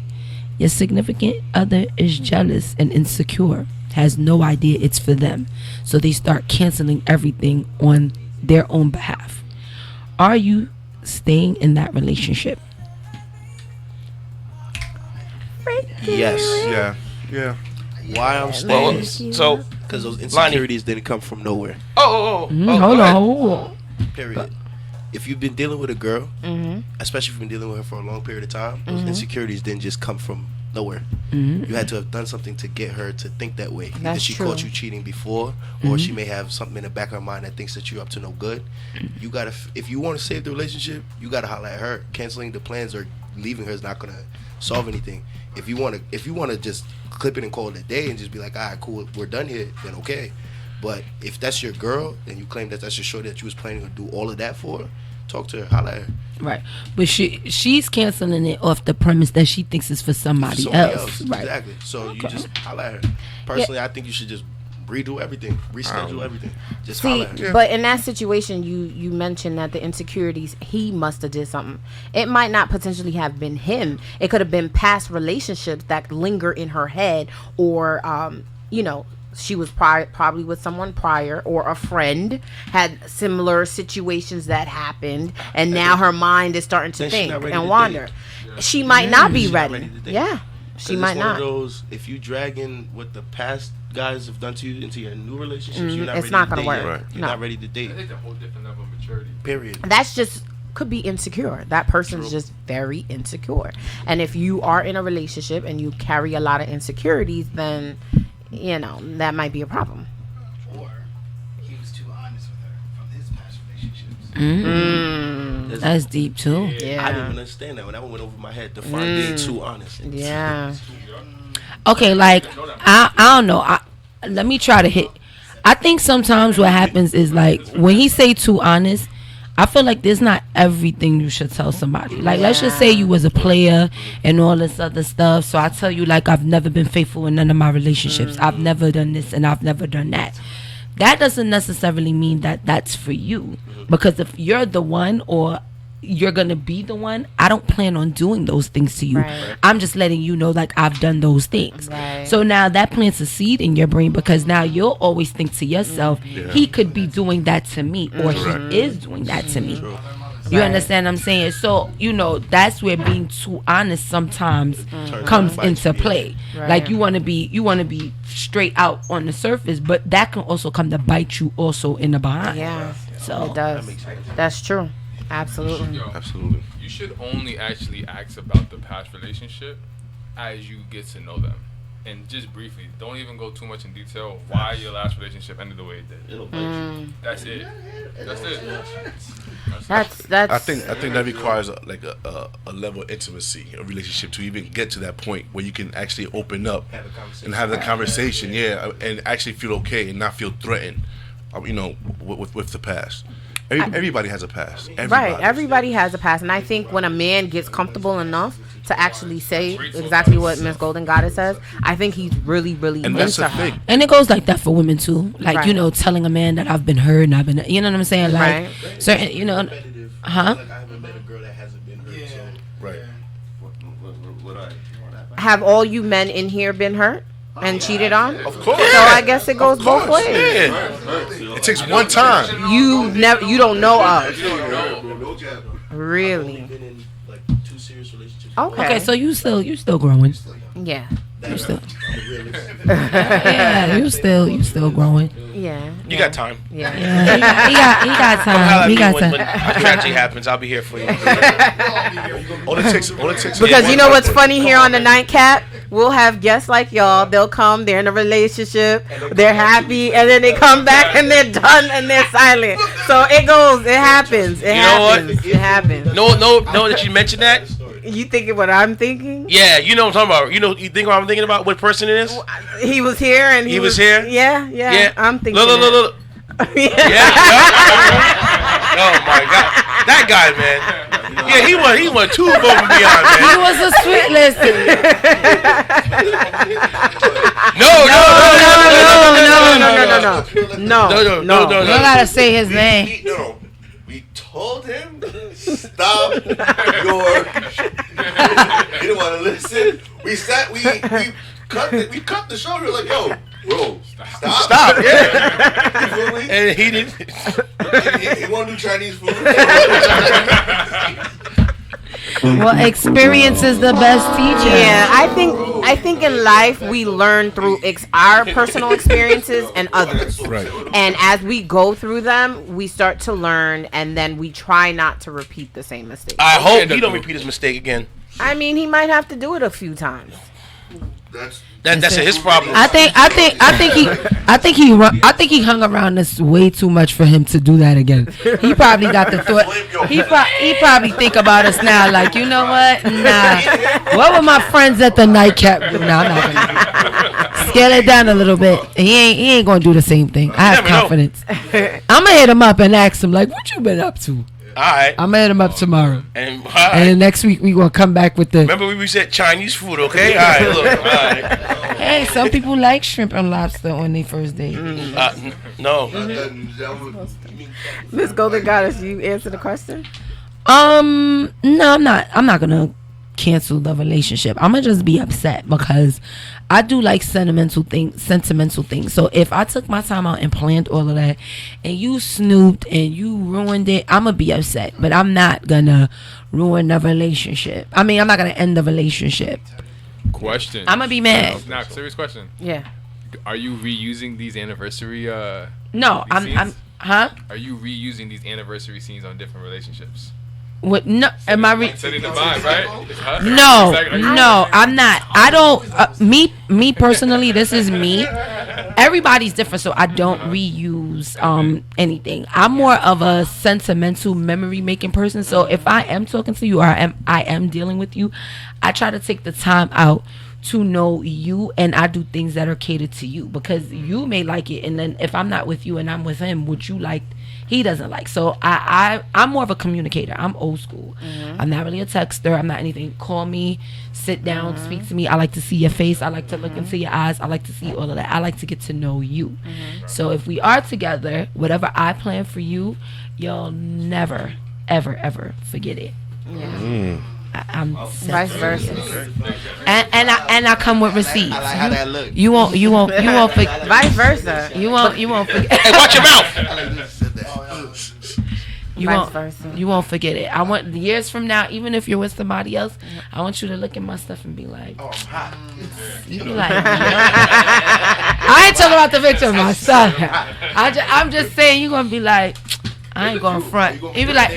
Speaker 4: Your significant other is jealous and insecure, has no idea it's for them. So they start canceling everything on their own behalf. Are you staying in that relationship?
Speaker 8: Yes.
Speaker 5: Yeah.
Speaker 8: Why I'm staying?
Speaker 3: So,
Speaker 8: Because those insecurities didn't come from nowhere.
Speaker 4: Hold on.
Speaker 8: Period. If you've been dealing with a girl, especially if you've been dealing with her for a long period of time, those insecurities didn't just come from nowhere. You had to have done something to get her to think that way. Either
Speaker 2: That's
Speaker 8: she
Speaker 2: true.
Speaker 8: caught you cheating before, or she may have something in the back of her mind that thinks that you're up to no good. You gotta, if you want to save the relationship, you gotta holler at her. Canceling the plans or leaving her is not gonna solve anything. If you wanna just clip it and call it a day and just be like, all right, cool, we're done here, then okay. But if that's your girl and you claim that that's your shorty that you was planning to do all of that for, talk to her, holler at her.
Speaker 4: Right. But she's canceling it off the premise that she thinks it's for somebody else. Right.
Speaker 8: Exactly. So you just holler at her. Personally, I think you should just redo everything, reschedule everything. Just holler at her.
Speaker 2: But in that situation, you mentioned that the insecurities, he must have did something. It might not potentially have been him. It could have been past relationships that linger in her head, or she was probably with someone prior, or a friend had similar situations that happened, and now her mind is starting to think and wander. She might not be ready. Yeah, she might not.
Speaker 8: One of those, if you dragging what the past guys have done to you into your new relationships, you're not
Speaker 2: it's
Speaker 8: ready
Speaker 2: not
Speaker 8: to
Speaker 2: gonna
Speaker 8: date
Speaker 2: work.
Speaker 8: yet.
Speaker 2: Right.
Speaker 8: You're
Speaker 2: No.
Speaker 8: not ready to date.
Speaker 7: It's a whole different level of maturity.
Speaker 8: Period.
Speaker 2: That's just could be insecure. That person's just very insecure. And if you are in a relationship and you carry a lot of insecurities, then that might be a problem.
Speaker 9: Or he was too honest with her from his past relationships.
Speaker 4: That's deep too.
Speaker 2: Yeah.
Speaker 8: I didn't even understand that when that one went over my head. Define being too honest.
Speaker 2: Yeah.
Speaker 4: Okay, like I don't know. Let me try to hit. I think sometimes what happens is like when he say too honest, I feel like there's not everything you should tell somebody. Like let's just say you was a player and all this other stuff. So I tell you like I've never been faithful in none of my relationships. I've never done this and I've never done that. That doesn't necessarily mean that that's for you, because if you're the one or you're gonna be the one, I don't plan on doing those things to you.
Speaker 2: Right.
Speaker 4: I'm just letting you know like I've done those things.
Speaker 2: Right.
Speaker 4: So now that plants a seed in your brain, because now you'll always think to yourself, he could be doing that to me, or he is doing that to me. You understand what I'm saying? So, that's where being too honest sometimes comes into play.
Speaker 2: Right.
Speaker 4: Like you want to be straight out on the surface, but that can also come to bite you also in the behind.
Speaker 2: Yeah.
Speaker 4: So
Speaker 2: It does. That's true. Absolutely.
Speaker 5: Absolutely.
Speaker 7: You should only actually ask about the past relationship as you get to know them. And just briefly, don't even go too much in detail of why your last relationship ended the way it did.
Speaker 8: It'll bite you.
Speaker 7: That's it. That's it.
Speaker 2: That's
Speaker 5: I think that requires a level of intimacy, a relationship, to even get to that point where you can actually open up and have the conversation, and actually feel okay and not feel threatened, with the past. Everybody has a past.
Speaker 2: Everybody has a past, and I think when a man gets comfortable enough to actually say exactly what Miss Golden Goddess says, I think he's really, really
Speaker 5: And that's
Speaker 2: into
Speaker 5: the
Speaker 2: her.
Speaker 5: thing.
Speaker 4: And it goes like that for women too. Like,
Speaker 2: Right.
Speaker 4: telling a man that I've been hurt and I've been, you know what I'm saying? Like,
Speaker 2: Right.
Speaker 4: certain,
Speaker 8: Competitive.
Speaker 4: huh?
Speaker 8: Like I haven't met a girl that hasn't been hurt. So
Speaker 5: Right.
Speaker 2: Have all you men in here been hurt and cheated on?
Speaker 5: Of course.
Speaker 2: So I guess it goes both ways.
Speaker 5: Yeah. It takes one time.
Speaker 2: You don't know of.
Speaker 8: I've
Speaker 2: Really?
Speaker 8: been in like 2 serious relationships
Speaker 4: Okay, so you still growing.
Speaker 2: Yeah.
Speaker 4: You still. Yeah, you still growing.
Speaker 2: Yeah.
Speaker 3: You got time.
Speaker 2: Yeah.
Speaker 4: He got time. He got
Speaker 3: When
Speaker 4: time.
Speaker 3: tragedy happens, I'll be here for you.
Speaker 5: Only takes.
Speaker 2: Because you know what's funny here on the Nightcap? We'll have guests like y'all. They'll come. They're in a relationship. They're happy, and then they come back and they're done and they're silent. So it goes. It happens. It happens. It happens.
Speaker 3: No, that you mentioned that.
Speaker 2: You thinking what I'm thinking?
Speaker 3: Yeah, you know what I'm talking about. You think what I'm thinking about? What person it is?
Speaker 2: He was here and
Speaker 3: he was here.
Speaker 2: Yeah. I'm thinking.
Speaker 3: Look. Yeah. Oh my God, that guy, man. Yeah, he went too above and beyond, man.
Speaker 4: He was a sweet listen.
Speaker 2: No.
Speaker 4: You gotta say his name.
Speaker 1: We told him stop your. He didn't want to listen. We cut the show. We were like, yo, bro, stop. Yeah. You feel me?
Speaker 3: And he didn't.
Speaker 1: He want to do Chinese food.
Speaker 4: Well, experience is the best teacher.
Speaker 2: Yeah, I think in life we learn through our personal experiences and others.
Speaker 5: Right.
Speaker 2: And as we go through them, we start to learn, and then we try not to repeat the same mistake.
Speaker 3: I hope he don't repeat his mistake again.
Speaker 2: I mean, he might have to do it a few times.
Speaker 3: That's his problem.
Speaker 4: I think he hung around us way too much for him to do that again. He probably got the thought. He probably think about us now like, you know what? Nah. What were my friends at the Nightcap? No, I'm not gonna scale it down a little bit. He ain't gonna do the same thing. I have confidence. I'm gonna hit him up and ask him like, what you been up to?
Speaker 3: Alright.
Speaker 4: I'm gonna hit him up tomorrow.
Speaker 3: And
Speaker 4: next week we gonna come back with the.
Speaker 3: Remember we said Chinese food, okay? Alright, look. Alright.
Speaker 4: Hey, some people like shrimp and lobster on their first date.
Speaker 3: No.
Speaker 2: Miss Golden Goddess, you answer the question?
Speaker 4: No, I'm not gonna cancel the relationship. I'm gonna just be upset because I do like sentimental things. So if I took my time out and planned all of that, and you snooped and you ruined it, I'm gonna be upset. But I'm not gonna ruin the relationship. I mean, I'm not gonna end the relationship.
Speaker 7: Question.
Speaker 4: I'm gonna be mad.
Speaker 7: Now, serious question.
Speaker 2: Yeah.
Speaker 7: Are you reusing these anniversary?
Speaker 4: No,
Speaker 7: scenes?
Speaker 4: Huh?
Speaker 7: Are you reusing these anniversary scenes on different relationships?
Speaker 4: What? No, am I?
Speaker 7: Setting the vibe, right?
Speaker 4: No, I'm not. I don't. Me personally, this is me. Everybody's different, so I don't reuse anything. I'm more of a sentimental memory making person. So if I am talking to you or I am dealing with you, I try to take the time out to know you, and I do things that are catered to you because you may like it, and then if I'm not with you and I'm with him, what you like, he doesn't like. So I'm more of a communicator. I'm old school. I'm not really a texter. I'm not anything. Call me, sit down, speak to me. I like to see your face. I like to look into your eyes. I like to see all of that. I like to get to know you. So if we are together, whatever I plan for you, you'll never, ever, ever forget it. I'm
Speaker 2: vice versa,
Speaker 4: and I come with receipts.
Speaker 1: I like how that look.
Speaker 4: You won't forget.
Speaker 2: Vice versa.
Speaker 4: You won't forget.
Speaker 3: Hey, watch your mouth.
Speaker 4: You won't forget it. I want years from now, even if you're with somebody else, I want you to look at my stuff and be like,
Speaker 1: Oh, I'm hot.
Speaker 4: you be like, I ain't talking about the victim, my son. I'm just saying you're gonna be like, I ain't going front. You be like,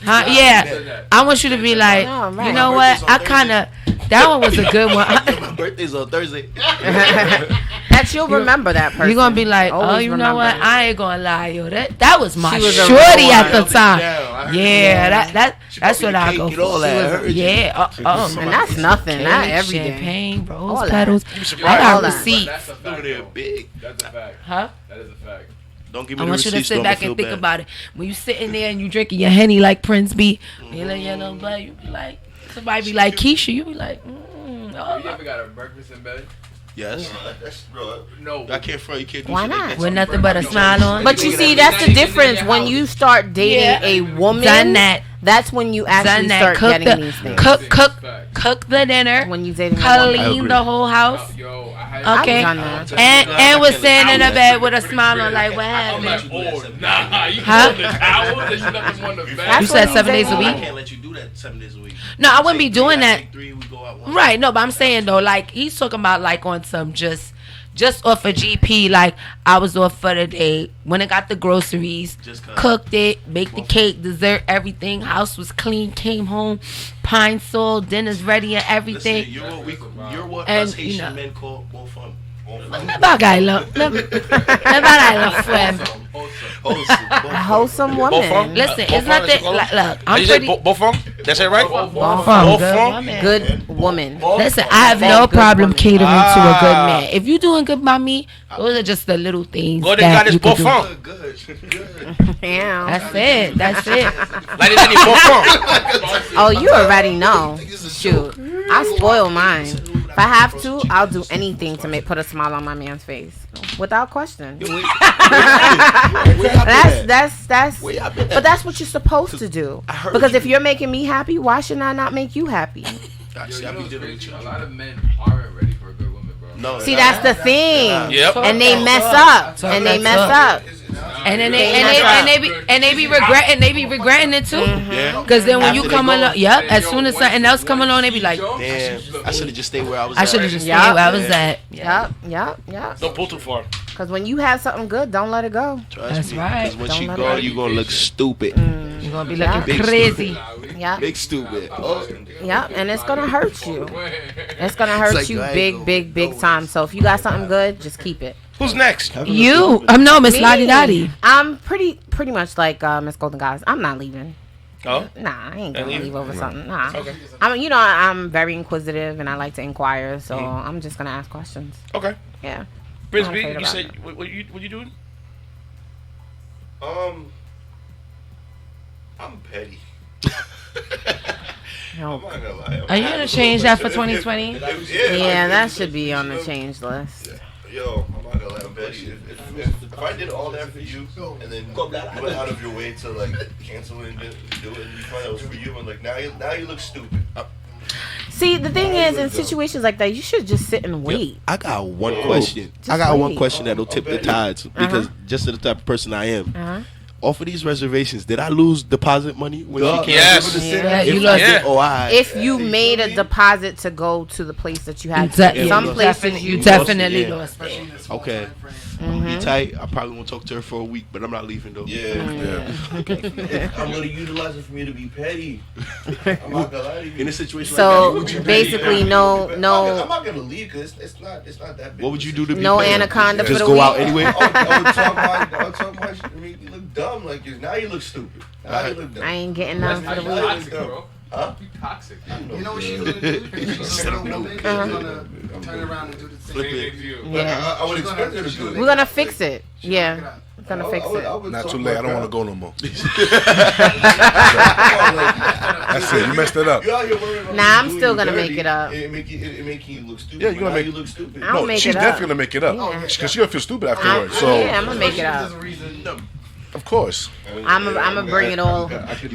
Speaker 4: huh? Yeah. I want you to be like, you know what? I kind of, that one was a good one.
Speaker 8: My birthday's on Thursday.
Speaker 2: That you'll remember that person.
Speaker 4: You're gonna be like,
Speaker 2: Always
Speaker 4: you know what?
Speaker 2: remember.
Speaker 4: I ain't gonna lie, yo. That was my
Speaker 2: She was a
Speaker 4: shorty
Speaker 2: real
Speaker 4: at the
Speaker 2: one.
Speaker 4: time.
Speaker 8: Yeah,
Speaker 4: That's what I go
Speaker 8: and all
Speaker 4: for.
Speaker 8: that.
Speaker 4: Yeah.
Speaker 2: And that's nothing. Not every day.
Speaker 4: Champagne,
Speaker 2: All
Speaker 4: rose
Speaker 2: that.
Speaker 4: petals. I
Speaker 2: All
Speaker 4: got
Speaker 2: that.
Speaker 4: receipts.
Speaker 7: That's a fact.
Speaker 8: They're big.
Speaker 7: That's a fact.
Speaker 4: Huh?
Speaker 7: That is a fact.
Speaker 8: Don't give me
Speaker 4: I
Speaker 8: the
Speaker 4: want you to
Speaker 8: receipts,
Speaker 4: sit
Speaker 8: don't
Speaker 4: back
Speaker 8: feel
Speaker 4: and think
Speaker 8: bad.
Speaker 4: about it. When you sitting there and you drinking your Henny like Prince B, you let your little blood, you be like, somebody be like Keisha, you be like,
Speaker 7: You ever got a breakfast in bed?
Speaker 8: Yes.
Speaker 7: No.
Speaker 8: I can't front. You can't do
Speaker 2: Why
Speaker 8: shit
Speaker 2: not?
Speaker 8: like that.
Speaker 4: with nothing but a smile on.
Speaker 2: But you see, that's the difference. When you start dating a woman,
Speaker 4: Done that.
Speaker 2: that's when you actually start
Speaker 4: Cook
Speaker 2: getting these things.
Speaker 4: Cook the dinner.
Speaker 2: When you dating a woman.
Speaker 4: Clean the whole house.
Speaker 7: Yo, I
Speaker 4: Okay.
Speaker 2: done that.
Speaker 4: And was sitting in the bed with a smile on, like, what happened?
Speaker 7: Nah, you
Speaker 4: Huh?
Speaker 7: hold the towel and you left him on the bed.
Speaker 2: That's
Speaker 4: You said
Speaker 2: what
Speaker 4: 7 days a
Speaker 2: he's
Speaker 4: week?
Speaker 8: I can't let you do that 7 days a week.
Speaker 4: No, I wouldn't be
Speaker 8: Take three,
Speaker 4: doing
Speaker 8: I
Speaker 4: that.
Speaker 8: take 3, we go out one.
Speaker 4: Right, no, but I'm saying though, like he's talking about like on some just off a GP. Like I was off for the day, when I got the groceries,
Speaker 8: Just 'cause.
Speaker 4: cooked it, baked the cake, dessert, everything. House was clean, came home, pine sol, dinner's ready and everything.
Speaker 8: Listen, you're what
Speaker 4: And,
Speaker 8: us
Speaker 4: you
Speaker 8: Haitian
Speaker 4: know.
Speaker 8: men call bon fun.
Speaker 4: Me bagay lo fwem.
Speaker 2: Wholesome
Speaker 3: Both
Speaker 2: woman.
Speaker 3: from?
Speaker 4: Listen,
Speaker 3: Both
Speaker 4: it's not
Speaker 3: from,
Speaker 4: that.
Speaker 3: call
Speaker 4: Look,
Speaker 3: them?
Speaker 4: I'm
Speaker 3: You said
Speaker 4: pretty.
Speaker 3: both from? That's it, right?
Speaker 4: Both
Speaker 3: Both
Speaker 4: from.
Speaker 3: from?
Speaker 2: Good woman.
Speaker 4: Listen, I have no problem catering to a good man. If you doing good by me, those are just the little things
Speaker 3: Go, they got
Speaker 4: that
Speaker 3: this
Speaker 4: you could
Speaker 3: both
Speaker 4: do.
Speaker 3: from.
Speaker 2: Yeah.
Speaker 4: That's it. That's it.
Speaker 3: Like they need both from.
Speaker 2: Oh, you already know. Shoot, I spoil mine. If I have to, I'll do anything to put a smile on my man's face, without question. But that's what you're supposed to do. Because if you're making me happy, why should I not make you happy?
Speaker 7: A lot of men aren't ready for a good woman, bro.
Speaker 8: No,
Speaker 2: See, that's the thing.
Speaker 3: Yep.
Speaker 2: And they mess up. And they mess up.
Speaker 4: And then they be regretting it too.
Speaker 8: Yeah.
Speaker 4: Because then when
Speaker 8: After
Speaker 4: you
Speaker 8: they
Speaker 4: come
Speaker 8: go.
Speaker 4: along, yep, as soon as something else come along, they be like,
Speaker 8: Damn, I should have just stayed where I was.
Speaker 4: I
Speaker 8: at.
Speaker 4: should have just stayed
Speaker 2: Yup.
Speaker 4: where I was at.
Speaker 2: Yep.
Speaker 3: Don't pull too far.
Speaker 2: Because when you have something good, don't let it go.
Speaker 8: Trust
Speaker 4: That's
Speaker 8: me.
Speaker 4: right.
Speaker 8: 'Cause once
Speaker 2: Don't
Speaker 8: you
Speaker 2: let
Speaker 8: go,
Speaker 2: it-
Speaker 8: you gonna look stupid.
Speaker 4: You're gonna be looking
Speaker 8: Big
Speaker 4: crazy.
Speaker 2: Yep.
Speaker 8: Big stupid. Oh.
Speaker 2: Yep. And it's going to hurt you. It's going to hurt
Speaker 8: like,
Speaker 2: you
Speaker 8: I ain't
Speaker 2: big,
Speaker 8: gonna
Speaker 2: big, big time. So if you got something good, just keep it.
Speaker 3: Who's next?
Speaker 4: You, no, Miss Lottie Dottie.
Speaker 2: I'm pretty much like Miss Golden Guys. I'm not leaving.
Speaker 3: Oh?
Speaker 2: Nah, I ain't gonna
Speaker 3: leave?
Speaker 2: leave over something. Nah.
Speaker 3: Okay.
Speaker 2: I'm very inquisitive and I like to inquire, so I'm just gonna ask questions.
Speaker 3: Okay.
Speaker 2: Yeah.
Speaker 3: Brisby,
Speaker 2: afraid
Speaker 3: you
Speaker 2: about
Speaker 3: said, what you doing?
Speaker 1: I'm petty.
Speaker 2: No.
Speaker 1: I'm not gonna lie.
Speaker 4: Are you gonna change that for 2020?
Speaker 2: Yeah, that should be on the change list.
Speaker 1: Yo, I'm not gonna lie, I'm petty. If I did all that for you, and then you went out of your way to like cancel it and do it, and you find out it was for you, and like now you look stupid.
Speaker 2: See, the thing is, in situations like that, you should just sit and wait.
Speaker 8: I got one question.
Speaker 2: Just
Speaker 8: I got one
Speaker 2: wait.
Speaker 8: question that'll tip the tides because just the type of person I am.
Speaker 2: Uh-huh.
Speaker 8: Off of these reservations, did I lose deposit money when you came?
Speaker 3: Yes.
Speaker 2: Yeah,
Speaker 4: you
Speaker 8: If
Speaker 4: lost
Speaker 8: I did,
Speaker 3: it.
Speaker 8: oh, I.
Speaker 2: If you made a deposit to go to the place that you had,
Speaker 4: Exactly.
Speaker 2: some
Speaker 4: You
Speaker 2: places
Speaker 4: definitely-
Speaker 2: you
Speaker 4: you definitely
Speaker 8: Yeah.
Speaker 4: lost it.
Speaker 8: Okay.
Speaker 2: Mm-hmm.
Speaker 8: Be tight. I probably won't talk to her for a week, but I'm not leaving though.
Speaker 1: Yeah. I'm gonna utilize it for me to be petty. I'm not gonna lie to you.
Speaker 8: In a situation
Speaker 2: So
Speaker 8: like that, what would you do?
Speaker 2: basically,
Speaker 1: I'm
Speaker 2: no,
Speaker 1: not gonna leave because it's not that big.
Speaker 8: What would you do to be
Speaker 2: no
Speaker 8: petty?
Speaker 2: anaconda for
Speaker 8: Just
Speaker 2: the
Speaker 8: go
Speaker 2: week.
Speaker 8: out anyway.
Speaker 1: I would talk my shit. I mean, you look dumb. Like now you look stupid. Now you look dumb.
Speaker 2: I ain't getting none for the
Speaker 1: Now
Speaker 2: week.
Speaker 1: you
Speaker 7: Toxic,
Speaker 1: look
Speaker 7: bro.
Speaker 1: dumb. Huh?
Speaker 7: You toxic.
Speaker 9: You know what she's gonna do? She's gonna go woman. She's gonna turn around and do the same
Speaker 7: Same
Speaker 9: thing.
Speaker 7: thing to you.
Speaker 2: Yeah,
Speaker 1: I would expect her to do it.
Speaker 2: we're gonna fix it. Yeah, we're gonna fix it.
Speaker 5: Not too late. I don't want to go no more.
Speaker 1: That's
Speaker 5: That's it. You messed it up.
Speaker 2: Nah, I'm still gonna make it up.
Speaker 1: It make you look stupid.
Speaker 5: Yeah, you're gonna
Speaker 1: Now
Speaker 5: make-
Speaker 1: you look stupid.
Speaker 2: I'll
Speaker 5: No,
Speaker 2: make
Speaker 5: she's
Speaker 2: it up.
Speaker 5: definitely gonna make it up because she's gonna feel stupid afterwards. So
Speaker 2: Yeah, I'm gonna make it up.
Speaker 5: of course,
Speaker 2: I'm gonna bring it all.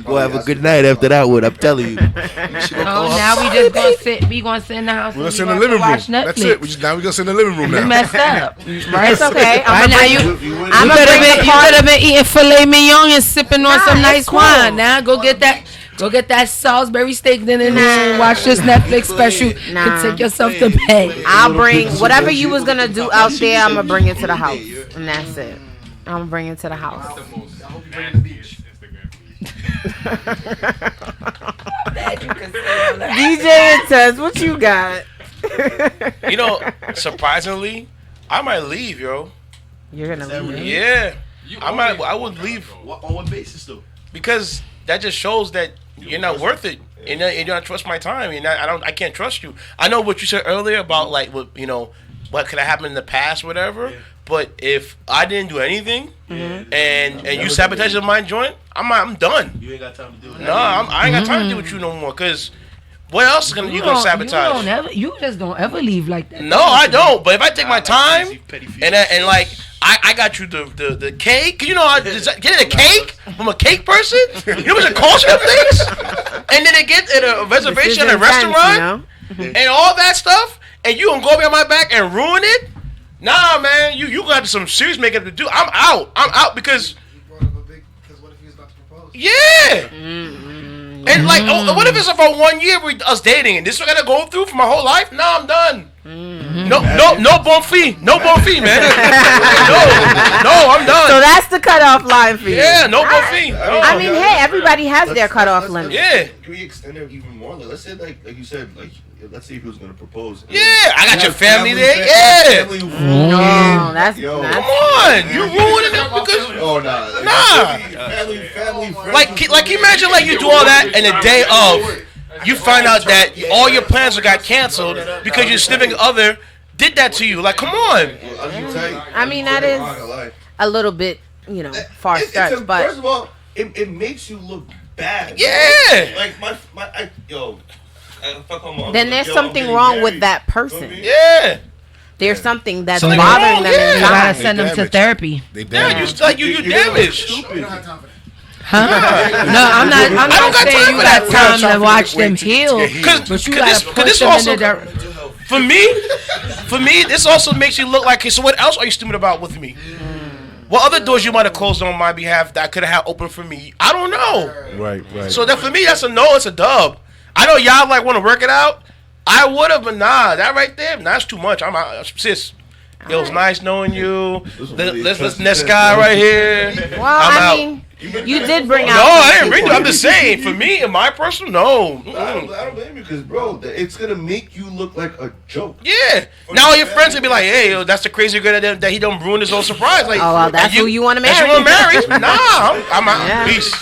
Speaker 8: We'll have a good night after that one. I'm telling you.
Speaker 4: Oh, now we just gonna sit. We gonna sit in the house.
Speaker 5: we're gonna
Speaker 4: and
Speaker 5: sit
Speaker 4: we
Speaker 5: in the living room.
Speaker 4: watch Netflix.
Speaker 5: That's it. Now we're gonna sit in the living room
Speaker 4: You
Speaker 5: now.
Speaker 4: messed up. Right?
Speaker 2: It's okay.
Speaker 4: Right now you
Speaker 2: I'm
Speaker 4: could
Speaker 2: gonna bring the
Speaker 4: have
Speaker 2: party.
Speaker 4: been eating filet mignon and sipping on
Speaker 2: Nah,
Speaker 4: some
Speaker 2: it's
Speaker 4: nice
Speaker 2: cool.
Speaker 4: wine. Now go get that Salisbury steak dinner and watch this Netflix special
Speaker 2: Nah.
Speaker 4: and take yourself to bed.
Speaker 2: I'll bring whatever you was gonna do out there. I'm gonna bring it to the house, and that's it. I'm gonna bring it to the house.
Speaker 7: The most nastiest Instagram feed.
Speaker 2: DJ and Tess, what you got?
Speaker 3: You know, surprisingly, I might leave, yo.
Speaker 2: You're gonna leave.
Speaker 3: Yeah.
Speaker 7: You
Speaker 3: I would leave
Speaker 8: On what basis though?
Speaker 3: because that just shows that you're not worth it. And you don't trust my time. I can't trust you. I know what you said earlier about like what could have happened in the past, whatever. But if I didn't do anything and you sabotaged my joint, I'm done.
Speaker 8: You ain't got time to do it.
Speaker 3: No, I ain't got time to deal with you no more. Cause what else you gonna sabotage?
Speaker 4: You just don't ever leave like that.
Speaker 3: No, I don't. But if I take my time and like I got you the cake, you know, getting a cake from a cake person, you know what it costs for things, and then they get at a reservation at a restaurant and all that stuff, and you gonna go behind my back and ruin it? Nah, man, you got some serious makeup to do. I'm out because.
Speaker 9: You brought up a big, because what if he was about to propose?
Speaker 3: Yeah. And like, what if it's for 1 year with us dating and this I gotta go through for my whole life? Nah, I'm done. No bon fee, man. No, I'm done.
Speaker 2: So that's the cutoff line for you.
Speaker 3: Yeah, no bon fee.
Speaker 2: I mean, hey, everybody has their cutoff limit.
Speaker 3: Yeah.
Speaker 1: Can we extend it even more? Like, let's say, like you said, like, let's say if he was gonna propose.
Speaker 3: Yeah, I got your family there. Yeah.
Speaker 1: Family who
Speaker 2: No, that's
Speaker 3: come on. You ruining it because.
Speaker 1: Oh nah. Family.
Speaker 3: Like imagine like you do all that and the day of. You find out that all your plans got canceled because your significant other did that to you. Like, come on.
Speaker 2: I mean, that is a little bit, far stretched, but
Speaker 1: first of all, it makes you look bad.
Speaker 3: Yeah.
Speaker 1: Like fuck my mom.
Speaker 2: Then there's something wrong with that person.
Speaker 3: Yeah.
Speaker 2: There's something that's
Speaker 3: So
Speaker 2: bothering them.
Speaker 4: You gotta
Speaker 2: inside.
Speaker 4: send them to therapy.
Speaker 5: They
Speaker 3: Yeah,
Speaker 5: damaged.
Speaker 3: you damaged.
Speaker 9: We don't have time for that.
Speaker 4: Huh? No, I'm not saying you got time to watch them heal. But you gotta push them in the direction.
Speaker 3: For me, this also makes you look like, so what else are you stupid about with me? What other doors you might have closed on my behalf that I could have had open for me? I don't know.
Speaker 5: Right.
Speaker 3: So that for me, that's a no, it's a dub. I know y'all like want to work it out. I would have, but nah, that right there, that's too much. I'm out. Sis, it was nice knowing you. Let's next guy right here.
Speaker 2: Well,
Speaker 3: I'm out.
Speaker 2: mean, you did bring out.
Speaker 3: No, I didn't bring you. I'm just saying, for me, in my personal, no.
Speaker 1: I don't blame you because, bro, it's gonna make you look like a joke.
Speaker 3: Yeah. Now your friends will be like, "Hey, yo, that's the crazy girl that he don't ruin his own surprise." Like,
Speaker 2: Oh, well, that's who you want to
Speaker 3: that's
Speaker 2: marry.
Speaker 3: who you want to marry? Nah, I'm out.
Speaker 2: Yeah.
Speaker 3: Peace.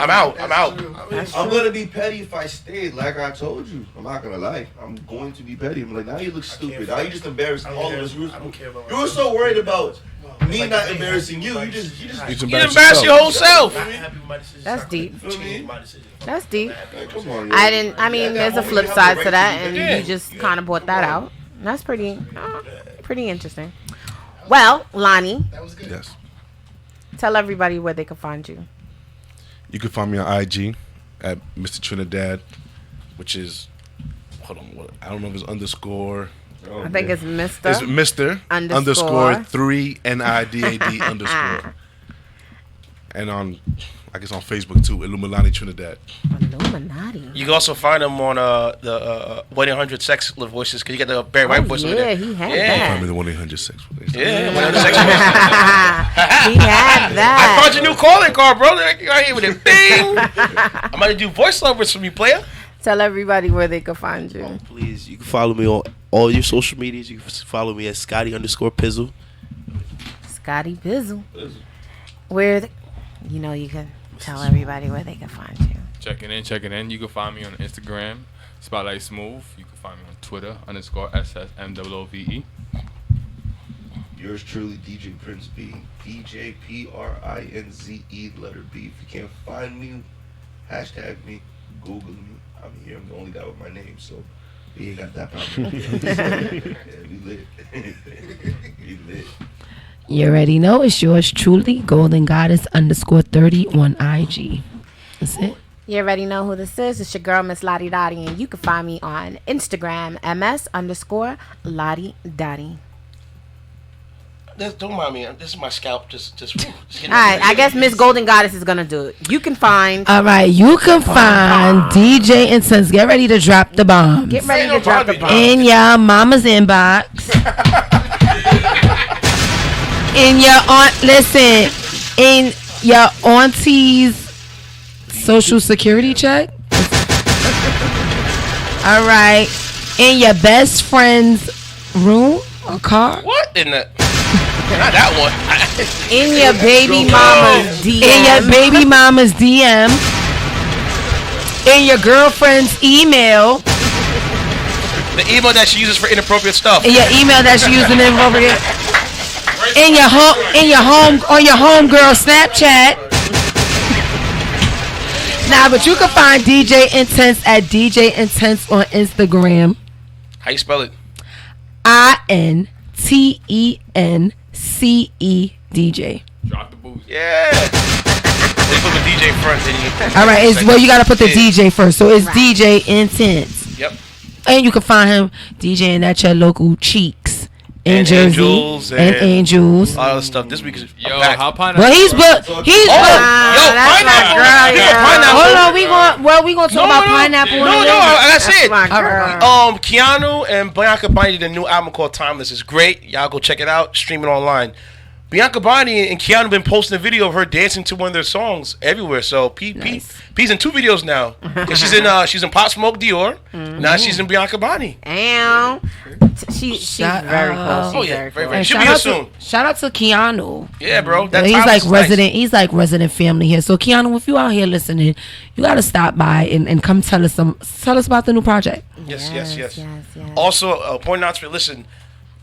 Speaker 3: I'm out.
Speaker 1: I'm gonna be petty if I stayed, like I told you. I'm not gonna lie. I'm going to be petty. I'm like, now you look stupid. Now you just embarrassed all of us. You were so worried about me not embarrassing you. You just
Speaker 3: You embarrass your whole self.
Speaker 2: That's deep.
Speaker 1: feel me?
Speaker 2: That's deep.
Speaker 1: Like, come on, yo.
Speaker 2: I mean, there's a flip side to that, and
Speaker 3: Yeah.
Speaker 2: you just kind of brought that out. That's pretty interesting. Well, Lonnie,
Speaker 9: That was good.
Speaker 5: Yes.
Speaker 2: tell everybody where they can find you.
Speaker 5: You can find me on IG at Mr. Trinidad, which is, hold on, I don't know if it's underscore.
Speaker 1: Oh,
Speaker 2: I think
Speaker 1: man.
Speaker 2: it's Mr.
Speaker 5: It's Mr.
Speaker 2: Underscore.
Speaker 5: 3NIDAD underscore. And I guess on Facebook too, Illuminati Trinidad.
Speaker 2: Illuminati.
Speaker 3: You can also find him on the 1-800 Sex Voices because you got the Barry White voice over
Speaker 2: Yeah,
Speaker 3: there.
Speaker 2: he had
Speaker 3: Yeah.
Speaker 5: Find me the 1-800-6.
Speaker 3: Yeah, 1-800 Sex Voices.
Speaker 2: that. He had
Speaker 3: I
Speaker 2: that.
Speaker 3: found your new calling card, bro. You out here with it. Bing. I'm about to do voiceovers from you, player.
Speaker 2: Tell everybody where they can find you.
Speaker 8: Please, you can follow me on all your social medias. You can follow me at Scotty_Pizzle.
Speaker 2: Scotty Bizzle. Where, you can tell everybody where they can find you.
Speaker 7: Checking in. You can find me on Instagram, Spotlight Smooth. You can find me on Twitter, _SSMOOVE.
Speaker 1: Yours truly, DJ Prince B. DJPRINZE letter B. If you can't find me, hashtag me, Google me. I'm here. I'm the only guy with my name, so we ain't got that problem. Yeah, we lit. We lit.
Speaker 4: You already know it's yours truly, Golden Goddess _30 on IG. That's it.
Speaker 2: You already know who this is. It's your girl, Miss Lottie Dottie, and you can find me on Instagram, MS_Lottie Dottie.
Speaker 3: Don't mind me. This is my scalp. Just
Speaker 2: All right, I guess Miss Golden Goddess is gonna do it. You can find.
Speaker 4: All right, you can find DJ Incense. Get ready to drop the bombs.
Speaker 2: Get ready to drop the bomb.
Speaker 4: In your mama's inbox. In your auntie's social security check. All right. In your best friend's room or car.
Speaker 3: What in the? Not that one.
Speaker 2: In your baby mama's DM.
Speaker 4: In your baby mama's DM. In your girlfriend's email.
Speaker 3: The email that she uses for inappropriate stuff.
Speaker 4: In your email that she using inappropriate. On your homegirl Snapchat. Nah, but you can find DJ Intense at DJ Intense on Instagram.
Speaker 3: How you spell it?
Speaker 4: INTENCE DJ.
Speaker 7: Drop the boost.
Speaker 3: Yeah. They put the DJ front, then you.
Speaker 4: All right, you got to put the DJ first, so it's DJ Intense.
Speaker 3: Yep.
Speaker 4: And you can find him DJing at your local Cheeks in
Speaker 3: And
Speaker 4: Jersey.
Speaker 3: Angels
Speaker 4: and Angels.
Speaker 3: all that stuff. This week is
Speaker 7: Yo,
Speaker 3: packed.
Speaker 7: how pineapple?
Speaker 4: Well, he's booked. He's booked.
Speaker 2: That's my girl. Yeah.
Speaker 3: Pineapple.
Speaker 4: Hold on, we gonna talk about pineapple.
Speaker 3: No,
Speaker 4: in a minute.
Speaker 3: that's it.
Speaker 2: my girl.
Speaker 3: Keanu and Bianca Bonney did a new album called Timeless. It's great. Y'all go check it out. Stream it online. Bianca Bonney and Keanu been posting a video of her dancing to one of their songs everywhere. So P's in 2 videos now. She's in Pop Smoke Dior. Now she's in Bianca Bonney.
Speaker 2: And she's very close.
Speaker 3: Oh
Speaker 2: She's
Speaker 3: yeah, very.
Speaker 4: And
Speaker 3: She'll be here soon.
Speaker 4: Shout out to Keanu.
Speaker 3: Yeah, bro. That
Speaker 4: He's
Speaker 3: Timeless
Speaker 4: like
Speaker 3: is nice.
Speaker 4: resident. He's like resident family here. So Keanu, if you out here listening, you gotta stop by and come tell us about the new project.
Speaker 3: Yes. Also, point announcement. Listen,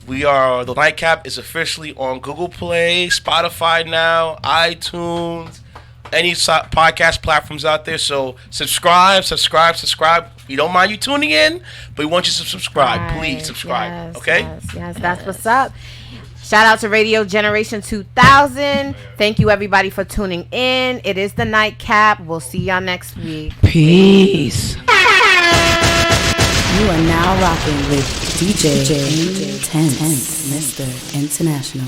Speaker 3: the Nightcap is officially on Google Play, Spotify now, iTunes, any podcast platforms out there. So subscribe. We don't mind you tuning in, but we want you to subscribe. Please subscribe. Okay?
Speaker 2: Yes, that's what's up. Shout out to Radio Generation 2000. Thank you everybody for tuning in. It is the Nightcap. We'll see y'all next week.
Speaker 4: Peace.
Speaker 10: You are now rocking with DJ Intense, Mr. International.